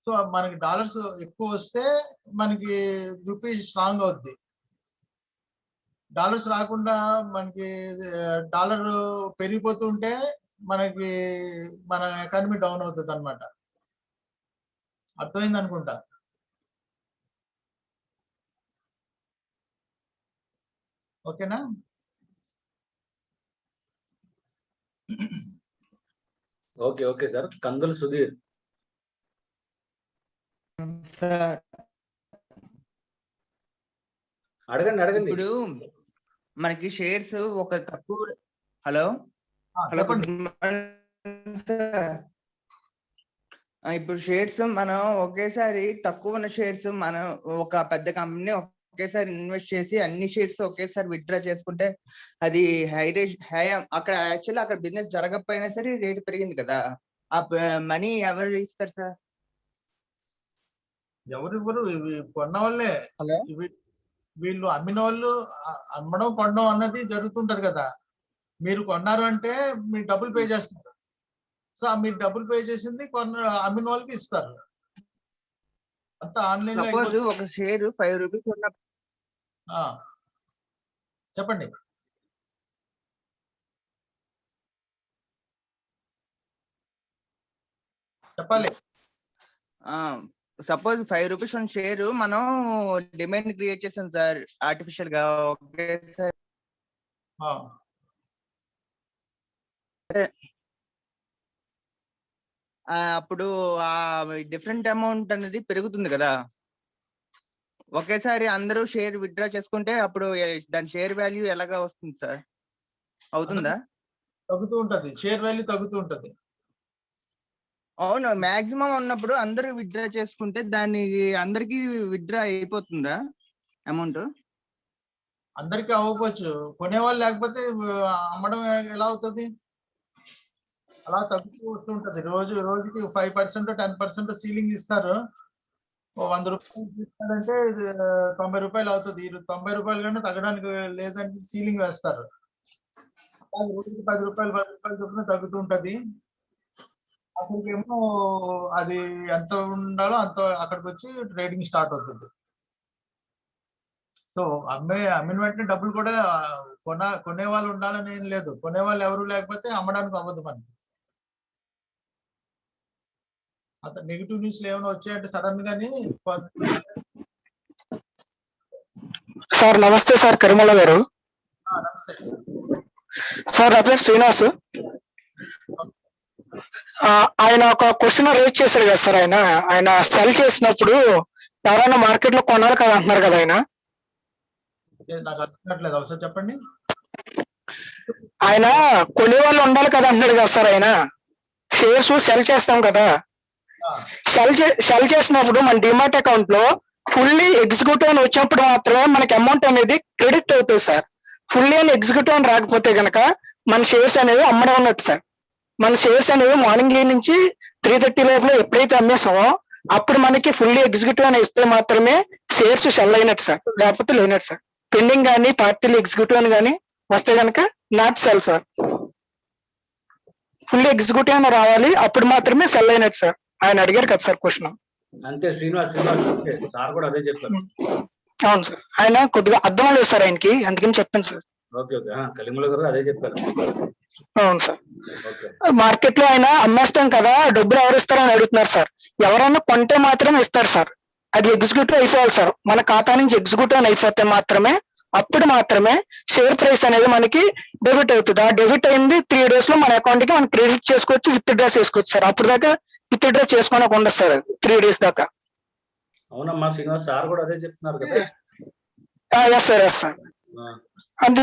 సో మనకి డాలర్స్ ఎక్కువ వస్తే మనకి రూపీ స్ట్రాంగ్ అవుద్ది. డాలర్స్ రాకుండా మనకి డాలర్ పెరిగిపోతుంటే మనకి మన ఎకానమీ డౌన్ అవుతుంది అన్నమాట. అర్థమైంది అనుకుంటా. ఓకేనా? Okay okay sir. కందులు సుధీర్. అడగండి. ఇప్పుడు మనకి షేర్స్ ఒక తక్కువ హలో ఇప్పుడు షేర్స్ మనం ఒకేసారి తక్కువ ఉన్న షేర్స్ మనం ఒక పెద్ద కంపెనీ ఒకేసారి ఇన్వెస్ట్ చేసి అన్ని షేర్స్ ఒకేసారి విత్డ్రా చేసుకుంటే అది హై అక్కడ యాక్చువల్లీ అక్కడ బిజినెస్ జరగకపోయినా సరే రేట్ పెరిగింది కదా, ఆ మనీ ఎవరు ఇస్తారు సార్? ఎవరివ్వరు, ఇవి కొన్న వాళ్ళే. హలో, వీళ్ళు అమ్మిన వాళ్ళు అమ్మడం కొనడం అన్నది జరుగుతుంటది కదా. మీరు కొన్నారు అంటే మీరు డబ్బులు పే చేస్తారు. సో మీరు డబ్బులు పే చేసింది అమ్మిన వాళ్ళకి ఇస్తారు. అంతా ఆన్లైన్ లో సపోజ్ ఒక షేర్ 5 రూపీస్ ఉన్న చెప్పండి. చెప్పాలి. సపోజ్ 5 రూపీస్ ఉన్న షేర్ మనం డిమాండ్ క్రియేట్ చేసాం సార్ ఆర్టిఫిషియల్ గా. ఓకే సార్, అప్పుడు ఆ డిఫరెంట్ అమౌంట్ అనేది పెరుగుతుంది కదా. ఒకేసారి అందరూ షేర్ విత్డ్రా చేసుకుంటే అప్పుడు దాని షేర్ వాల్యూ ఎలాగా వస్తుంది సార్? అవుతుందా? తగ్గుతూ ఉంటది, షేర్ వాల్యూ తగ్గుతూ ఉంటది. అవును, మాక్సిమం ఉన్నప్పుడు అందరూ విత్డ్రా చేసుకుంటే దాన్ని అందరికి విత్డ్రా అయిపోతుందా అమౌంట్? అందరికీ అవ్వకపోవచ్చు, కొనేవాళ్ళు లేకపోతే అమ్మడం ఎలా అవుతుంది? అలా తగ్గుతూ వస్తుంటది. రోజుకి 5% 10% సీలింగ్ ఇస్తారు. 100 రూపాయలు ఇస్తారంటే 90 రూపాయలు అవుతుంది. 90 రూపాయలు కన్నా తగ్గడానికి లేదంటే సీలింగ్ వేస్తారు. రోజుకి 10 రూపాయలు చొప్పున తగ్గుతూ ఉంటది. అసలుకేమో అది ఎంత ఉండాలో అంత అక్కడికి వచ్చి ట్రేడింగ్ స్టార్ట్ అవుతుంది. సో అమ్మిన వెంటనే డబ్బులు కూడా కొనే వాళ్ళు ఉండాలని ఏం లేదు. కొనే వాళ్ళు ఎవరు లేకపోతే అమ్మడానికి అవ్వదు మనకి. నెగిటివ్ న్యూస్లు ఏమైనా వచ్చాయంటే సడన్ గాని. సార్ నమస్తే సార్, కరిమల గారు. నమస్తే సార్, నా పేరు శ్రీనివాస్. ఆయన ఒక క్వశ్చన్ రేజ్ చేశారు కదా సార్. ఆయన సెల్ చేసినప్పుడు ఎవరైనా మార్కెట్ లో కొనాలి కదా అంటున్నారు కదా ఆయన. నాకు అర్థం కావట్లేదు, ఒకసారి చెప్పండి. ఆయన కొనే వాళ్ళు ఉండాలి కదా అంటున్నాడు కదా సార్. ఆయన షేర్స్ సెల్ చేస్తాం కదా. సెల్ చేసినప్పుడు మన డిమాట్ అకౌంట్ లో ఫుల్లీ ఎగ్జిక్యూటివ్ అని వచ్చినప్పుడు మాత్రమే మనకి అమౌంట్ అనేది క్రెడిట్ అవుతుంది సార్. ఫుల్లీ అని ఎగ్జిక్యూటివ్ అని రాకపోతే గనక మన షేర్స్ అనేవి అమ్మడం ఉన్నట్టు సార్. మన షేర్స్ అనేవి మార్నింగ్ నుంచి 3:30 లోపల ఎప్పుడైతే అమ్మేసామో అప్పుడు మనకి ఫుల్లీ ఎగ్జిక్యూటివ్ అని ఇస్తే మాత్రమే షేర్స్ సెల్ అయినట్టు సార్, లేకపోతే లేనట్టు సార్. పెండింగ్ కానీ పార్టీలు ఎగ్జిక్యూటివ్ అని కానీ వస్తే కనుక not cell sir. Fully executive అని రావాలి, అప్పుడు మాత్రమే సెల్ అయినట్టు సార్. ఆయన అడిగారు కదా సార్ క్వశ్చన్. అంతే శ్రీనివాస్ సార్ కూడా అదే చెప్పారు. అవును సార్, ఆయన కొద్దిగా అర్థం లేదు సార్ ఆయనకి, అందుకని చెప్పాను సార్. ఓకే ఓకే, కలిముల గారు అదే చెప్పారు. అవును సార్. మార్కెట్ లో ఆయన అమ్మేస్తాం కదా, డబ్బులు ఎవరు ఇస్తారని అడుగుతున్నారు సార్. ఎవరైనా కొంటే మాత్రమే ఇస్తారు సార్. అది ఎగ్జిక్యూటివ్ అయిపోవాలి సార్. మన ఖాతా నుంచి ఎగ్జిక్యూటివ్ అని అయిపోతే మాత్రమే అప్పుడు మాత్రమే షేర్ ప్రైస్ అనేది మనకి డెబిట్ అవుతుంది. ఆ డెబిట్ అయింది 3 days లో మన అకౌంట్ కి మనం క్రెడిట్ చేసుకోవచ్చు, విత్డ్రా చేసుకోవచ్చు సార్. అప్పుడు దాకా విత్డ్రా చేసుకోవడానికి ఉండదు సార్ 3 days దాకా. అవునమ్మా శ్రీనివాస్ సార్ కూడా అదే చెప్తున్నారు కదా. Yes sir, yes sir. అందు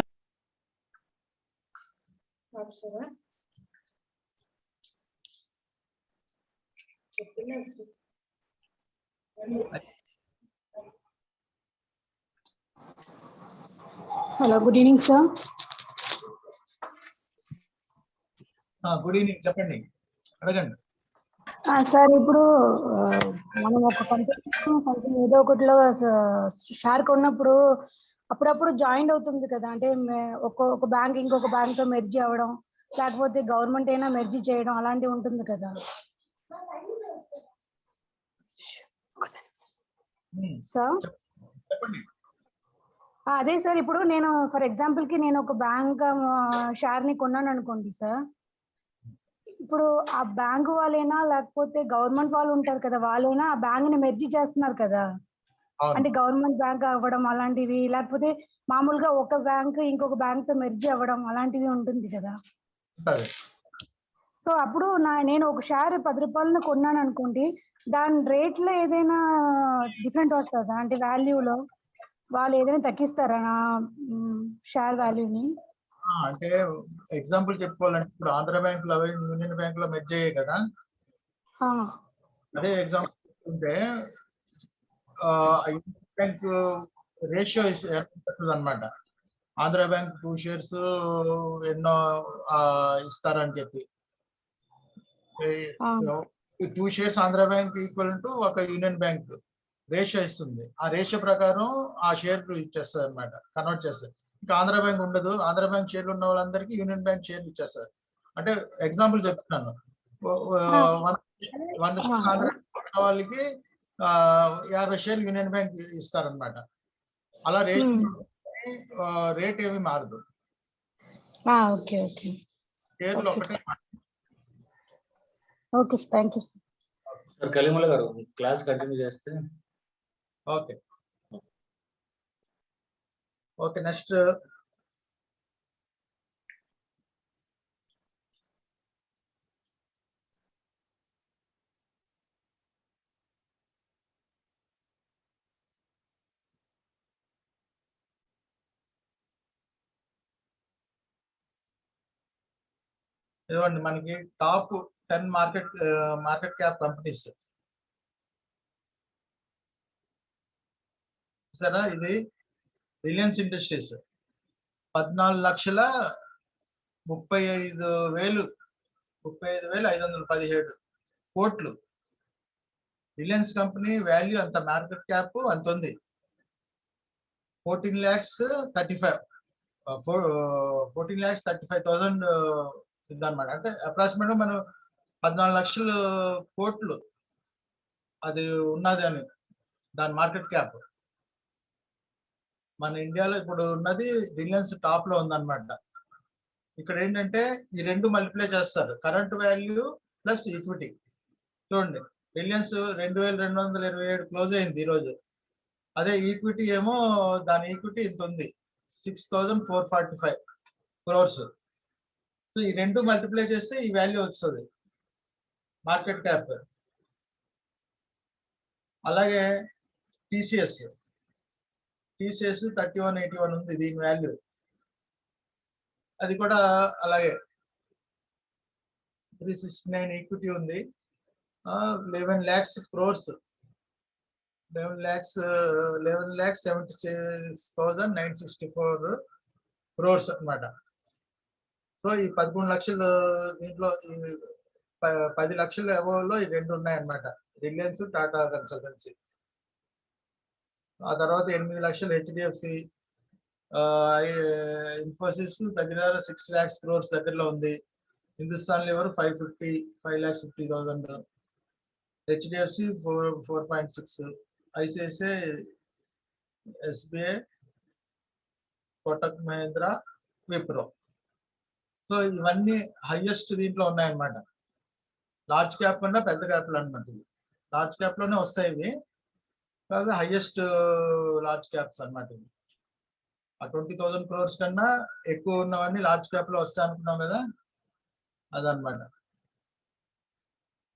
hello, good evening sir. Good evening, చెప్పండి, అడగండి. సార్, ఇప్పుడు మనం ఒక కంపెనీ ఏదో ఒకటిలో షేర్ కొన్నప్పుడు అప్పుడప్పుడు జాయిన్ అవుతుంది కదా. అంటే ఒక బ్యాంక్ ఇంకొక బ్యాంక్ తో మెర్జ్ అవ్వడం, లేకపోతే గవర్నమెంట్ అయినా మెర్జ్ చేయడం అలాంటివి ఉంటుంది కదా సార్. అదే సార్, ఇప్పుడు నేను ఫర్ ఎగ్జాంపుల్ కి నేను ఒక బ్యాంక్ షేర్ ని కొన్నాను అనుకోండి సార్. ఇప్పుడు ఆ బ్యాంక్ వాళ్ళైనా లేకపోతే గవర్నమెంట్ వాళ్ళు ఉంటారు కదా, వాళ్ళైనా ఆ బ్యాంక్ ని మెర్జీ చేస్తున్నారు కదా. అంటే గవర్నమెంట్ బ్యాంక్ అవ్వడం అలాంటివి, లేకపోతే మామూలుగా ఒక బ్యాంక్ ఇంకొక బ్యాంక్ తో మెర్జీ అవ్వడం అలాంటివి ఉంటుంది కదా. సో అప్పుడు నేను ఒక షేర్ 10 రూపాయలను కొన్నాను అనుకోండి, దాని రేట్ లో ఏదైనా డిఫరెంట్ వస్తుందా? అంటే వాల్యూలో వాళ్ళు ఏదైనా తగ్గిస్తారా నా షేర్ వాల్యూని? అంటే ఎగ్జాంపుల్ చెప్పుకోవాలంటే ఇప్పుడు ఆంధ్ర బ్యాంక్ లో యూనియన్ బ్యాంక్ లో మెర్జ్ అయ్యాయి కదా. అదే ఎగ్జాంపుల్ చెప్పుకుంటే బ్యాంక్ రేషియో వస్తుంది అనమాట. ఆంధ్ర బ్యాంక్ 2 shares ఎన్నో ఇస్తారని చెప్పి 2 shares Andhra bank equal to ఒక యూనియన్ బ్యాంక్ రేషియో ఇస్తుంది. ఆ రేషియో ప్రకారం ఆ షేర్లు ఇచ్చేస్తారు అనమాట, కన్వర్ట్ చేస్తారు. ఇంకా ఆంధ్ర బ్యాంక్ ఉండదు. ఆంధ్ర బ్యాంక్ షేర్లు ఉన్న వాళ్ళందరికీ యూనియన్ బ్యాంక్ షేర్లు ఇచ్చేస్తారు. అంటే ఎగ్జాంపుల్ చెప్తున్నాను, 100 షేర్లు ఆంధ్ర బ్యాంక్ ఉన్న వాళ్ళకి 50 షేర్లు యూనియన్ బ్యాంక్ ఇస్తారనమాట. అలా రేట్ ఏమి మారదు, ఓకే ఓకే షేర్లు ఒకటే. Okay sir, thank you sir. Kalimala గారు క్లాస్ కంటిన్యూ చేస్తే. ఓకే ఓకే నెక్స్ట్ ఇదిగోండి మనకి టాప్ 10 మార్కెట్ క్యాప్ కంపెనీస్. సరే, ఇది రిలయన్స్ ఇండస్ట్రీస్ 14,35,517 కోట్లు. రిలయన్స్ కంపెనీ వాల్యూ అంత, మార్కెట్ క్యాప్ అంత ఉంది, 14,35,000 ఇదన్నమాట. అంటే అప్రాక్సిమేట్ మనం 14 లక్షల కోట్లు అది ఉన్నది అని దాని మార్కెట్ క్యాప్. మన ఇండియాలో ఇప్పుడు ఉన్నది రిలయన్స్ టాప్ లో ఉందన్నమాట. ఇక్కడ ఏంటంటే ఈ రెండు మల్టిప్లై చేస్తారు, కరెంట్ వాల్యూ ప్లస్ ఈక్విటీ. చూడండి, రిలయన్స్ 2,227 క్లోజ్ అయింది ఈరోజు. అదే ఈక్విటీ ఏమో, దాని ఈక్విటీ ఇంత ఉంది, 6,445 క్రోర్స్. సో ఈ రెండు మల్టిప్లై చేస్తే ఈ వాల్యూ వస్తుంది మార్కెట్ క్యాప్. అలాగే టీసీఎస్ 3181 ఉంది దీని వాల్యూ, అది కూడా అలాగే 369 ఈక్విటీ ఉంది, 11 lakhs crores, 11,76,964 crores అన్నమాట. సో ఈ 13 లక్షలు దీంట్లో 10 లక్షల అబోవ్లో ఈ రెండు ఉన్నాయన్నమాట, రిలయన్స్ టాటా కన్సల్టెన్సీ. ఆ తర్వాత 8 లక్షలు హెచ్డిఎఫ్సి, ఇన్ఫోసిస్ దగ్గర 6 lakhs crores దగ్గరలో ఉంది, Hindustan liver 5,50,000, HDFC 4.6, ICICI, SBI, Kotak Mahindra, Wipro. So ఇవన్నీ హైయెస్ట్ దీంట్లో ఉన్నాయన్నమాట. లార్జ్ క్యాప్ కన్నా పెద్ద క్యాప్లు అనమాట. లార్జ్ క్యాప్ లోనే వస్తాయి ఇవి, కాదు హైయెస్ట్ లార్జ్ క్యాప్స్ అన్నమాట. ఆ 20,000 crores కన్నా ఎక్కువ ఉన్నవన్నీ లార్జ్ క్యాప్ లో వస్తాయి అనుకున్నాం కదా, అదనమాట.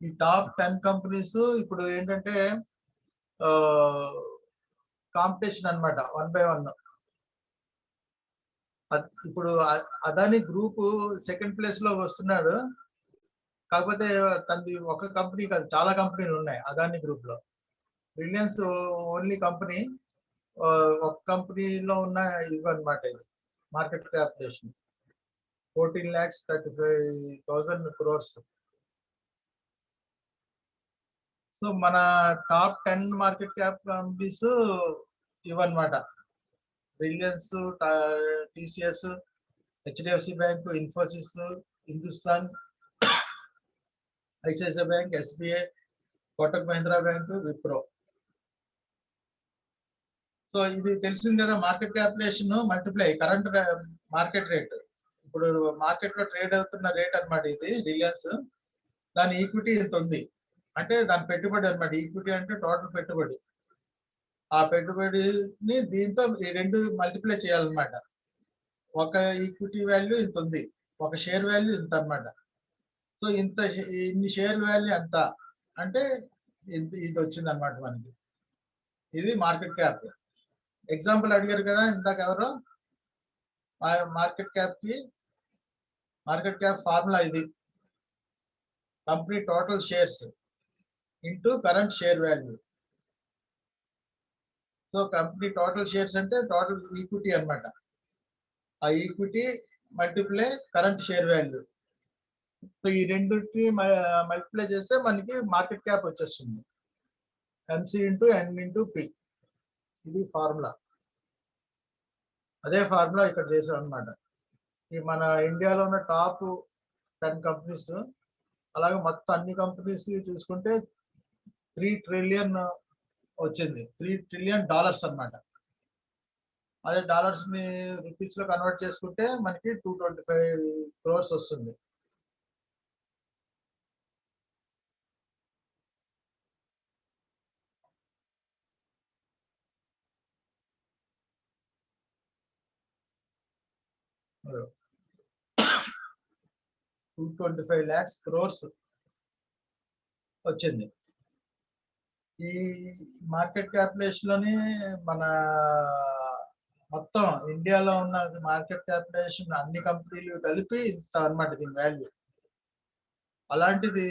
ఈ టాప్ 10 కంపెనీస్ ఇప్పుడు ఏంటంటే కాంపిటీషన్ అన్నమాట, 1 by 1. ఇప్పుడు అదాని గ్రూప్ సెకండ్ ప్లేస్ లో వస్తున్నాడు, కాకపోతే తనది ఒక కంపెనీ కాదు, చాలా కంపెనీలు ఉన్నాయి అదాని గ్రూప్ లో. రిలయన్స్ ఓన్లీ కంపెనీ, ఒక కంపెనీలో ఉన్న ఇవన్నమాట. ఇది మార్కెట్ క్యాపిటేషన్ 14,35,000 crores. సో మన టాప్ 10 మార్కెట్ క్యాప్ కంపెనీస్ ఇవన్నమాట, Reliance, TCS, HDFC bank, Infosys, Hindustan, ICICI bank, SBI, Kotak Mahindra bank, Wipro. So ఇది తెలిసింది కదా, market క్యాపిటేషన్ multiply current market rate. ఇప్పుడు మార్కెట్ లో ట్రేడ్ అవుతున్న రేట్ అన్నమాట ఇది రిలయన్స్. దాని ఈక్విటీ ఇంత ఉంది, అంటే దాని పెట్టుబడి అన్నమాట. ఈక్విటీ అంటే టోటల్ పెట్టుబడి. ఆ పెట్టుబడిని దీంతో ఈ రెండు మల్టిప్లై చేయాలన్నమాట. ఒక ఈక్విటీ వాల్యూ ఇంత ఉంది, ఒక షేర్ వాల్యూ ఇంత అన్నమాట. సో ఇన్ని షేర్ వాల్యూ ఎంత అంటే ఇది వచ్చింది అనమాట మనకి. ఇది మార్కెట్ క్యాప్. ఎగ్జాంపుల్ అడిగారు కదా ఇందాక ఎవరు, మార్కెట్ క్యాప్ ఫార్ములా ఇది, company total shares into current share value. So company total shares అంటే టోటల్ ఈక్విటీ అన్నమాట. ఆ equity multiply current share value. So ఈ రెండింటిని మల్టిప్లై చేస్తే మనకి మార్కెట్ క్యాప్ వచ్చేస్తుంది. ఎంసీ ఇంటూ ఎన్ ఇంటూ పి, ఇది ఫార్ములా. అదే ఫార్ములా ఇక్కడ చేసాం అనమాట. ఈ మన ఇండియాలో ఉన్న టాప్ 10 కంపెనీస్, అలాగే మొత్తం అన్ని కంపెనీస్ చూసుకుంటే 3 ట్రిలియన్ వచ్చింది. $3 ట్రిలియన్ అన్నమాట. అదే డాలర్స్ ని రూపీస్ లో కన్వర్ట్ చేసుకుంటే మనకి 225 crores వస్తుంది. Hello. 225 lakhs crores వచ్చింది. ఈ మార్కెట్ క్యాపిటలేషన్ లోని మన మొత్తం ఇండియాలో ఉన్న మార్కెట్ క్యాపిటలేషన్ అన్ని కంపెనీలు కలిపి ఇంత అన్నమాట దీని వాల్యూ. అలాంటిది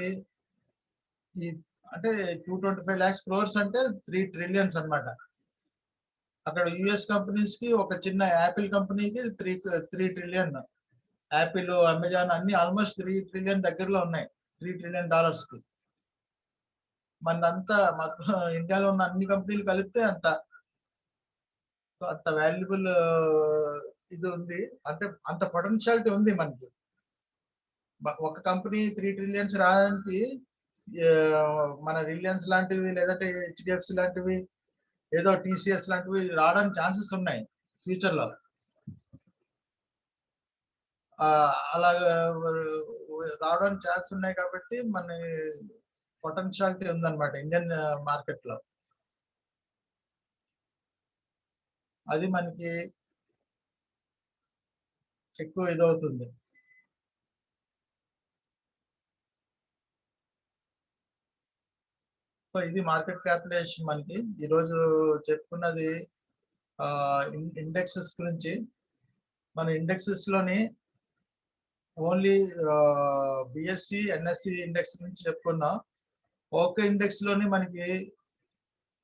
ఈ అంటే 225 lakhs crores అంటే 3 trillions అన్నమాట. అక్కడ యుఎస్ కంపెనీస్ కి ఒక చిన్న యాపిల్ కంపెనీకి 3 ట్రిలియన్, యాపిల్, అమెజాన్ అన్ని ఆల్మోస్ట్ 3 ట్రిలియన్ దగ్గరలో ఉన్నాయి. $3 ట్రిలియన్ కి. మనంతా మొత్తం ఇండియాలో ఉన్న అన్ని కంపెనీలు కలిపితే అంత. సో అంత వాల్యుబుల్ ఇది ఉంది, అంటే అంత పొటెన్షియాలిటీ ఉంది మనకి. ఒక కంపెనీ 3 ట్రిలియన్స్ రావడానికి మన రిలయన్స్ లాంటివి, లేదంటే హెచ్డిఎఫ్సి లాంటివి, ఏదో టీసీఎస్ లాంటివి రావడానికి ఛాన్సెస్ ఉన్నాయి ఫ్యూచర్ లో. అలాగా రావడానికి ఛాన్స్ ఉన్నాయి కాబట్టి మన పొటెన్షియాలిటీ ఉందన్నమాట ఇండియన్ మార్కెట్ లో. అది మనకి ఎక్కువ ఇదవుతుంది. సో ఇది మార్కెట్ క్యాపిటలేషన్. మనకి ఈరోజు చెప్పుకున్నది ఇండెక్సెస్ గురించి. మన ఇండెక్సెస్ లోని ఓన్లీ బిఎస్సి, ఎన్ఎస్సి ఇండెక్స్ గురించి చెప్పుకున్నాం. ఒక్క ఇండెక్స్ లోని మనకి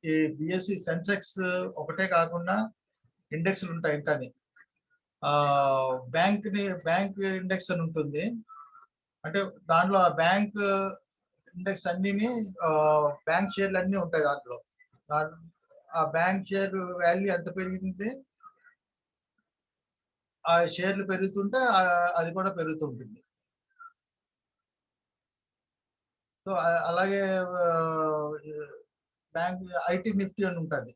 ఈ బిఎస్సి సెన్సెక్స్ ఒకటే కాకుండా ఇండెక్స్లు ఉంటాయి. ఇంకా బ్యాంక్ ఇండెక్స్ అని ఉంటుంది. అంటే దాంట్లో ఆ బ్యాంక్ ఇండెక్స్ అన్నిని బ్యాంక్ షేర్లు అన్ని ఉంటాయి దాంట్లో. ఆ బ్యాంక్ షేర్ వాల్యూ ఎంత పెరిగింది, ఆ షేర్లు పెరుగుతుంటే అది కూడా పెరుగుతుంటుంది. సో అలాగే బ్యాంక్ ఐటీ నిఫ్టీ అని ఉంటుంది.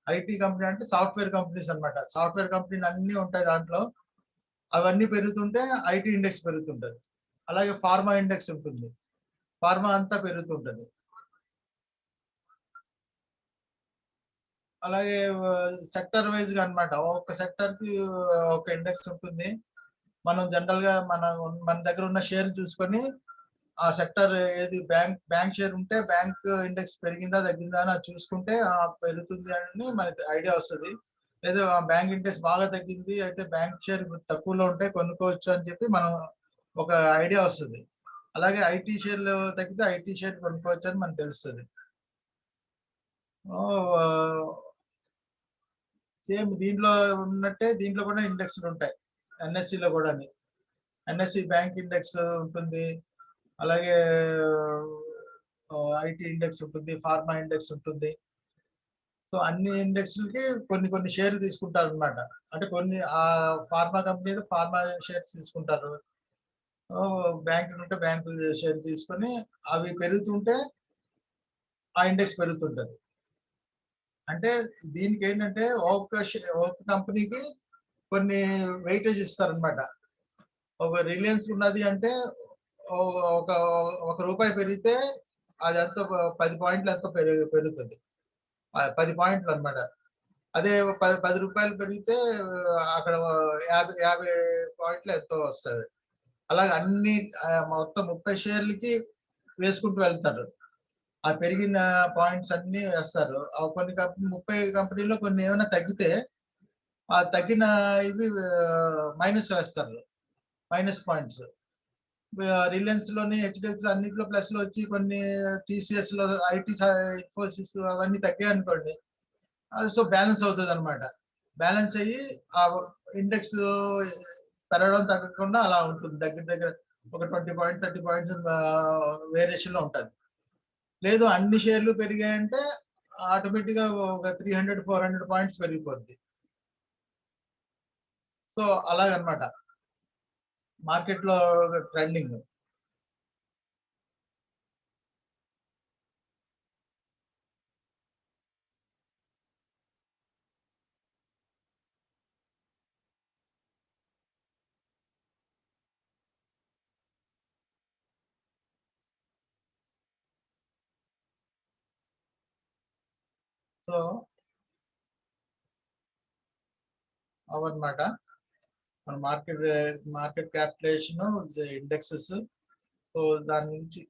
ఐటీ కంపెనీ అంటే సాఫ్ట్వేర్ కంపెనీస్ అన్నమాట. సాఫ్ట్వేర్ కంపెనీలు అన్ని ఉంటాయి దాంట్లో. అవన్నీ పెరుగుతుంటే ఐటీ ఇండెక్స్ పెరుగుతుంటది. అలాగే ఫార్మా ఇండెక్స్ ఉంటుంది, ఫార్మా అంతా పెరుగుతుంటది. అలాగే సెక్టర్ వైజ్ గా అన్నమాట. ఒక్క సెక్టర్ కి ఒక ఇండెక్స్ ఉంటుంది. మనం జనరల్ గా మన దగ్గర ఉన్న షేర్ చూసుకొని ఆ సెక్టర్ ఏది బ్యాంక్ షేర్ ఉంటే బ్యాంక్ ఇండెక్స్ పెరిగిందా తగ్గిందా అని చూసుకుంటే పెరుగుతుంది అని మనకి ఐడియా వస్తుంది. లేదా బ్యాంక్ ఇండెక్స్ బాగా తగ్గింది అయితే బ్యాంక్ షేర్ తక్కువలో ఉంటే కొనుక్కోవచ్చు అని చెప్పి మనం ఒక ఐడియా వస్తుంది. అలాగే ఐటీ షేర్లు తగ్గితే ఐటీ షేర్ కొనుక్కోవచ్చు అని మనకు తెలుస్తుంది. సేమ్ దీంట్లో ఉన్నట్టే దీంట్లో కూడా ఇండెక్స్లు ఉంటాయి. ఎన్ఎస్సిలో కూడా ఎన్ఎస్సి బ్యాంక్ ఇండెక్స్ ఉంటుంది, అలాగే ఐటీ ఇండెక్స్ ఉంటుంది, ఫార్మా ఇండెక్స్ ఉంటుంది. సో అన్ని ఇండెక్స్లకి కొన్ని షేర్లు తీసుకుంటారు అనమాట. అంటే కొన్ని ఆ ఫార్మా కంపెనీ ఫార్మా షేర్స్ తీసుకుంటారు, బ్యాంక్ ఉంటే బ్యాంకు షేర్ తీసుకొని అవి పెరుగుతుంటే ఆ ఇండెక్స్ పెరుగుతుంటది. అంటే దీనికి ఏంటంటే ఒక్క కంపెనీకి కొన్ని వెయిటేజ్ ఇస్తారనమాట. ఒక రిలయన్స్ ఉన్నది అంటే ఒక రూపాయి పెరిగితే అది ఎంతో 10 పాయింట్లు ఎంతో పెరుగుతుంది, 10 పాయింట్లు అనమాట. అదే 10 రూపాయలు పెరిగితే అక్కడ 50 పాయింట్లు ఎంతో వస్తుంది. అలాగే అన్ని మొత్తం 30 షేర్లకి వేసుకుంటూ వెళ్తారు. ఆ పెరిగిన పాయింట్స్ అన్ని వేస్తారు. కొన్ని 30 కంపెనీలో కొన్ని ఏమైనా తగ్గితే ఆ తగ్గిన ఇవి మైనస్ వేస్తారు, మైనస్ పాయింట్స్. రిలయన్స్ లోని హెచ్డిఎఫ్సి లో అన్నింటిలో ప్లస్ లో వచ్చి కొన్ని టీసీఎస్ లో ఐటీ ఇన్ఫోసిస్ అవన్నీ తగ్గాయి అనుకోండి, సో బ్యాలెన్స్ అవుతుంది అనమాట. బ్యాలెన్స్ అయ్యి ఆ ఇండెక్స్ పెరగడం తగ్గకుండా అలా ఉంటుంది. దగ్గర ఒక 20 పాయింట్స్ 30 పాయింట్స్ వేరియేషన్ లో ఉంటుంది. లేదు అన్ని షేర్లు పెరిగాయంటే ఆటోమేటిక్ గా ఒక 300-400 పాయింట్స్ పెరిగిపోద్ది. సో అలాగనమాట మార్కెట్ లో ట్రెండింగ్. సో అవన్నమాట మన మార్కెట్ క్యాపిటలైజేషన్, ఇండెక్సెస్. సో దాని నుంచి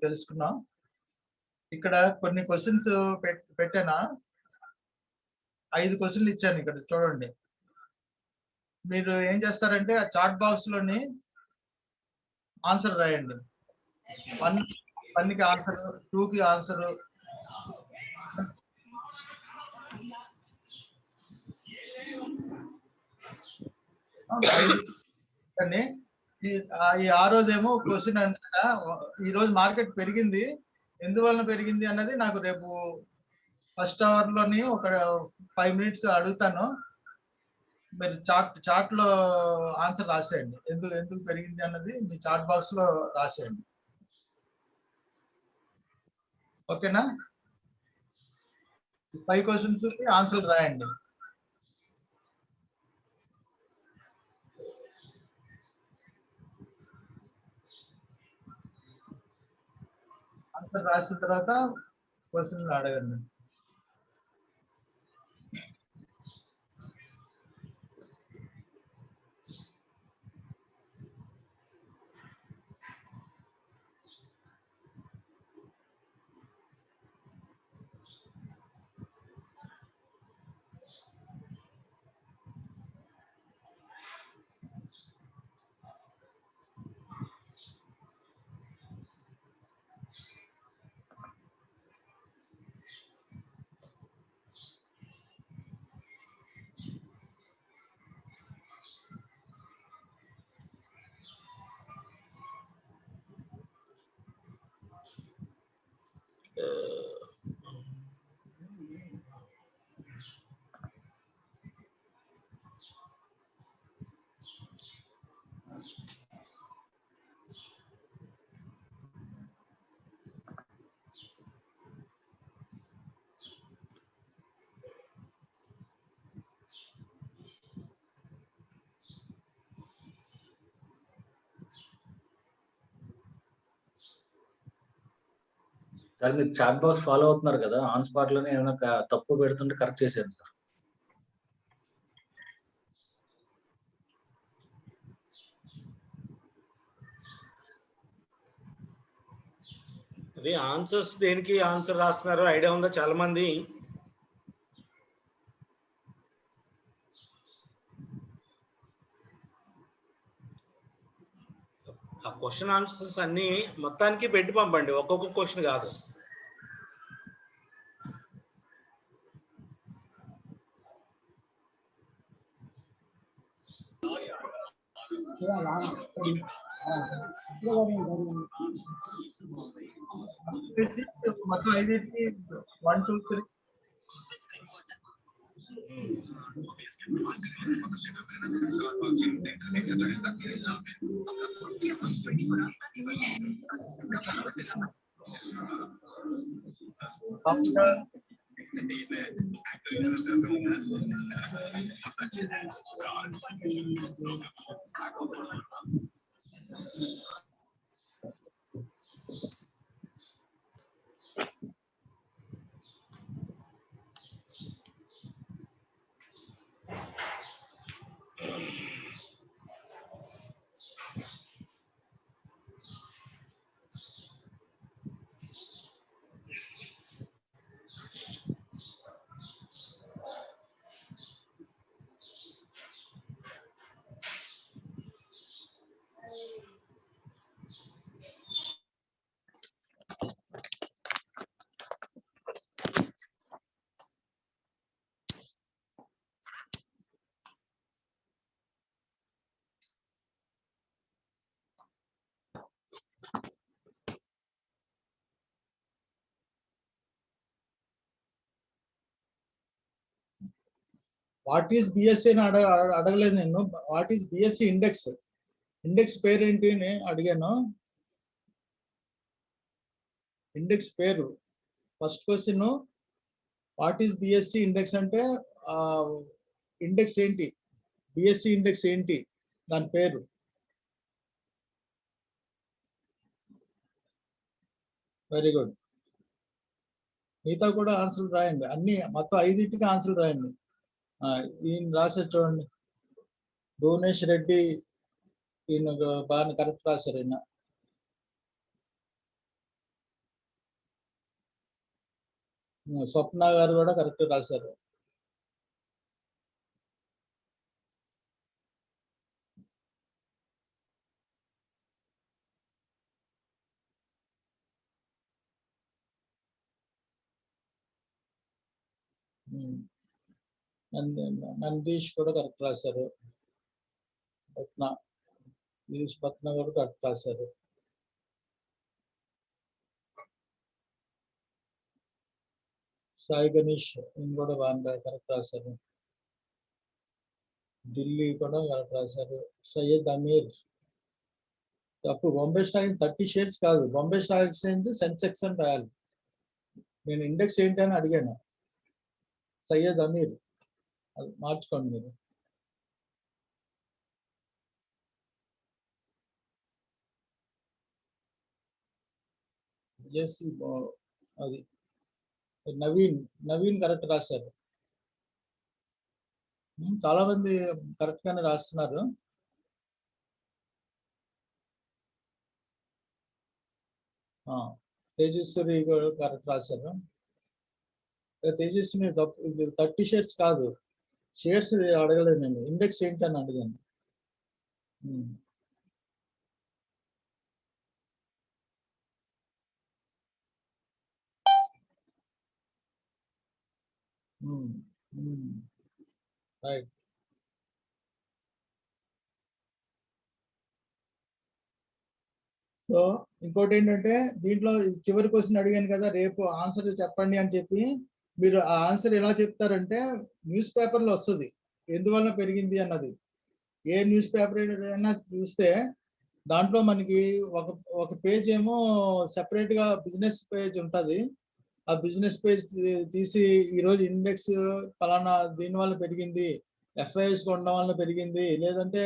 తెలుసుకున్నాం. ఇక్కడ కొన్ని క్వశ్చన్స్ పెట్టానా, 5 క్వశ్చన్లు ఇచ్చాను ఇక్కడ చూడండి. మీరు ఏం చేస్తారంటే ఆ చాట్ బాక్స్ లోని ఆన్సర్ రాయండి. 1కి ఆన్సర్, 2కి ఆన్సర్, కానీ ఈ 6వదేమో క్వశ్చన్ అంట, ఈ రోజు మార్కెట్ పెరిగింది, ఎందువలన పెరిగింది అన్నది నాకు రేపు ఫస్ట్ అవర్ లోని ఒక 5 మినిట్స్ అడుగుతాను. మీరు చాట్ లో ఆన్సర్ రాసేయండి. ఎందుకు పెరిగింది అన్నది మీ చాట్ బాక్స్ లో రాసేయండి. ఓకేనా? 5 క్వశ్చన్స్ కి ఆన్సర్ రాయండి. ఆన్సర్ రాసిన తర్వాత క్వశ్చన్లు అడగండి. సార్ మీరు చాట్ బాక్స్ ఫాలో అవుతున్నారు కదా, ఆన్ స్పాట్ లోనే ఏమైనా తప్పు పెడుతుంటే కరెక్ట్ చేశారు సార్. అది ఆన్సర్స్ దేనికి ఆన్సర్ రాస్తున్నారు ఐడియా ఉందా చాలా మంది? ఆ క్వశ్చన్ ఆన్సర్స్ అన్ని మొత్తానికి పెట్టి పంపండి, ఒక్కొక్క క్వశ్చన్ కాదు. మొత్తం 5కి 1 2 3 వాట్ ఈస్ బిఎస్సి అని అడగలేదు నేను. What is BSc index, index పేరు ఏంటి అని అడిగాను. ఇండెక్స్ పేరు first question what is BSc index అంటే ఇండెక్స్ ఏంటి, బిఎస్సి ఇండెక్స్ ఏంటి దాని పేరు. Very good. మిగతా కూడా ఆన్సర్లు రాయండి, అన్ని మొత్తం 5టికి ఆన్సర్లు రాయండి. ఈయన రాశారు చూడండి, భువనేష్ రెడ్డి, ఈయన బాగా కరెక్ట్ రాశారు. ఈయన స్వప్న గారు కూడా కరెక్ట్ రాశారు. నందీష్ కూడా కరెక్ట్ రాశారు. పత్న కూడా కరెక్ట్ రాశారు. సాయి గణేష్ కూడా బాగా కరెక్ట్ రాశారు. ఢిల్లీ కూడా కరెక్ట్ రాశారు. సయ్యద్ అమీర్ తప్పు. బాంబే స్టాక్ 30 షేర్స్ కాదు, బాంబే స్టాక్ ఎక్స్చేంజ్ సెన్సెక్స్ అని రాయాలి. నేను ఇండెక్స్ ఏంటి అని అడిగాను. సయ్యద్ అమీర్, అది మార్చుకోండి మీరు. అది నవీన్ కరెక్ట్ రాశారు. చాలా మంది కరెక్ట్ గానే రాస్తున్నారు. తేజస్వరి కూడా కరెక్ట్ రాశారు. తేజస్వి 30 షేర్స్ కాదు, షేర్స్ అడగలేదు నేను, ఇండెక్స్ ఏంటి అని అడిగాను. రైట్. సో ఇంకోటి ఏంటంటే దీంట్లో చివరి క్వశ్చన్ అడిగాను కదా, రేపు ఆన్సర్ చెప్పండి అని చెప్పి, మీరు ఆ ఆన్సర్ ఎలా చెప్తారంటే న్యూస్ పేపర్లో వస్తుంది ఎందువల్ల పెరిగింది అన్నది. ఏ న్యూస్ పేపర్ అయినా చూస్తే దాంట్లో మనకి ఒక పేజ్ ఏమో సెపరేట్ గా బిజినెస్ పేజ్ ఉంటుంది. ఆ బిజినెస్ పేజ్ తీసి ఈరోజు ఇండెక్స్ ఫలానా దీని వల్ల పెరిగింది, ఎఫ్ఐఎస్ కొనడం వల్ల పెరిగింది, లేదంటే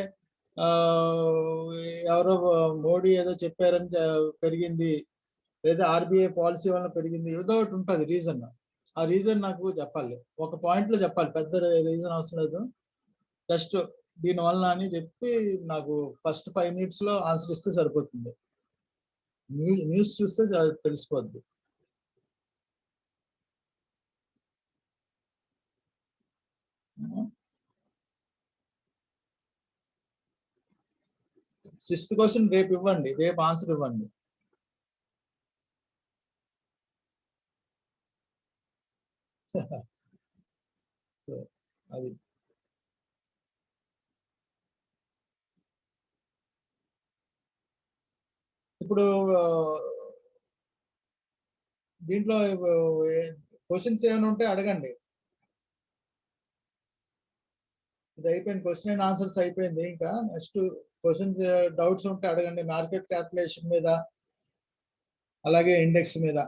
ఎవరో మోడీ ఏదో చెప్పారని పెరిగింది, లేదా ఆర్బీఐ పాలసీ వల్ల పెరిగింది, ఏదో ఒకటి ఉంటుంది రీజన్. ఆ రీజన్ నాకు చెప్పాలి, ఒక పాయింట్ లో చెప్పాలి, పెద్ద రీజన్ అవసరం లేదు, జస్ట్ దీని వల్ల అని చెప్పి నాకు ఫస్ట్ 5 minutes లో ఆన్సర్ ఇస్తే సరిపోతుంది. న్యూస్ చూస్తే తెలిసిపోద్ది. సిక్స్త్ క్వశ్చన్ రేపు ఇవ్వండి, రేపు ఆన్సర్ ఇవ్వండి. అది ఇప్పుడు దీంట్లో క్వశ్చన్స్ ఏమైనా ఉంటే అడగండి. ఇది అయిపోయింది, క్వశ్చన్ అండ్ ఆన్సర్స్ అయిపోయింది. ఇంకా నెక్స్ట్ క్వశ్చన్స్ డౌట్స్ ఉంటే అడగండి, మార్కెట్ క్యాల్కులేషన్ మీద అలాగే ఇండెక్స్ మీద.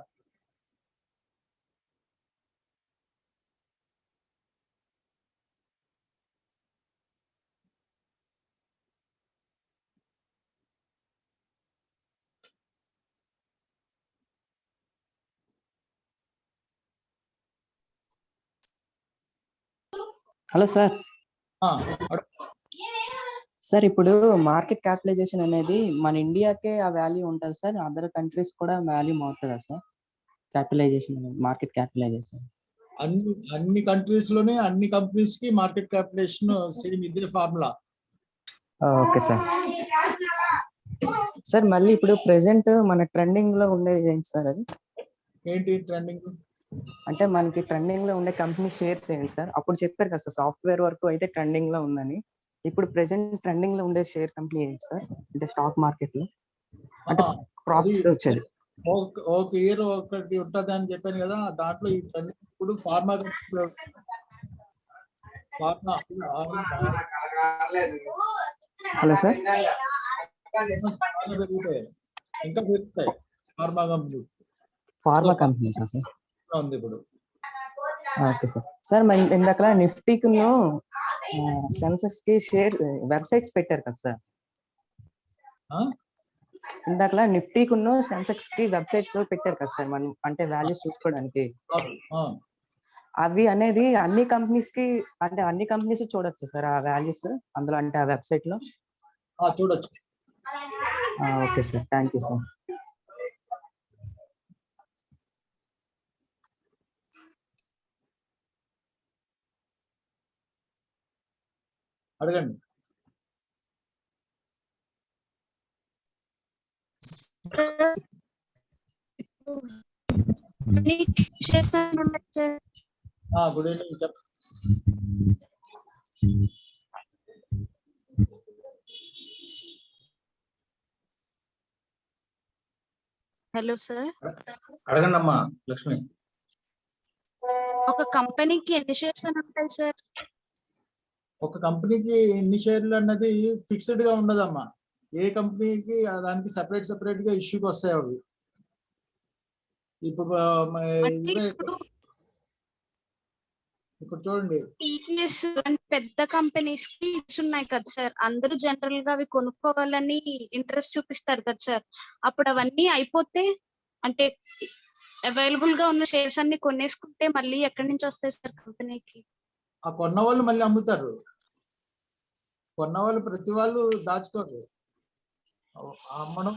Hello sir. సార్ ఇప్పుడు మార్కెట్ క్యాపిటలైజేషన్ అనేది మన ఇండియాకే ఆ వాల్యూ ఉంటుంది సార్, అదర్ కంట్రీస్ కూడా వాల్యూ మారుతుందా సార్ క్యాపిటలైజేషన్ అనేది, మార్కెట్ క్యాపిటలైజేషన్? అన్ని కంట్రీస్ లోనే అన్ని కంపెనీస్ కి మార్కెట్ క్యాపిటలైజేషన్ సేమ్, ఇదే ఫార్ములా. Okay sir. సార్ మళ్ళీ ఇప్పుడు ప్రెసెంట్ మన ట్రెండింగ్ లో ఉండేది ఏంటి సార్? అది ఏంటి ట్రెండింగ్ అంటే మనకి ట్రెండింగ్ లో ఉండే కంపెనీ షేర్స్ ఏంటి సార్? అప్పుడు చెప్పారు కదా సార్ సాఫ్ట్వేర్ వరకు అయితే ట్రెండింగ్ లో ఉందని, ఇప్పుడు ప్రెసెంట్ ట్రెండింగ్ లో ఉండే షేర్ కంపెనీ ఏంటి సార్? అంటే స్టాక్ మార్కెట్ లో అంటే ప్రాఫిట్స్ వచ్చేది ఒక ఇయర్ ఒకటి ఉంటది అని చెప్పాను కదా, దాంట్లో ఈ ట్రెండింగ్ ఇప్పుడు ఫార్మా హలో సార్. పెరుగుతాయి, ఇంకా పెరుగుతాయి ఫార్మా కంపెనీ. ఫార్మా కంపెనీసా సార్? ఉంది ఇప్పుడు. Okay sir. సార్ మరి ఇందాక నిఫ్టీకును సెన్సెక్స్ కి షేర్ వెబ్సైట్స్ పెట్టారు కదా సార్? ఇందాక నిఫ్టీకును సెన్సెక్స్ కి వెబ్సైట్స్ పెట్టారు కదా సార్, మనం అంటే వాల్యూస్ చూసుకోవడానికి. అవి అనేది అన్ని కంపెనీస్ కి, అంటే అన్ని కంపెనీస్ చూడొచ్చు సార్ ఆ వాల్యూస్ అందులో, అంటే ఆ వెబ్సైట్ లో? చూడొచ్చు. Okay sir, thank you sir. అడగండి. Good evening. Hello sir. అడగండి అమ్మా లక్ష్మి. ఒక కంపెనీకి ఎన్ని షేర్స్ అని ఉంటాయి సార్? ఒక కంపెనీకి ఎన్ని షేర్లు అన్నది ఫిక్స్డ్ గా ఉండదమ్మా. ఏ కంపెనీకి దానికి సెపరేట్ గా ఇష్యూకి వస్తాయి అవి. ఇప్పుడు చూడండి, టీసీఎస్ అంటే పెద్ద కంపెనీస్ కి ఉన్నాయి కదా సార్, అందరూ జనరల్ గా అవి కొనుక్కోవాలని ఇంట్రెస్ట్ చూపిస్తారు కదా సార్. అప్పుడు అవన్నీ అయిపోతే, అంటే అవైలబుల్ గా ఉన్న షేర్స్ అన్ని కొనేసుకుంటే మళ్ళీ ఎక్కడి నుంచి వస్తాయి సార్ కంపెనీకి? ఆ కొన్న వాళ్ళు మళ్ళీ అమ్ముతారు. కొన్న వాళ్ళు ప్రతి వాళ్ళు దాచుకోరు. అమ్మడం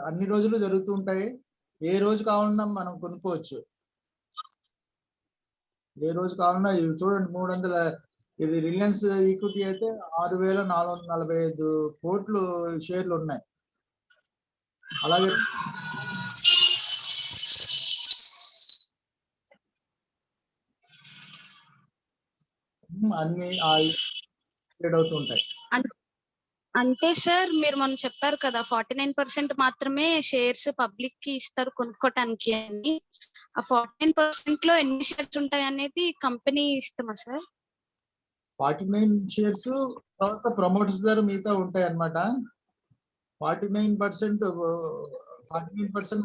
అన్ని రోజులు జరుగుతూ ఉంటాయి. ఏ రోజు కావాలన్నా మనం కొనుక్కోవచ్చు. ఏ రోజు కావాలన్నా. చూడండి, 300 ఇది రిలయన్స్ ఈక్విటీ అయితే 6,445 కోట్లు షేర్లు ఉన్నాయి. అలాగే అన్ని ట్రేడ్ అవుతుంటాయి. అంటే సార్ మీరు మనం చెప్పారు కదా 49% మాత్రమే షేర్స్ పబ్లిక్ కి ఇస్తారు కొనుక్కోటానికి అని. ఆ 49% లో ఎన్ని షేర్స్ ఉంటాయి అనేది కంపెనీ ఇస్తామా సార్? 49 షేర్స్ తర్వాత ప్రమోటర్స్ దగ్గర మిగతా ఉంటాయి అన్నమాట. 49%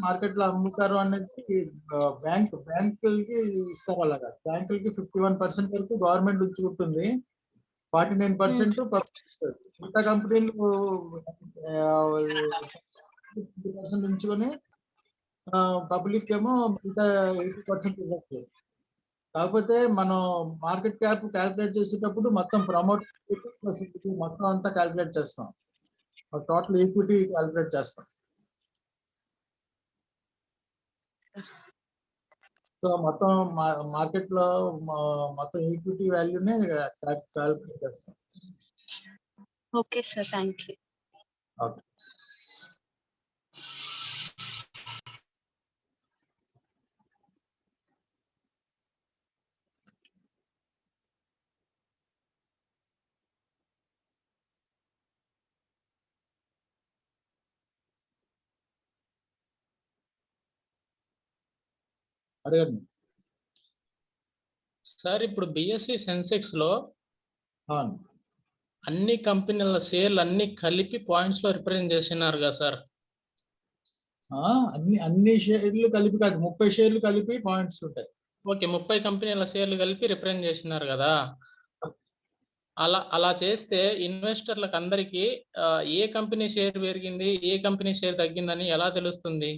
మార్కెట్ లో అమ్ముతారు అనేది బ్యాంకులకి ఇస్తారు. అలాగా బ్యాంకులకి 51% వరకు గవర్నమెంట్ ఉంచుకుంటుంది. 49% మిగతా కంపెనీలు 50% ఉంచుకొని పబ్లిక్ ఏమో మిగతా 80% ఇవ్వచ్చు. కాకపోతే మనం మార్కెట్ క్యాప్ క్యాల్కులేట్ చేసేటప్పుడు మొత్తం ప్రమోట్ మొత్తం అంతా క్యాల్కులేట్ చేస్తాం. టోటల్ ఈక్విటీ క్యాల్కులేట్ చేస్తాం. సో మొత్తం మార్కెట్ లో మొత్తం ఈక్విటీ వాల్యూనే క్యాల్కులేట్ చేస్తాం. Okay sir, thank you. Okay. అడగండి సార్. ఇప్పుడు బిఎస్సి సెన్సెక్స్ లో అవును, అన్ని కంపెనీల షేర్లు అన్ని కలిపి పాయింట్స్ లో రిప్రజెంట్ చేస్తున్నారు కదా సార్? అన్ని షేర్లు కలిపి కాదు, 30 షేర్లు కలిపి పాయింట్స్ ఉంటాయి. ఓకే, 30 కంపెనీల షేర్లు కలిపి రిప్రజెంట్ చేస్తున్నారు కదా. అలా చేస్తే ఇన్వెస్టర్లకు అందరికీ ఏ కంపెనీ షేర్ పెరిగింది, ఏ కంపెనీ షేర్ తగ్గిందని ఎలా తెలుస్తుంది?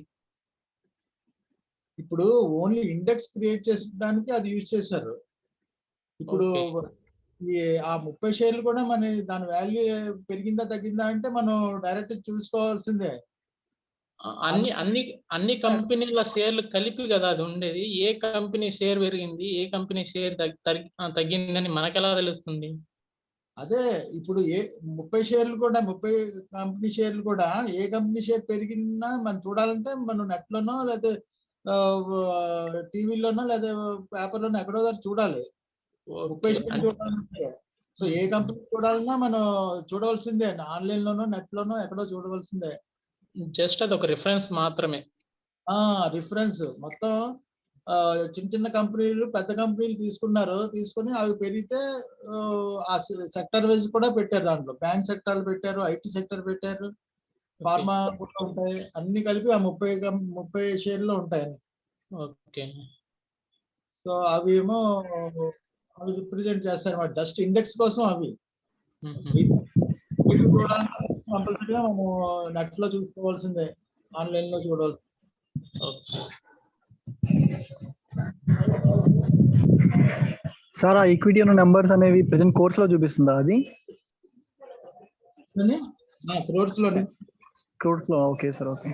ఇప్పుడు ఓన్లీ ఇండెక్స్ క్రియేట్ చేసడానికి అది యూజ్ చేశారు. ఇప్పుడు ఆ 30 షేర్లు కూడా మన దాని వాల్యూ పెరిగిందా తగ్గిందా అంటే మనం డైరెక్ట్ చూసుకోవాల్సిందే. అన్ని కంపెనీల షేర్లు కలిపి కదా అది ఉండేది. ఏ కంపెనీ షేర్ పెరిగింది, ఏ కంపెనీ షేర్ తగ్గిందని మనకెలా తెలుస్తుంది? అదే ఇప్పుడు 30 షేర్లు కూడా 30 కంపెనీ షేర్లు కూడా ఏ కంపెనీ షేర్ పెరిగిందా మనం చూడాలంటే మనం నెట్ లోనో లేదా టీవీలోనో లేదా పేపర్లోనో ఎక్కడో చూడాలి. 30 షేర్లు చూడాలంటే సో ఏ కంపెనీ చూడాలన్నా మనం చూడవలసిందే. ఆన్లైన్ లోనో నెట్ లోనో ఎక్కడో చూడవలసిందే. జస్ట్ అది ఒక రిఫరెన్స్ మాత్రమే. రిఫరెన్స్ మొత్తం చిన్న చిన్న కంపెనీలు పెద్ద కంపెనీలు తీసుకున్నారు. తీసుకొని అవి పెరిగితే ఆ సెక్టర్ వైజ్ కూడా పెట్టారు. దాంట్లో బ్యాంక్ సెక్టర్ పెట్టారు, ఐటీ సెక్టర్ పెట్టారు, ఫార్మా కూడా ఉంటాయి. అన్ని కలిపి ఆ 30 షేర్లో ఉంటాయి. ఓకే. సో అవి ఏమో అవి రిప్రజెంట్ చేస్తారు అన్నమాట. జస్ట్ ఇండెక్స్ కోసం అవి. వీటిని చూడాలంటే కంపల్సరీగా మనం నెట్ లో చూసుకోవాల్సిందే, ఆన్లైన్ లో చూడాలి. సార్ ఆ ఈక్విటీ ఉన్న నెంబర్స్ అనేవి ప్రెసెంట్ కోర్స్ లో చూపిస్తుందా అది? క్రోర్స్ లోనే. క్రోర్స్ లో, okay sir, okay.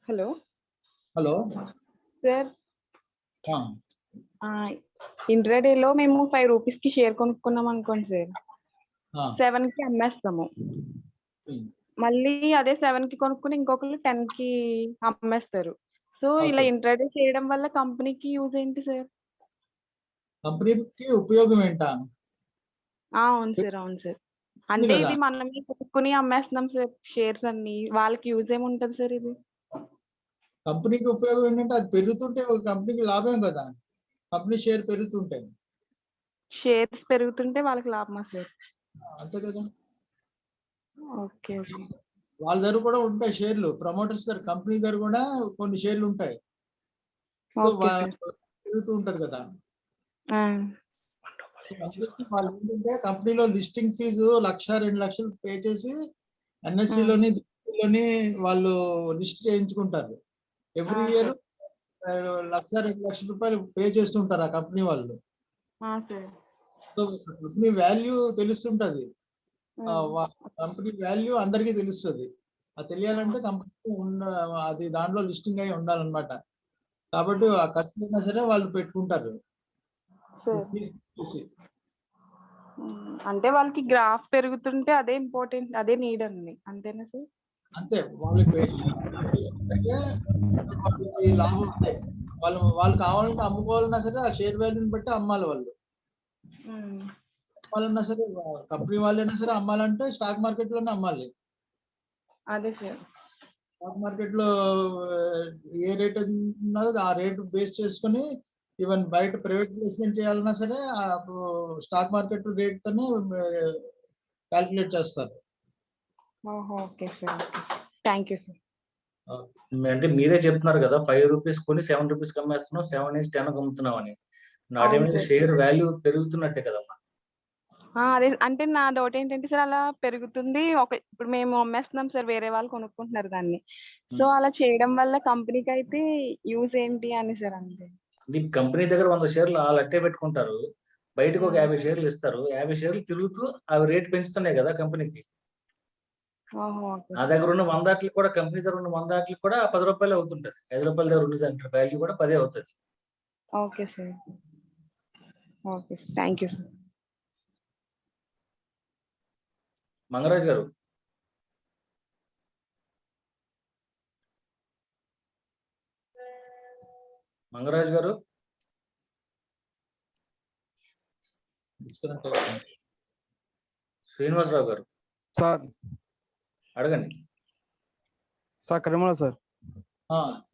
Hello hello sir, ఇంట్రాడేలో మేము 5 రూపీస్ కి షేర్ కొనుక్కున్నాం అనుకోండి సార్, 7 కి అమ్మేస్తాము. మళ్ళీ అదే 7 కి కొనుక్కుని ఇంకొకరు 10 కి అమ్మేస్తారు. సో ఇలా ఇంట్రాడే చేయడం వల్ల కంపెనీకి యూజ్ ఏంటి సార్? కంపెనీకి ఉపయోగం ఏంటా? అవును సార్, అవును సార్. అంటే ఇది మనమే కొనుక్కుని అమ్మేస్తున్నాం సార్ షేర్స్ అన్ని, వాళ్ళకి యూజ్ ఏముంటది సార్ ఇది? కంపెనీకి ఉపయోగం ఏంటంటే అది పెరుగుతుంటే ఒక కంపెనీకి లాభం కదా. కంపెనీ షేర్ పెరుగుతుంటే, షేర్స్ పెరుగుతుంటే వాళ్ళకి లాభమా సార్? అంతే కదా. Okay, okay. వాళ్ళ దగ్గర కూడా ఉంటాయి షేర్లు, ప్రమోటర్స్ దగ్గర, కంపెనీ దగ్గర కూడా కొన్ని షేర్లు ఉంటాయి. సో పెరుగుతూ ఉంటది కదా. వాళ్ళు ఏంటంటే కంపెనీలో లిస్టింగ్ ఫీజు 1,00,000 2 లక్షలు పే చేసి ఎన్ఎస్సిలోని వాళ్ళు లిస్ట్ చేయించుకుంటారు. ఎవ్రీ ఇయర్ 1,00,000 2 లక్షల రూపాయలు పే చేస్తుంటారు ఆ కంపెనీ వాళ్ళు. సో కంపెనీ వాల్యూ తెలుస్తుంటది, కంపెనీ వాల్యూ అందరికీ తెలుస్తుంది. అది తెలియాలంటే కంపెనీ అది దాంట్లో లిస్టింగ్ అయి ఉండాలన్నమాట. కాబట్టి ఆ ఖర్చు అయినా సరే వాళ్ళు పెట్టుకుంటారు. అంటే వాళ్ళకి గ్రాఫ్ పెరుగుతుంటే అదే ఇంపార్టెంట్, అదే నీడ్ అండి, అంతేనా సార్? అంతే. వాళ్ళకి లాభం ఉంటే వాళ్ళు కావాలంటే అమ్ముకోవాలన్నా సరే ఆ షేర్ వాల్యూని బట్టి అమ్మాలి. వాళ్ళు అమ్మాలన్నా సరే, కంపెనీ వాళ్ళైనా సరే అమ్మాలంటే స్టాక్ మార్కెట్ లోనే అమ్మాలి. అదే సార్. స్టాక్ మార్కెట్ లో ఏ రేట్ ఉన్నదో ఆ రేట్ బేస్ చేసుకుని ఈవెన్ బయట ప్రైవేట్ ప్లేస్మెంట్ చేయాలన్నా సరే స్టాక్ మార్కెట్ రేట్ తోనే క్యాల్కులేట్ చేస్తారు. Okay sir, thank you sir. అంటే మీరే చెప్తున్నారు కదా 5 రూపీస్ కొని 7 రూపీస్ అమ్మేస్తున్నాం, 7 నుంచి 10 అమ్ముతున్నాం అని. నాటేమైనా షేర్ వాల్యూ పెరుగుతున్నట్టే కదమ్మా. అదే అంటే నా డౌట్ ఏంటంటే సార్, అలా పెరుగుతుంది, ఇప్పుడు మేము అమ్మేస్తున్నాం సార్, వేరే వాళ్ళు కొనుక్కుంటున్నారు దాన్ని. సో అలా చేయడం వల్ల కంపెనీకి అయితే యూజ్ ఏంటి అని సార్? అంతే. కంపెనీ దగ్గర 100 షేర్లు వాళ్ళు అట్టే పెట్టుకుంటారు, బయటకు ఒక 50 షేర్లు ఇస్తారు. 50 షేర్లు తిరుగుతూ అవి రేట్ పెంచుతున్నాయి కదా కంపెనీకి. నా దగ్గర ఉన్న 100 ఆటలు కూడా, కంపెనీ దగ్గర ఉన్న 100 ఆటలు కూడా 10 రూపాయలు అవుతుంటది. 5 రూపాయల దగ్గర ఉన్న వాల్యూ కూడా 10 అవుతుంది. Okay sir, okay, thank you sir. Mangaraj గారు, మంగరాజ్ గారు, శ్రీనివాసరావు గారు సార్ అడగండి. సార్ కరిమల సార్,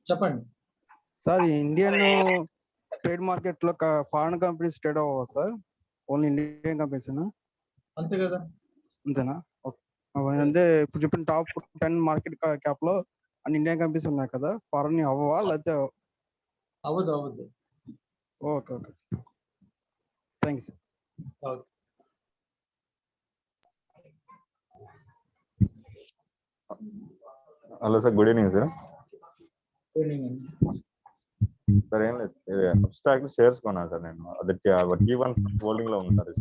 చెప్పండి సార్. ఇండియన్ ట్రేడ్ మార్కెట్ లో ఫారెన్ కంపెనీస్ ట్రేడ్ అవ్వవా సార్? ఓన్లీ ఇండియన్ కంపెనీస్ అంతే కదా. అంతేనా? అంటే ఇప్పుడు చెప్పిన టాప్ 10 మార్కెట్ క్యాప్ లో అన్ని ఇండియన్ కంపెనీస్ ఉన్నాయి కదా, ఫారెన్ అవ్వవా లేకపోతే? అవ్వదు. Okay, okay sir, thank you sir. Hello sir, good evening sir. Sir ఏం లేదు, అబ్స్ట్రాక్ట్ షేర్స్ కొన్నాను సార్ నేను. అది T1 హోల్డింగ్ లో ఉంది సార్.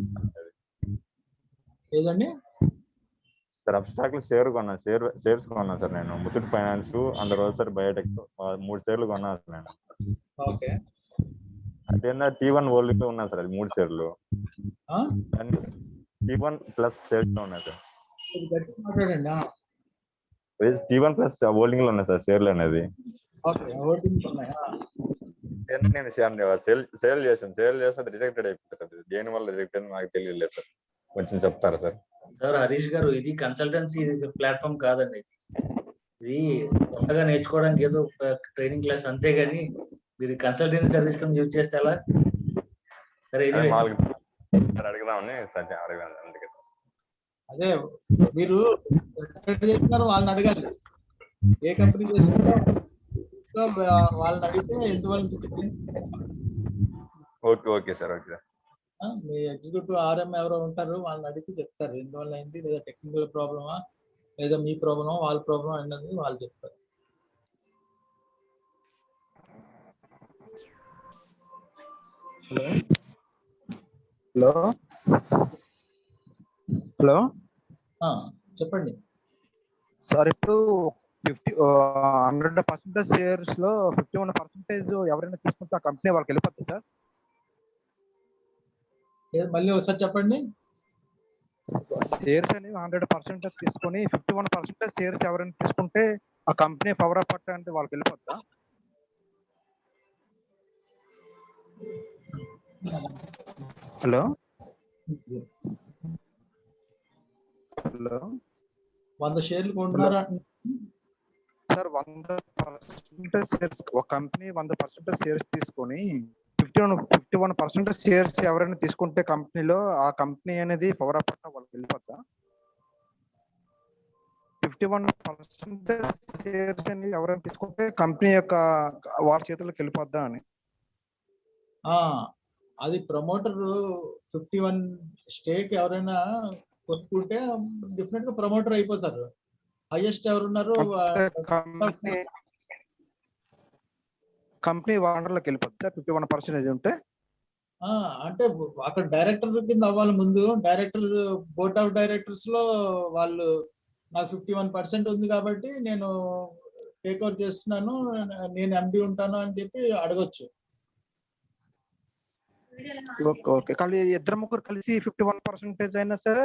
ఏదండి సార్? అబ్స్ట్రాక్ట్ షేర్స్ కొన్నాను సార్ నేను. ముత్తూట్ ఫైనాన్స్ అండ్ రోసర్ బయోటెక్ 3 షేర్లు కొన్నాను సార్ నేను. ఓకే. అదేనా T1 హోల్డింగ్ లో ఉన్నాయి సార్, అది 3 షేర్లు. T1 ప్లస్ షేర్స్ లో ఉన్నాయి సార్. T1 ప్లస్ హోల్డింగ్ లో ఉన్నాయి సార్ షేర్లు అనేది. నేను సేల్ చేశాను. సేల్ చేస్తే అది రిజెక్టెడ్ అయిపోతుంది. అది దేని వల్ల రిజెక్ట్ అయింది నాకు తెలియలేదు సార్. కొంచెం చెప్తారా సార్? సార్ హరీష్ గారు, ఇది కన్సల్టెన్సీ ప్లాట్ఫామ్ కాదండి. ఇది కొత్తగా నేర్చుకోవడానికి ఏదో ట్రైనింగ్ క్లాస్ అంతేగాని మీరు కన్సల్టెన్సీ సర్వీస్ కింద యూజ్ చేస్తే ఎలా? సరే అడుగుదామని అడగాను అందుకే. అదే మీరు ఎక్కడ చేస్తున్నారు వాళ్ళని అడగాలి. ఏ కంపెనీ చేస్తున్నారో వాళ్ళని అడిగితే ఎందువల్ల ఓకే సార్. Okay sir. మీ ఎగ్జిక్యూటివ్ ఆర్ఎం ఎవరో ఉంటారు, వాళ్ళని అడిగితే చెప్తారు ఎందువల్ల అయింది, లేదా టెక్నికల్ ప్రాబ్లమా లేదా మీ ప్రాబ్లమా వాళ్ళ ప్రాబ్లమ్ అన్నది వాళ్ళు చెప్తారు. హలో హలో చెప్పండి సార్. ఇప్పుడు 100% షేర్స్ లో 51% ఎవరైనా తీసుకుంటే ఆ కంపెనీ వాళ్ళకి వెళ్ళిపోతుంది సార్? మళ్ళీ ఒకసారి చెప్పండి. షేర్స్ అనేవి 100% తీసుకొని 51% షేర్స్ ఎవరైనా తీసుకుంటే ఆ కంపెనీ పవర్ ఆఫ్ అంటే వాళ్ళకి వెళ్ళిపోద్దా? హలో హలో 100 షేర్లు కొంటున్నారా సార్? 100% షేర్స్ ఒక కంపెనీ 100% షేర్స్ తీసుకొని 51% షేర్స్ ఎవరైనా తీసుకుంటే కంపెనీలో ఆ కంపెనీ అనేది పవర్ ఆఫ్ వాళ్ళకి వెళ్ళిపోద్దా? 51% షేర్స్ అనేది ఎవరైనా తీసుకుంటే కంపెనీ యొక్క వారి చేతుల్లోకి వెళ్ళిపోద్దా అని. అది ప్రమోటర్ 51 స్టేక్ ఎవరైనా కొనుక్కుంటే డిఫరెంట్ గా ప్రమోటర్ అయిపోతారు. హైయెస్ట్ ఎవరున్నారు కంపెనీ ఓనర్లోకి వెళ్ళిపోద్ది 51% ఉంటే. అంటే అక్కడ డైరెక్టర్ కింద అవ్వాలి ముందు. డైరెక్టర్ బోర్డ్ ఆఫ్ డైరెక్టర్స్ లో వాళ్ళు నాకు 51% ఉంది కాబట్టి నేను టేక్ ఓవర్ చేస్తున్నాను, నేను ఎండి ఉంటాను అని చెప్పి అడగొచ్చు. Okay okay. కానీ ఇద్దరు ముగ్గురు కలిసి 51% అయినా సరే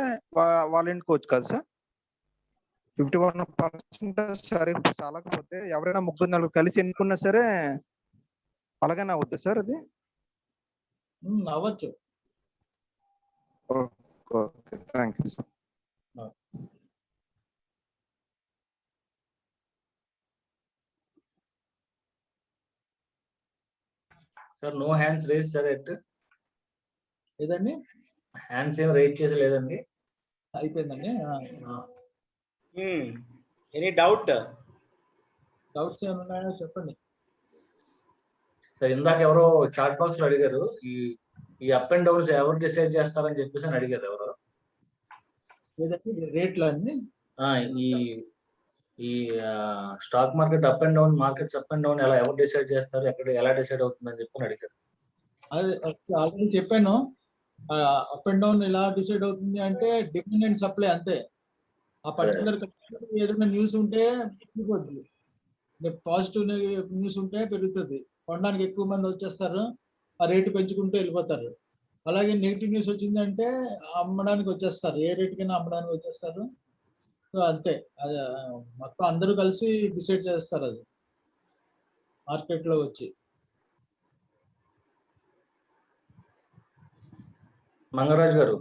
వాళ్ళ ఇంటికోవచ్చు కదా సార్? 51% సరే చాలకపోతే ఎవరైనా ముగ్గురు నలుగురు కలిసి ఎన్నుకున్నా సరే అలాగనే అవుద్ది సార్ అది? అవ్వచ్చు. Okay thank you sir. Sir no hands raise sir. ఏదండి? హ్యాండ్స్ ఏం రేజ్ చేసి లేదండి. అయిపోయిందండి. ఎనీ డౌట్స్ ఏమైనా ఉన్నాయో చెప్పండి సార్. ఇందాక ఎవరో చాట్ బాక్స్ లో అడిగారు, ఈ అప్ అండ్ డౌన్స్ ఎవరు డిసైడ్ చేస్తారని చెప్పేసి అని అడిగారు ఎవరో. రేట్లు అన్ని ఈ stock market up and down, markets up and down ఎవరు డిసైడ్ చేస్తారు, ఎక్కడ ఎలా డిసైడ్ అవుతుందని చెప్పి అడిగారు. అది ఆల్రెడీ చెప్పాను. అప్ అండ్ డౌన్ ఎలా డిసైడ్ అవుతుంది అంటే డిమాండ్ అండ్ సప్లై అంతే. ఆ పర్టికులర్ ఏదైనా న్యూస్ ఉంటే పెరిగిపోతుంది, పాజిటివ్ న్యూస్ ఉంటే పెరుగుతుంది, కొనడానికి ఎక్కువ మంది వచ్చేస్తారు, ఆ రేటు పెంచుకుంటూ వెళ్ళిపోతారు. అలాగే నెగిటివ్ న్యూస్ వచ్చింది అంటే అమ్మడానికి వచ్చేస్తారు, ఏ రేటుకైనా అమ్మడానికి వచ్చేస్తారు. సో అంతే, అది మొత్తం అందరూ కలిసి డిసైడ్ చేస్తారు అది మార్కెట్ లో వచ్చి. మంగరాజ్ గారు,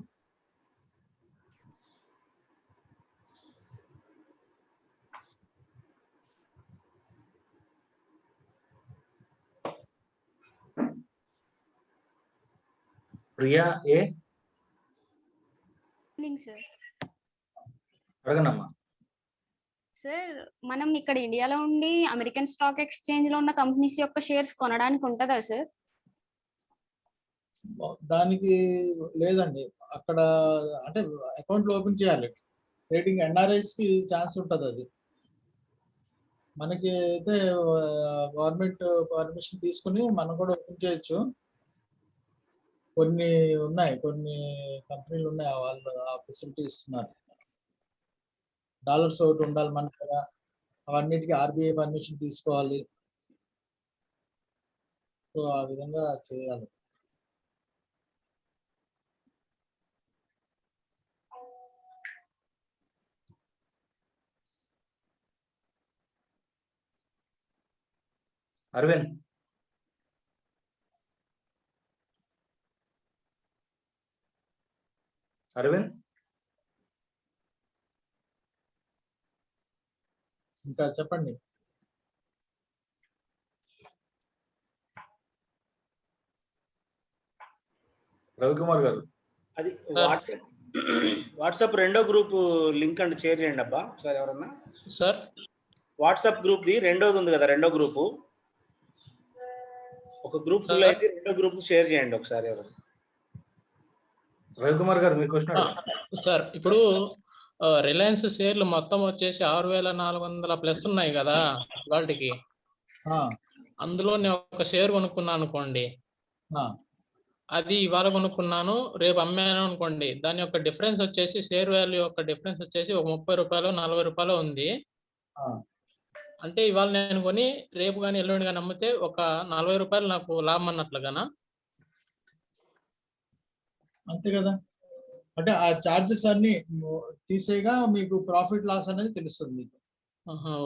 ప్రియా అడగనమ్మా. సార్, మనం ఇక్కడ ఇండియాలో ఉండి అమెరికన్ స్టాక్ ఎక్స్చేంజ్ లో ఉన్న కంపెనీస్ యొక్క షేర్స్ కొనడానికి ఉంటుందా సార్? దానికి లేదండి, అక్కడ అంటే అకౌంట్లు ఓపెన్ చేయాలి. ట్రేడింగ్ ఎన్ఆర్ఐస్ కి ఛాన్స్ ఉంటుంది. అది మనకి అయితే గవర్నమెంట్ పర్మిషన్ తీసుకుని మనం కూడా ఓపెన్ చేయొచ్చు. కొన్ని ఉన్నాయి, కొన్ని కంపెనీలు ఉన్నాయి, వాళ్ళు ఆ ఫెసిలిటీ ఇస్తున్నారు. డాలర్స్ ఒకటి ఉండాలి మన దగ్గర, అవన్నిటికీ ఆర్బీఐ పర్మిషన్ తీసుకోవాలి. సో ఆ విధంగా చేయాలి. అరవింద్, అరవింద్ ఇంకా చెప్పండి. రవికుమార్ గారు. అది వాట్సాప్ రెండో గ్రూప్ లింక్ అండ్ షేర్ చేయండి అబ్బా సార్. ఎవరన్నా సార్ వాట్సాప్ గ్రూప్ ది రెండోది ఉంది కదా, రెండో గ్రూపు ఒక గ్రూప్ ఫుల్ అయితే రెండో గ్రూప్ షేర్ చేయండి ఒకసారి. ఎవరు రవికుమార్ గారు మీ క్వశ్చన్ సార్. ఇప్పుడు రిలయన్స్ షేర్లు మొత్తం వచ్చేసి 6400+ ఉన్నాయి కదా వాటికి. అందులో నేను ఒక షేర్ కొనుక్కున్నాను అనుకోండి, అది ఇవాళ కొనుక్కున్నాను, రేపు అమ్మాను అనుకోండి, దాని యొక్క డిఫరెన్స్ వచ్చేసి షేర్ వాల్యూ యొక్క డిఫరెన్స్ వచ్చేసి ఒక 30 రూపాయలు 40 రూపాయలు ఉంది. అంటే ఇవాళ నేను కొని రేపు కానీ ఎల్లుండి కానీ అమ్మితే ఒక 40 రూపాయలు నాకు లాభం అన్నట్లుగానా? అంతే కదా. అంటే ఆ చార్జెస్ అన్ని తీసేగా మీకు ప్రాఫిట్ లాస్ అనేది తెలుస్తుంది మీకు.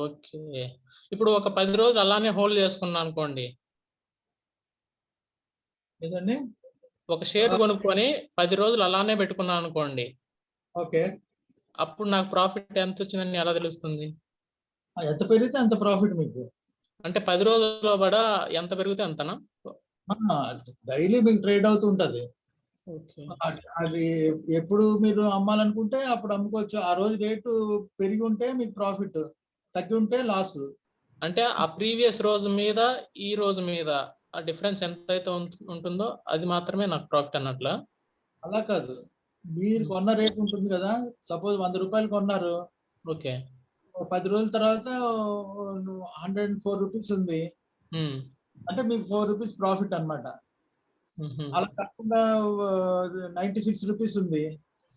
ఓకే. ఇప్పుడు ఒక 10 రోజులు అలానే హోల్డ్ చేసుకున్నాను అనుకోండి, ఏదండి ఒక షేర్ కొనుక్కొని 10 రోజులు అలానే పెట్టుకున్నాను అనుకోండి, ఓకే, అప్పుడు నాకు ప్రాఫిట్ ఎంత వచ్చిందని ఎలా తెలుస్తుంది? ఎంత పెరిగితే అంత ప్రాఫిట్ మీకు. అంటే 10 రోజుల్లో కూడా ఎంత పెరిగితే అంతనా? డైలీ మీకు ట్రేడ్ అవుతుంటది. ఓకే. అది ఎప్పుడు మీరు అమ్మాలనుకుంటే అప్పుడు అమ్ముకోవచ్చు. ఆ రోజు రేటు పెరిగి ఉంటే మీకు ప్రాఫిట్, తగ్గి ఉంటే లాస్. అంటే ఆ ప్రీవియస్ రోజు మీద ఈ రోజు మీద ఆ డిఫరెన్స్ ఎంత అయితే ఉంటుందో అది మాత్రమే నాకు ప్రాఫిట్ అన్నట్లా? అలా కాదు, మీరు కొన్న రేట్ ఉంటుంది కదా. సపోజ్ 100 రూపాయలు కొన్నారు, ఓకే, 10 రోజుల తర్వాత 104 రూపీస్ ఉంది అంటే మీకు 4 రూపీస్ ప్రాఫిట్ అన్నమాట. అలా కాకుండా 96 రూపీస్ ఉంది,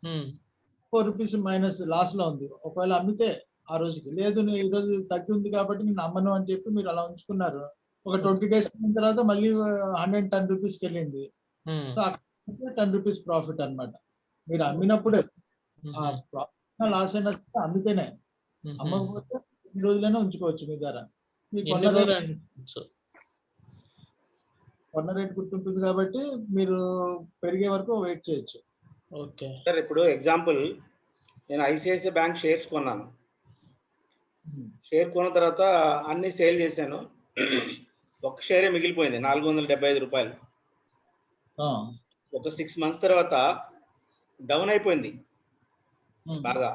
4 రూపీస్ మైనస్ లాస్ లో ఉంది. ఒకవేళ అమ్మితే ఆ రోజుకి, లేదు నేను ఈ రోజు తగ్గి ఉంది కాబట్టి నేను అమ్మను అని చెప్పి మీరు అలా ఉంచుకున్నారు, ఒక 20 డేస్ తర్వాత మళ్ళీ 110 రూపీస్కి వెళ్ళింది. సో అక్కడ 10 రూపీస్ ప్రాఫిట్ అన్నమాట. మీరు అమ్మినప్పుడే ఆ ప్రాఫిట్ లాస్ అయినా అమ్మితేనే, అమ్మకపోతే ఈ రోజులైనా ఉంచుకోవచ్చు మీ దగ్గర. మీకు కొన్న రేట్ గుర్తుంటుంది కాబట్టి మీరు పెరిగే వరకు వెయిట్ చేయొచ్చు. Okay sir. ఇప్పుడు ఎగ్జాంపుల్ నేను ఐసిఐసిఐ బ్యాంక్ షేర్స్ కొన్నాను. షేర్ కొన్న తర్వాత అన్ని సేల్ చేశాను, ఒక్క షేరే మిగిలిపోయింది 475 రూపాయలు. ఒక 6 months తర్వాత డౌన్ అయిపోయింది, బాగా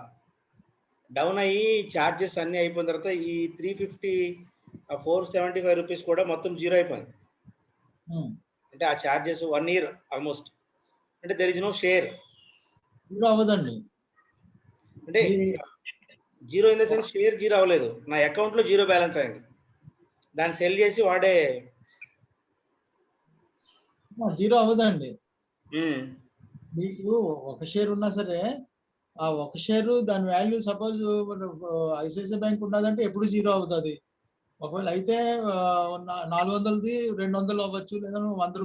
డౌన్ అయ్యి చార్జెస్ అన్ని అయిపోయిన తర్వాత ఈ 350 475 రూపీస్ కూడా మొత్తం జీరో అయిపోయింది. అంటే ఆ చార్జెస్ 1 year ఆల్మోస్ట్. అంటే there is no share. Zero అవ్వదండి. అంటే zero in the sense share zero అవ్వలేదు, నా అకౌంట్ లో జీరో బ్యాలెన్స్ అయింది. దాన్ని సెల్ చేసి వాడే జీరో అవ్వదండి. మీకు ఒక షేర్ ఉన్నా సరే ఆ ఒక షేరు దాని వాల్యూ సపోజ్ ఐసిఐసిఐ బ్యాంక్ ఉన్నదంటే ఎప్పుడు జీరో అవుతుంది. ఒకవేళ అయితే 400ది 200 అవ్వచ్చు, లేదా 100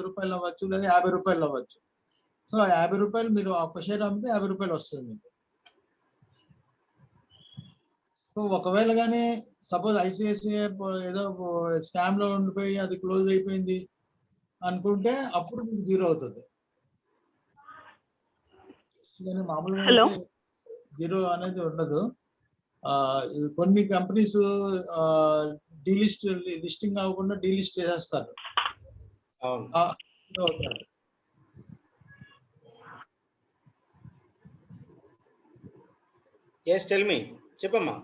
రూపాయలు అవ్వచ్చు, లేదా 50 రూపాయలు అవ్వచ్చు. సో 50 రూపాయలు మీరు ఒక షేర్ అమ్మితే 50 రూపాయలు వస్తుంది మీకు. సో ఒకవేళ కానీ సపోజ్ ఐసిఐసిఐ ఏదో స్కామ్ లో ఉండిపోయి అది క్లోజ్ అయిపోయింది అనుకుంటే అప్పుడు మీకు జీరో అవుతుంది. మామూలుగా జీరో అనేది ఉండదు. కొన్ని కంపెనీస్ లిస్టింగ్ అవ్వకుండా డీలిస్ట్ చేసేస్తారు. yes tell me చెప్పమ్మా.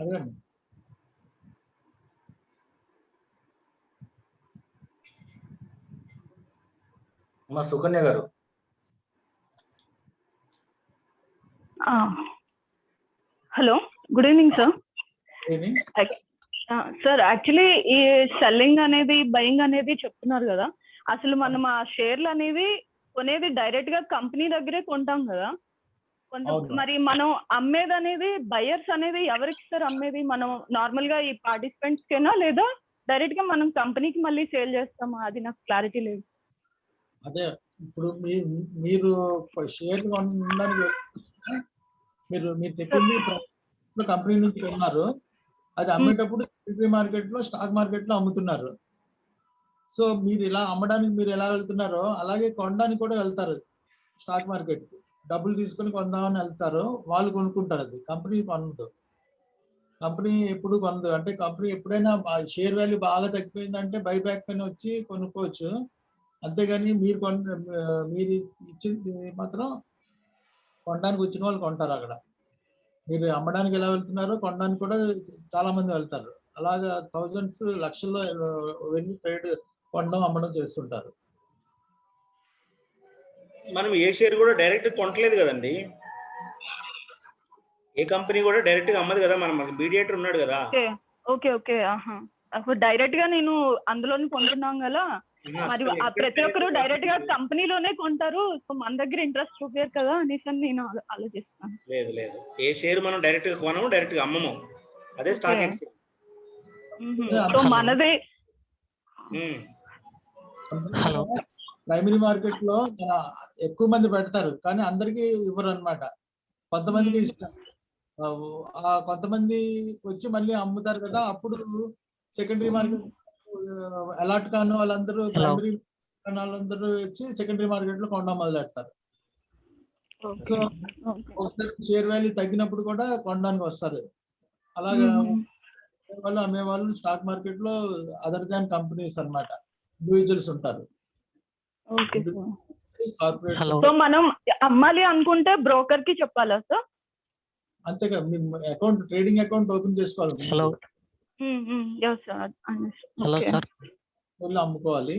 అడగండి. మా సుకన్య గారు. Hello, good evening sir. Sir actually ఈ సెల్లింగ్ అనేది బయింగ్ అనేది చెప్తున్నారు కదా, అసలు మనం ఆ షేర్లు అనేవి కొనేది డైరెక్ట్ గా కంపెనీ దగ్గరే కొంటాం కదా. మరి మనం అమ్మేది అనేది బయర్స్ అనేది ఎవరికి సార్ అమ్మేది? మనం నార్మల్ గా ఈ పార్టిసిపెంట్స్ కేనా, లేదా డైరెక్ట్ గా మనం కంపెనీకి మళ్ళీ సేల్ చేస్తామా? అది నాకు క్లారిటీ లేదు. అదే ఇప్పుడు మీరు షేర్ కొనడానికి మీరు తెచ్చింది కంపెనీ నుంచి కొన్నారు, అది అమ్మేటప్పుడు సెకండరీ మార్కెట్ లో స్టాక్ మార్కెట్ లో అమ్ముతున్నారు. సో మీరు ఇలా అమ్మడానికి మీరు ఎలా వెళ్తున్నారో అలాగే కొనడానికి కూడా వెళ్తారు స్టాక్ మార్కెట్ కి. డబ్బులు తీసుకొని కొందామని వెళ్తారు, వాళ్ళు కొనుక్కుంటారు. అది కంపెనీ కొనదు, కంపెనీ ఎప్పుడు కొనదు. అంటే కంపెనీ ఎప్పుడైనా షేర్ వాల్యూ బాగా తగ్గిపోయిందంటే బైబ్యాక్ పైన వచ్చి కొనుక్కోవచ్చు. అంతేగాని మీరు ఇచ్చింది మాత్రం కొనడానికి వచ్చిన వాళ్ళు కొంటారు అక్కడ. మీరు అమ్మడానికి ఎలా వెళ్తున్నారో కొనడానికి కూడా చాలా మంది వెళ్తారు. అలాగా థౌజండ్స్ లక్షల్లో వెళ్ళి ట్రేడ్ కొనడం అమ్మడం చేస్తుంటారు. మనం ఏ షేర్ కూడా డైరెక్ట్ కొనట్లేదు కదండి, ఏ కంపెనీ కూడా డైరెక్ట్ గా అమ్మదు కదా, మనకి మీడియేటర్ ఉన్నాడు కదా. ఓకే ఓకే డైరెక్ట్ గా నేను అందులోనే కొంటున్నాం కదా, మరి ప్రతి ఒక్కరు డైరెక్ట్ గా కంపెనీలోనే కొంటారు. సో మన దగ్గర ఇంట్రెస్ట్ చూపారు కదా అనేసి నేను ఆలోచిస్తాను. లేదు లేదు, ఏ షేర్ మనం డైరెక్ట్ గా కొనము, డైరెక్ట్ గా అమ్మము. అదే స్టాక్ ఎక్స్చేంజ్. సో మనదే ప్రైమరీ మార్కెట్ లో ఎక్కువ మంది పెడతారు కానీ అందరికి ఇవ్వరు అన్నమాట, కొంతమందికి ఇస్తారు. కొంతమంది వచ్చి మళ్ళీ అమ్ముతారు కదా, అప్పుడు సెకండరీ మార్కెట్ అలాట్ కాని వాళ్ళందరూ ప్రైమరీ వాళ్ళందరూ వచ్చి సెకండరీ మార్కెట్ లో కొనడం మొదలెడతారు. సో షేర్ వాల్యూ తగ్గినప్పుడు కూడా కొనడానికి వస్తారు. అలాగే వాళ్ళు అమ్మేవాళ్ళు స్టాక్ మార్కెట్ లో అదర్ దాన్ కంపెనీస్ అన్నమాట, ఇండివిజువల్స్ ఉంటారు. సో మనం అమ్మాలి అనుకుంటే బ్రోకర్ కి చెప్పాలా సార్? అంతేగా మీ అకౌంట్, ట్రేడింగ్ అకౌంట్ ఓపెన్ చేసుకోవాలి, అమ్ముకోవాలి,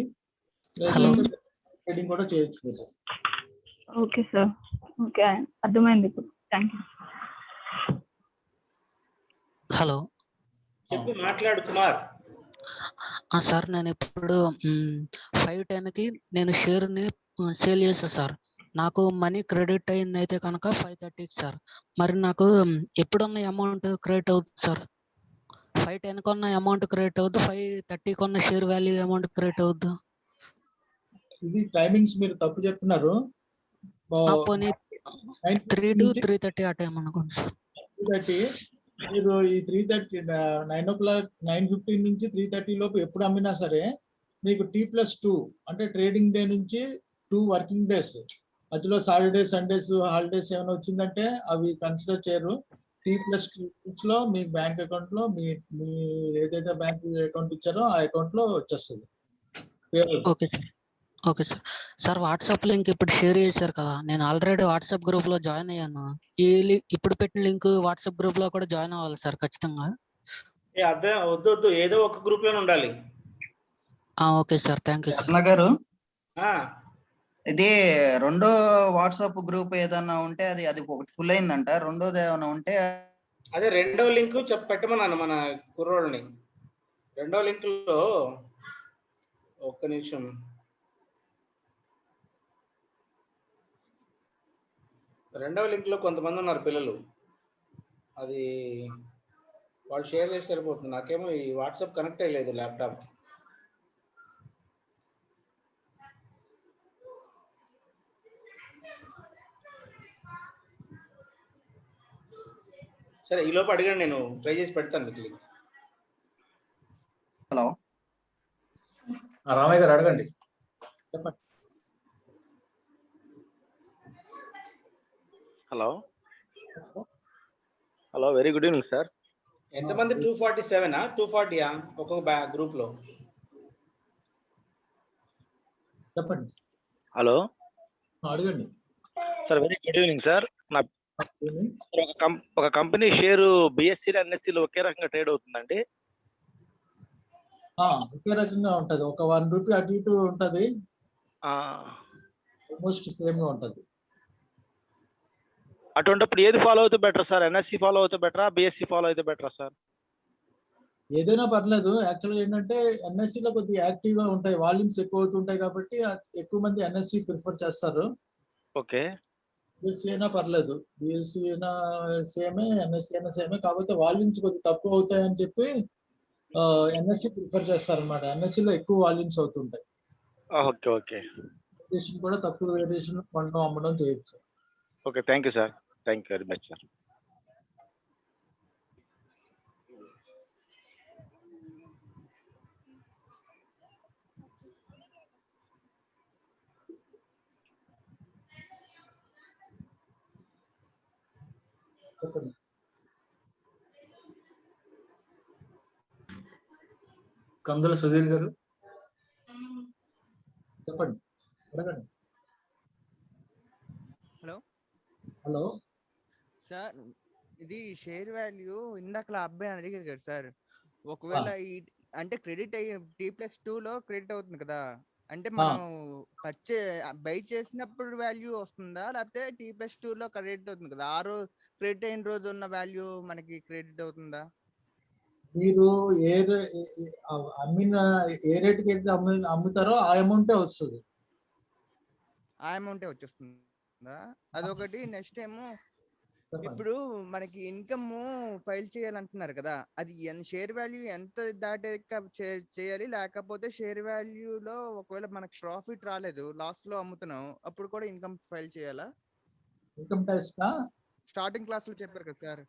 ట్రేడింగ్ కూడా చేయొచ్చు. ఓకే సార్, ఓకే అర్థమైంది ఇప్పుడు. Thank you. హలో, చెప్పు, మాట్లాడు కుమార్. సార్ నేను ఇప్పుడు 5:10 కి నేను షేర్ ని సేల్ చేస్తా సార్. నాకు మనీ క్రెడిట్ అయింది అయితే కనుక 5:30కి సార్. మరి నాకు ఎప్పుడున్న అమౌంట్ క్రెడిట్ అవుతుంది సార్? 5:10 కొన్న అమౌంట్ క్రెడిట్ అవుద్దు, 5:30 కొన్న షేర్ వాల్యూ అమౌంట్ క్రెడిట్ అవుద్దు? ఇది టైమింగ్స్ మీరు తప్పు చెప్తున్నారు. 3 to 3:30 ఆ టైం అనుకోండి సార్. 3:30 మీరు ఈ 3:30 9 o'clock 9:15 నుంచి 3:30 లోపు ఎప్పుడు అమ్మినా సరే మీకు T+2 అంటే ట్రేడింగ్ డే నుంచి 2 వర్కింగ్ డేస్ మధ్యలో సాటర్డే సండేస్ హాలిడేస్ ఏమైనా వచ్చిందంటే అవి కన్సిడర్ చేయరు. T+2 లో మీ బ్యాంక్ అకౌంట్ లో మీ ఏదైతే బ్యాంక్ అకౌంట్ ఇచ్చారో ఆ అకౌంట్ లో వచ్చేస్తుంది. Okay sir, okay sir. Sir WhatsApp link ఇప్పుడు షేర్ చేశారు కదా, నేను ఆల్రెడీ వాట్సాప్ గ్రూప్ లో జాయిన్ అయ్యాను. ఇప్పుడు పెట్టిన లింక్ వాట్సాప్ గ్రూప్ లో కూడా జాయిన్ అవ్వాలి సార్ ఖచ్చితంగా? వద్దు, ఏదో ఒక గ్రూప్ లోనే ఉండాలి. Okay sir, thank you sir. గారు, ఇది రెండో వాట్సాప్ గ్రూప్ ఏదన్నా ఉంటే అది ఒకటి ఫుల్ అయిందంట, రెండోది ఏమైనా ఉంటే అదే రెండో లింక్ పెట్టమన్నాను మన కుర్రోళ్ళని. రెండో లింక్ లో ఒక్క నిమిషం, రెండవ లింక్ లో కొంతమంది ఉన్నారు పిల్లలు, అది వాళ్ళు షేర్ చేసి సరిపోతుంది. నాకేమో ఈ వాట్సాప్ కనెక్ట్ అయ్యలేదు ల్యాప్టాప్. సరే, ఈ లోపు అడిగాను, నేను ట్రై చేసి పెడతాను మీకు లింక్. హలో, రామయ్య గారు అడగండి. చెప్పండి. Hello, very good evening sir. ఎంతమంది? 247 240 ఒక్కొక్క గ్రూప్ లో? చెప్పండి. హలో, అడగండి sir. Very good evening sir. నా ఒక కంపెనీ షేరు బిఎస్సి ఎన్ఎస్సి ఒకే రకంగా ట్రేడ్ అవుతుందండి? ఒకే రకంగా ఉంటది, ఒక 1 రూపీ అటు ఇటు ఉంటది, ఆల్మోస్ట్ సేమ్ గా ఉంటది. అటువంటిప్పుడు ఏది ఫాలో అవుతే బెటర్ సార్? ఎన్ఎస్సి ఫాలో అవుతే బెటరా, బిఎస్సి ఫాలో అయితే బెటరా సార్? ఏదైనా పర్లేదు. యాక్చువల్గా ఏంటంటే ఎన్ఎస్సి లో కొద్దిగా యాక్టివ్ గా ఉంటాయి, వాల్యూమ్స్ ఎక్కువ అవుతుంటాయి కాబట్టి ఎక్కువ మంది ఎన్ఎస్సి ప్రిఫర్ చేస్తారు. ఓకే. బిఎస్సి అయినా పర్లేదు, బిఎస్సి అయినా సేమే, ఎన్ఎస్సి అయినా సేమే, కాకపోతే వాల్యూమ్స్ కొద్దిగా తక్కువ అవుతాయని చెప్పి ఎన్ఎస్సి ప్రిఫర్ చేస్తారు అనమాట. ఎన్ఎస్సి లో ఎక్కువ వాల్యూమ్స్ అవుతుంటాయి. Okay okay. వేరియేషన్ కూడా తక్కువ వేరియేషన్ కొనడం అమ్మడం చేయొచ్చు. Okay, thank you sir. Thank you very much sir. చెప్పండి. కందుల సుధీర్ గారు చెప్పండి, అడగండి. హలో హలో సార్, ఇది షేర్ వాల్యూ ఇందాక అబ్బాయి అని అడిగారు కదా సార్. ఒకవేళ ఈ అంటే క్రెడిట్ అయ్యి T+2 లో క్రెడిట్ అవుతుంది కదా, అంటే మనం బై చేసినప్పుడు వాల్యూ వస్తుందా, లేకపోతే T+2 లో క్రెడిట్ అవుతుంది కదా, ఆ రోజు క్రెడిట్ అయిన రోజు ఉన్న వాల్యూ మనకి క్రెడిట్ అవుతుందా? మీరు అమ్మిన ఏ రేటుకి అయితే అమ్ముతారో ఆ అమౌంటే వస్తుంది. ఆ అమౌంటే వచ్చేస్తుందా? అదొకటి. నెక్స్ట్ ఏమో ఇప్పుడు మనకి ఇన్కమ్ ఫైల్ చేయాలంటున్నారు కదా, అది షేర్ వాల్యూ ఎంత దాటాక చేయాలి, లేకపోతే షేర్ వాల్యూలో ఒకవేళ మనకి ప్రాఫిట్ రాలేదు, లాస్ లో అమ్ముతున్నాం, అప్పుడు కూడా ఇన్కమ్ ఫైల్ చేయాలా? ఇన్కమ్ ట్యాక్స్ స్టార్టింగ్ క్లాస్ లో చెప్పారు కదా సార్.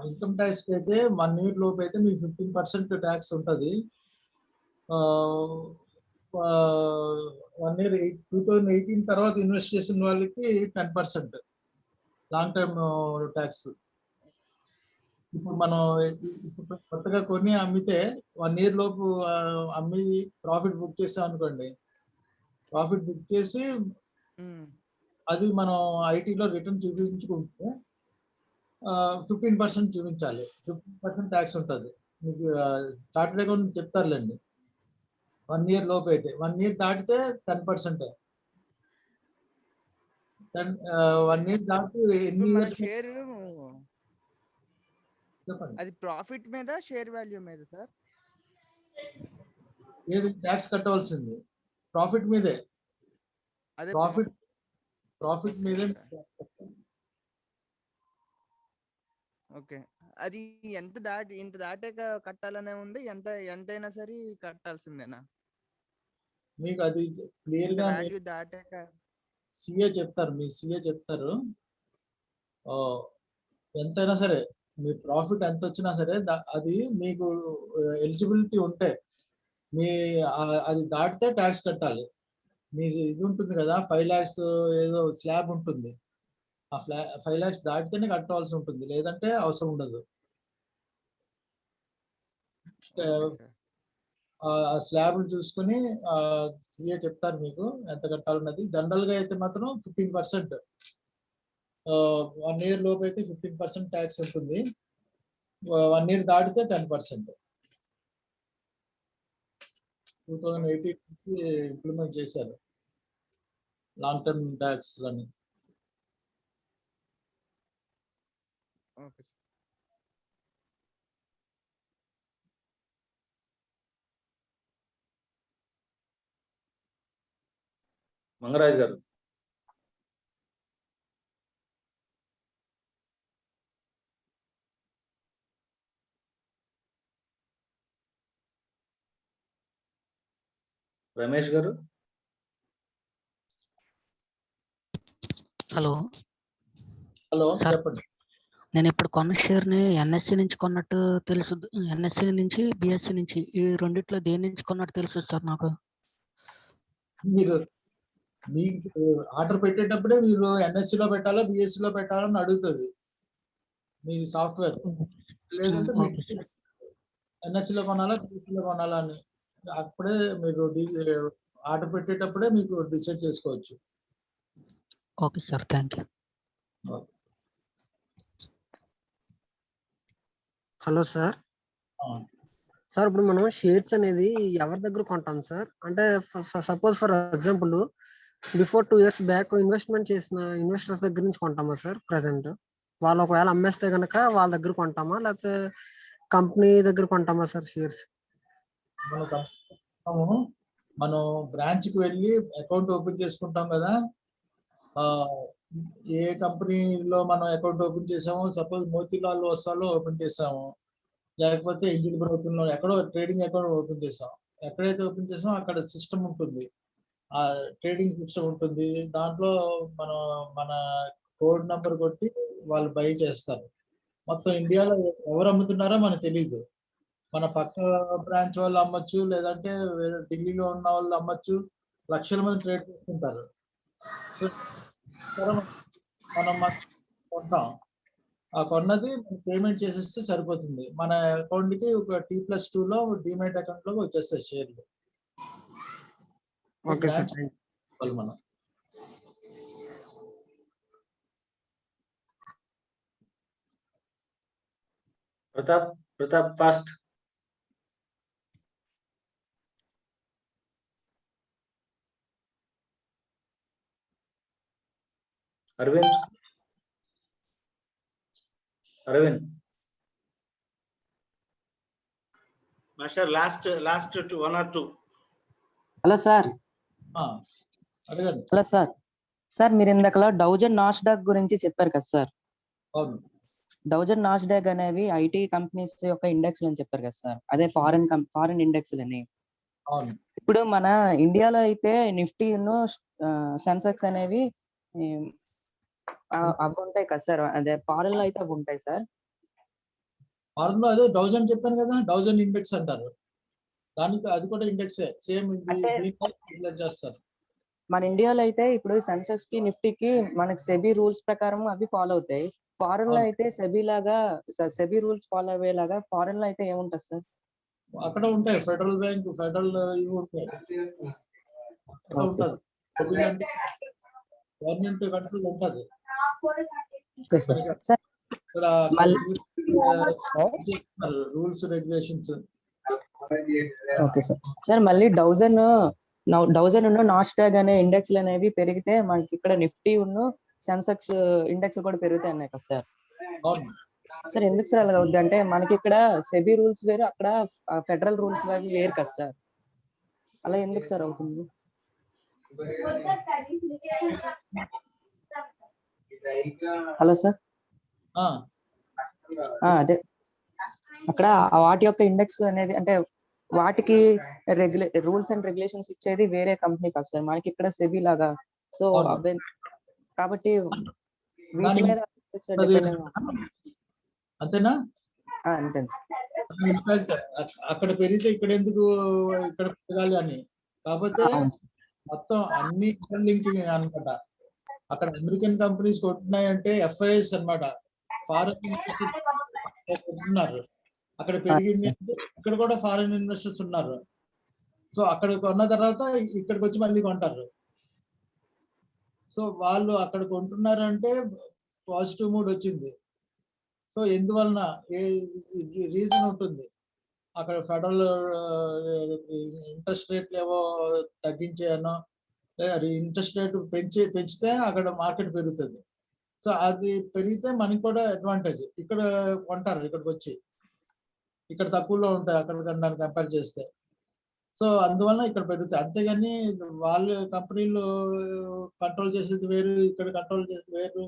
ఇన్కమ్ ట్యాక్స్ అయితే 1 year లోపు అయితే మీకు 15% ట్యాక్స్ ఉంటుంది. 1 year 2018 తర్వాత ఇన్వెస్ట్ చేసిన వాళ్ళకి 10% లాంగ్ టర్మ్ ట్యాక్స్. ఇప్పుడు మనం కొత్తగా కొన్ని అమ్మితే 1 year లోపు అమ్మి ప్రాఫిట్ బుక్ చేసాం అనుకోండి, ప్రాఫిట్ బుక్ చేసి అది మనం ఐటీలో రిటర్న్ చూపించుకుంటే 15% చూపించాలి. 15% ట్యాక్స్ ఉంటుంది. మీకు చార్టెడ్ అకౌంట్ చెప్తారులేండి. 1 year లోపు అయితే, 1 year దాటితే 10%. 1 year దాటి ఎన్ని ఇయర్స్ చెప్పండి. అది ప్రాఫిట్ మీద షేర్ వాల్యూ మీద సార్ ఏది ట్యాక్స్ కట్టవలసింది? ప్రాఫిట్ మీదే. అదే ప్రాఫిట్ మీదే. ఓకే. అది ఇంత దాటాక కట్టాలనే ఉంది, ఎంతైనా సరే కట్టాల్సిందేనా? మీకు అది క్లియర్ గా వాల్యూ దాటాక సిఏ చెప్తారు, మీ సిఏ చెప్తారు. ఎంతైనా సరే మీ ప్రాఫిట్ ఎంత వచ్చినా సరే అది మీకు ఎలిజిబిలిటీ ఉంటే అది దాటితే ట్యాక్స్ కట్టాలి. మీ ఇది ఉంటుంది కదా 5 lakhs ఏదో స్లాబ్ ఉంటుంది, ఆ 5 lakhs దాటితేనే కట్టవలసి ఉంటుంది, లేదంటే అవసరం ఉండదు. ఆ స్లాబ్ చూసుకుని సిఏ చెప్తారు మీకు ఎంత కట్టాలన్నది. జనరల్ గా అయితే మాత్రం 15%. 1 year లోపు అయితే 15% ట్యాక్స్ ఉంటుంది. 1 year దాటితే 10%. 2018 ఇంప్లిమెంట్ చేశారు లాంగ్ టర్మ్ ట్యాక్స్ అని. Okay sir. మంగరాజ్ గారు. రమేష్ గారు. హలో హలో సార్, చెప్పండి. నేను ఇప్పుడు కొన్న షేర్ ని ఎన్ఎస్సి నుంచి కొన్నట్టు తెలుసు, ఎన్ఎస్సి నుంచి బిఎస్సి నుంచి, ఈ రెండిట్లో దేని నుంచి కొన్నట్టు తెలుసు సార్ నాకు? మీరు మీకు ఆర్డర్ పెట్టేటప్పుడే మీరు ఎన్ఎస్సి లో పెట్టాలో బిఎస్సి లో పెట్టాలో అని అడుగుతుంది మీ సాఫ్ట్వేర్. లేదంటే ఎన్ఎస్సి లో కొనాలా బిఎస్సి లో కొనాలా అని అప్పుడే మీరు ఆర్డర్ పెట్టేటప్పుడే మీకు డిసైడ్ చేసుకోవచ్చు. Okay sir, thank you. Hello sir. Sir, ఇప్పుడు మనం షేర్స్ అనేది ఎవరి దగ్గర కొంటాం సార్? అంటే suppose for example before 2 years back investment చేసిన ఇన్వెస్టర్స్ దగ్గర నుంచి కొంటామా సార్? ప్రెసెంట్ వాళ్ళు ఒకవేళ అమ్మేస్తే కనుక వాళ్ళ దగ్గర కొంటామా, లేకపోతే కంపెనీ దగ్గర కొంటామా సార్ షేర్స్? మనం బ్రాంచ్ కి వెళ్ళి అకౌంట్ ఓపెన్ చేసుకుంటాం కదా, ఏ కంపెనీలో మనం అకౌంట్ ఓపెన్ చేసామో, సపోజ్ మోతీలాల్ ఓస్వాల్లో ఓపెన్ చేసాము, లేకపోతే ఇండియన్ బ్రోకింగ్ లో ఎక్కడో ట్రేడింగ్ అకౌంట్ ఓపెన్ చేసాం. ఎక్కడైతే ఓపెన్ చేసామో అక్కడ సిస్టమ్ ఉంటుంది, ఆ ట్రేడింగ్ సిస్టమ్ ఉంటుంది. దాంట్లో మన కోడ్ నెంబర్ కొట్టి వాళ్ళు బై చేస్తారు. మొత్తం ఇండియాలో ఎవరు అమ్ముతున్నారో మనకు తెలియదు. మన పక్క బ్రాంచ్ వాళ్ళు అమ్మచ్చు, లేదంటే వేరే ఢిల్లీలో ఉన్న వాళ్ళు అమ్మచ్చు. లక్షల మంది ట్రేడ్ చేసుకుంటారు. మనం కొంటాం. ఆ కొన్నది పేమెంట్ చేసేస్తే సరిపోతుంది. మన అకౌంట్ కి ఒక T+2 లో డిమాట్ అకౌంట్ లో వచ్చేస్తాయి షేర్లు. Okay sir. మనం Pratap fast. Aravind. Master last 1 or 2. Hello sir. అడగండి. Hello sir. సార్ మీరు ఇందాక డౌజన్ నాస్డాక్ గురించి చెప్పారు కదా సార్. అవును. డౌజన్ నాస్డాక్ అనేవి ఐటీ కంపెనీస్ యొక్క ఇండెక్స్ అని చెప్పారు కదా సార్. అదే ఫారిన్ ఇండెక్స్ అని. అవును. ఇప్పుడు మన ఇండియాలో అయితే నిఫ్టీ సెన్సెక్స్ అనేవి అవి ఉంటాయి కదా సార్. అదే ఫారెన్ లో అయితే అవి ఉంటాయి సార్. ఫారెన్ లో అదే డౌజన్ చెప్పాను కదా, డౌజన్ ఇండెక్స్ అంటారు. దానికి అది కూడా ఇండెక్సే, సేమ్ చేస్తారు. మన ఇండియాలో అయితే ఇప్పుడు సెన్సెక్స్ కి నిఫ్టీకి మనకి సెబీ రూల్స్ ప్రకారం అవి ఫాలో అవుతాయి. ఫారెన్ లో అయితే సెబీ రూల్స్ ఫాలో అయ్యేలాగా ఫారెన్ లో అయితే ఏముంటది సార్? అక్కడ ఉంటాయి ఫెడరల్ బ్యాంక్, ఫెడరల్ ఇవి ఉంటాయి. గవర్నమెంట్ కంట్రోల్ ఉంటుంది. Rules regulations. Okay sir. Sir మళ్ళీ డౌజన్ నాస్డాక్ అనే ఇండెక్స్ అనేవి పెరిగితే మనకి ఇక్కడ నిఫ్టీ సెన్సెక్స్ ఇండెక్స్ కూడా పెరుగుతాయి అన్నాయి కదా సార్. సార్ ఎందుకు సార్ అలా అవుద్ది అంటే మనకి ఇక్కడ సెబీ రూల్స్ వేరు, అక్కడ ఫెడరల్ రూల్స్ వేరు కదా సార్. అలా ఎందుకు సార్ అవుతుంది? Hello sir. అదే అక్కడ వాటి యొక్క ఇండెక్స్ అనేది అంటే వాటికి రూల్స్ అండ్ రెగ్యులేషన్స్ ఇచ్చేది వేరే కంపెనీ కదా సార్, మనకి ఇక్కడ సెబీ లాగా. సో కాబట్టి వీటి మీద అంతేనా? అంతే సార్. అక్కడ పెరిగితే ఇక్కడ ఎందుకు ఇక్కడ పెరగాలి అని. కాకపోతే మొత్తం అన్ని లింకింగ్ అనమాట. అక్కడ అమెరికన్ కంపెనీస్ కొట్టున్నాయంటే FIS అన్నమాట, ఫారెన్ ఉన్నారు. అక్కడ పెరిగింది అంటే ఇక్కడ కూడా ఫారెన్ ఇన్వెస్టర్స్ ఉన్నారు. సో అక్కడ కొన్న తర్వాత ఇక్కడికి వచ్చి మళ్ళీ కొంటారు. సో వాళ్ళు అక్కడ కొంటున్నారు అంటే పాజిటివ్ మూడ్ వచ్చింది. సో ఎందువలన రీజన్ ఉంటుంది. అక్కడ ఫెడరల్ ఇంట్రెస్ట్ రేట్లు ఏవో తగ్గించానో, ఇంట్రెస్ట్ రేట్ పెంచితే అక్కడ మార్కెట్ పెరుగుతుంది. సో అది పెరిగితే మనకి కూడా అడ్వాంటేజ్. ఇక్కడ కొంటారు, ఇక్కడికి వచ్చి ఇక్కడ తక్కువలో ఉంటాయి అక్కడ దాన్ని కంపేర్ చేస్తే. సో అందువల్ల ఇక్కడ పెరుగుతాయి. అంతేగాని వాళ్ళ కంపెనీలు కంట్రోల్ చేసేది వేరు, ఇక్కడ కంట్రోల్ చేసేది వేరు,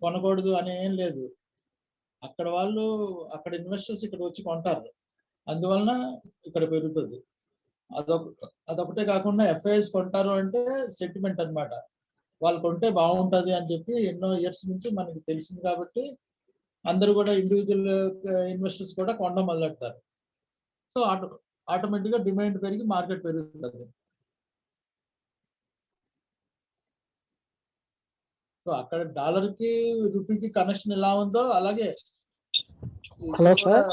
కొనకూడదు అని ఏం లేదు. అక్కడ వాళ్ళు అక్కడ ఇన్వెస్టర్స్ ఇక్కడ వచ్చి కొంటారు, అందువలన ఇక్కడ పెరుగుతుంది. అదొకటే కాకుండా FIS కొంటారు అంటే సెంటిమెంట్ అన్నమాట. వాళ్ళు కొంటే బాగుంటది అని చెప్పి ఎన్నో ఇయర్స్ నుంచి మనకి తెలిసింది కాబట్టి అందరూ కూడా ఇండివిజువల్ ఇన్వెస్టర్స్ కూడా కొనడం మొదలెడతారు. సో ఆటోమేటిక్ గా డిమాండ్ పెరిగి మార్కెట్ పెరుగుతుంది. సో అక్కడ డాలర్ కి రూపీకి కనెక్షన్ ఎలా ఉందో అలాగే. Hello sir.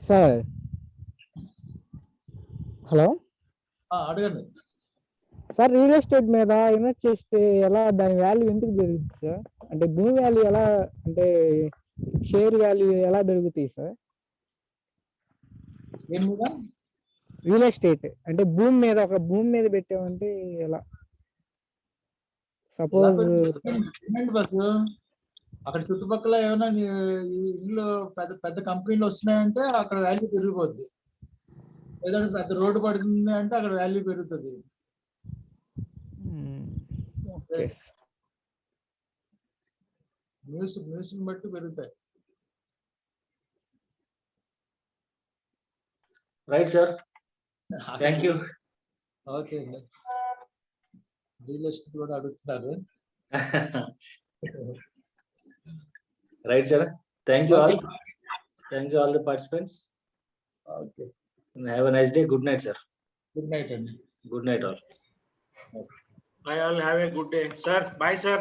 Sir hello. అడగండి సార్. రియల్ ఎస్టేట్ మీద ఇన్వెస్ట్ చేస్తే ఎలా దాని వాల్యూ ఎందుకు పెరుగుతుంది సార్? అంటే భూమి వాల్యూ ఎలా, అంటే షేర్ వాల్యూ ఎలా పెరుగుతాయి సార్? రియల్ ఎస్టేట్ అంటే భూమి మీద పెట్టామంటే ఎలా? సపోజ్ అక్కడ చుట్టుపక్కల ఏమైనా ఇల్లు పెద్ద పెద్ద కంపెనీలు వస్తున్నాయంటే అక్కడ వాల్యూ పెరిగిపోద్ది. ఏదైనా పెద్ద రోడ్డు పడుతుంది అంటే అక్కడ వాల్యూ పెరుగుతుంది. న్యూస్ బట్టి పెరుగుతాయి. Right sir. Thank you. Okay అండి. రియల్ ఎస్టేట్ కూడా అడుగుతున్నారు. Right sir. Thank you all. Thank you all the participants. Okay. Have a nice day. Good night sir. Good night అండి. Good night all. Bye all. Have a good day, sir. Bye, sir.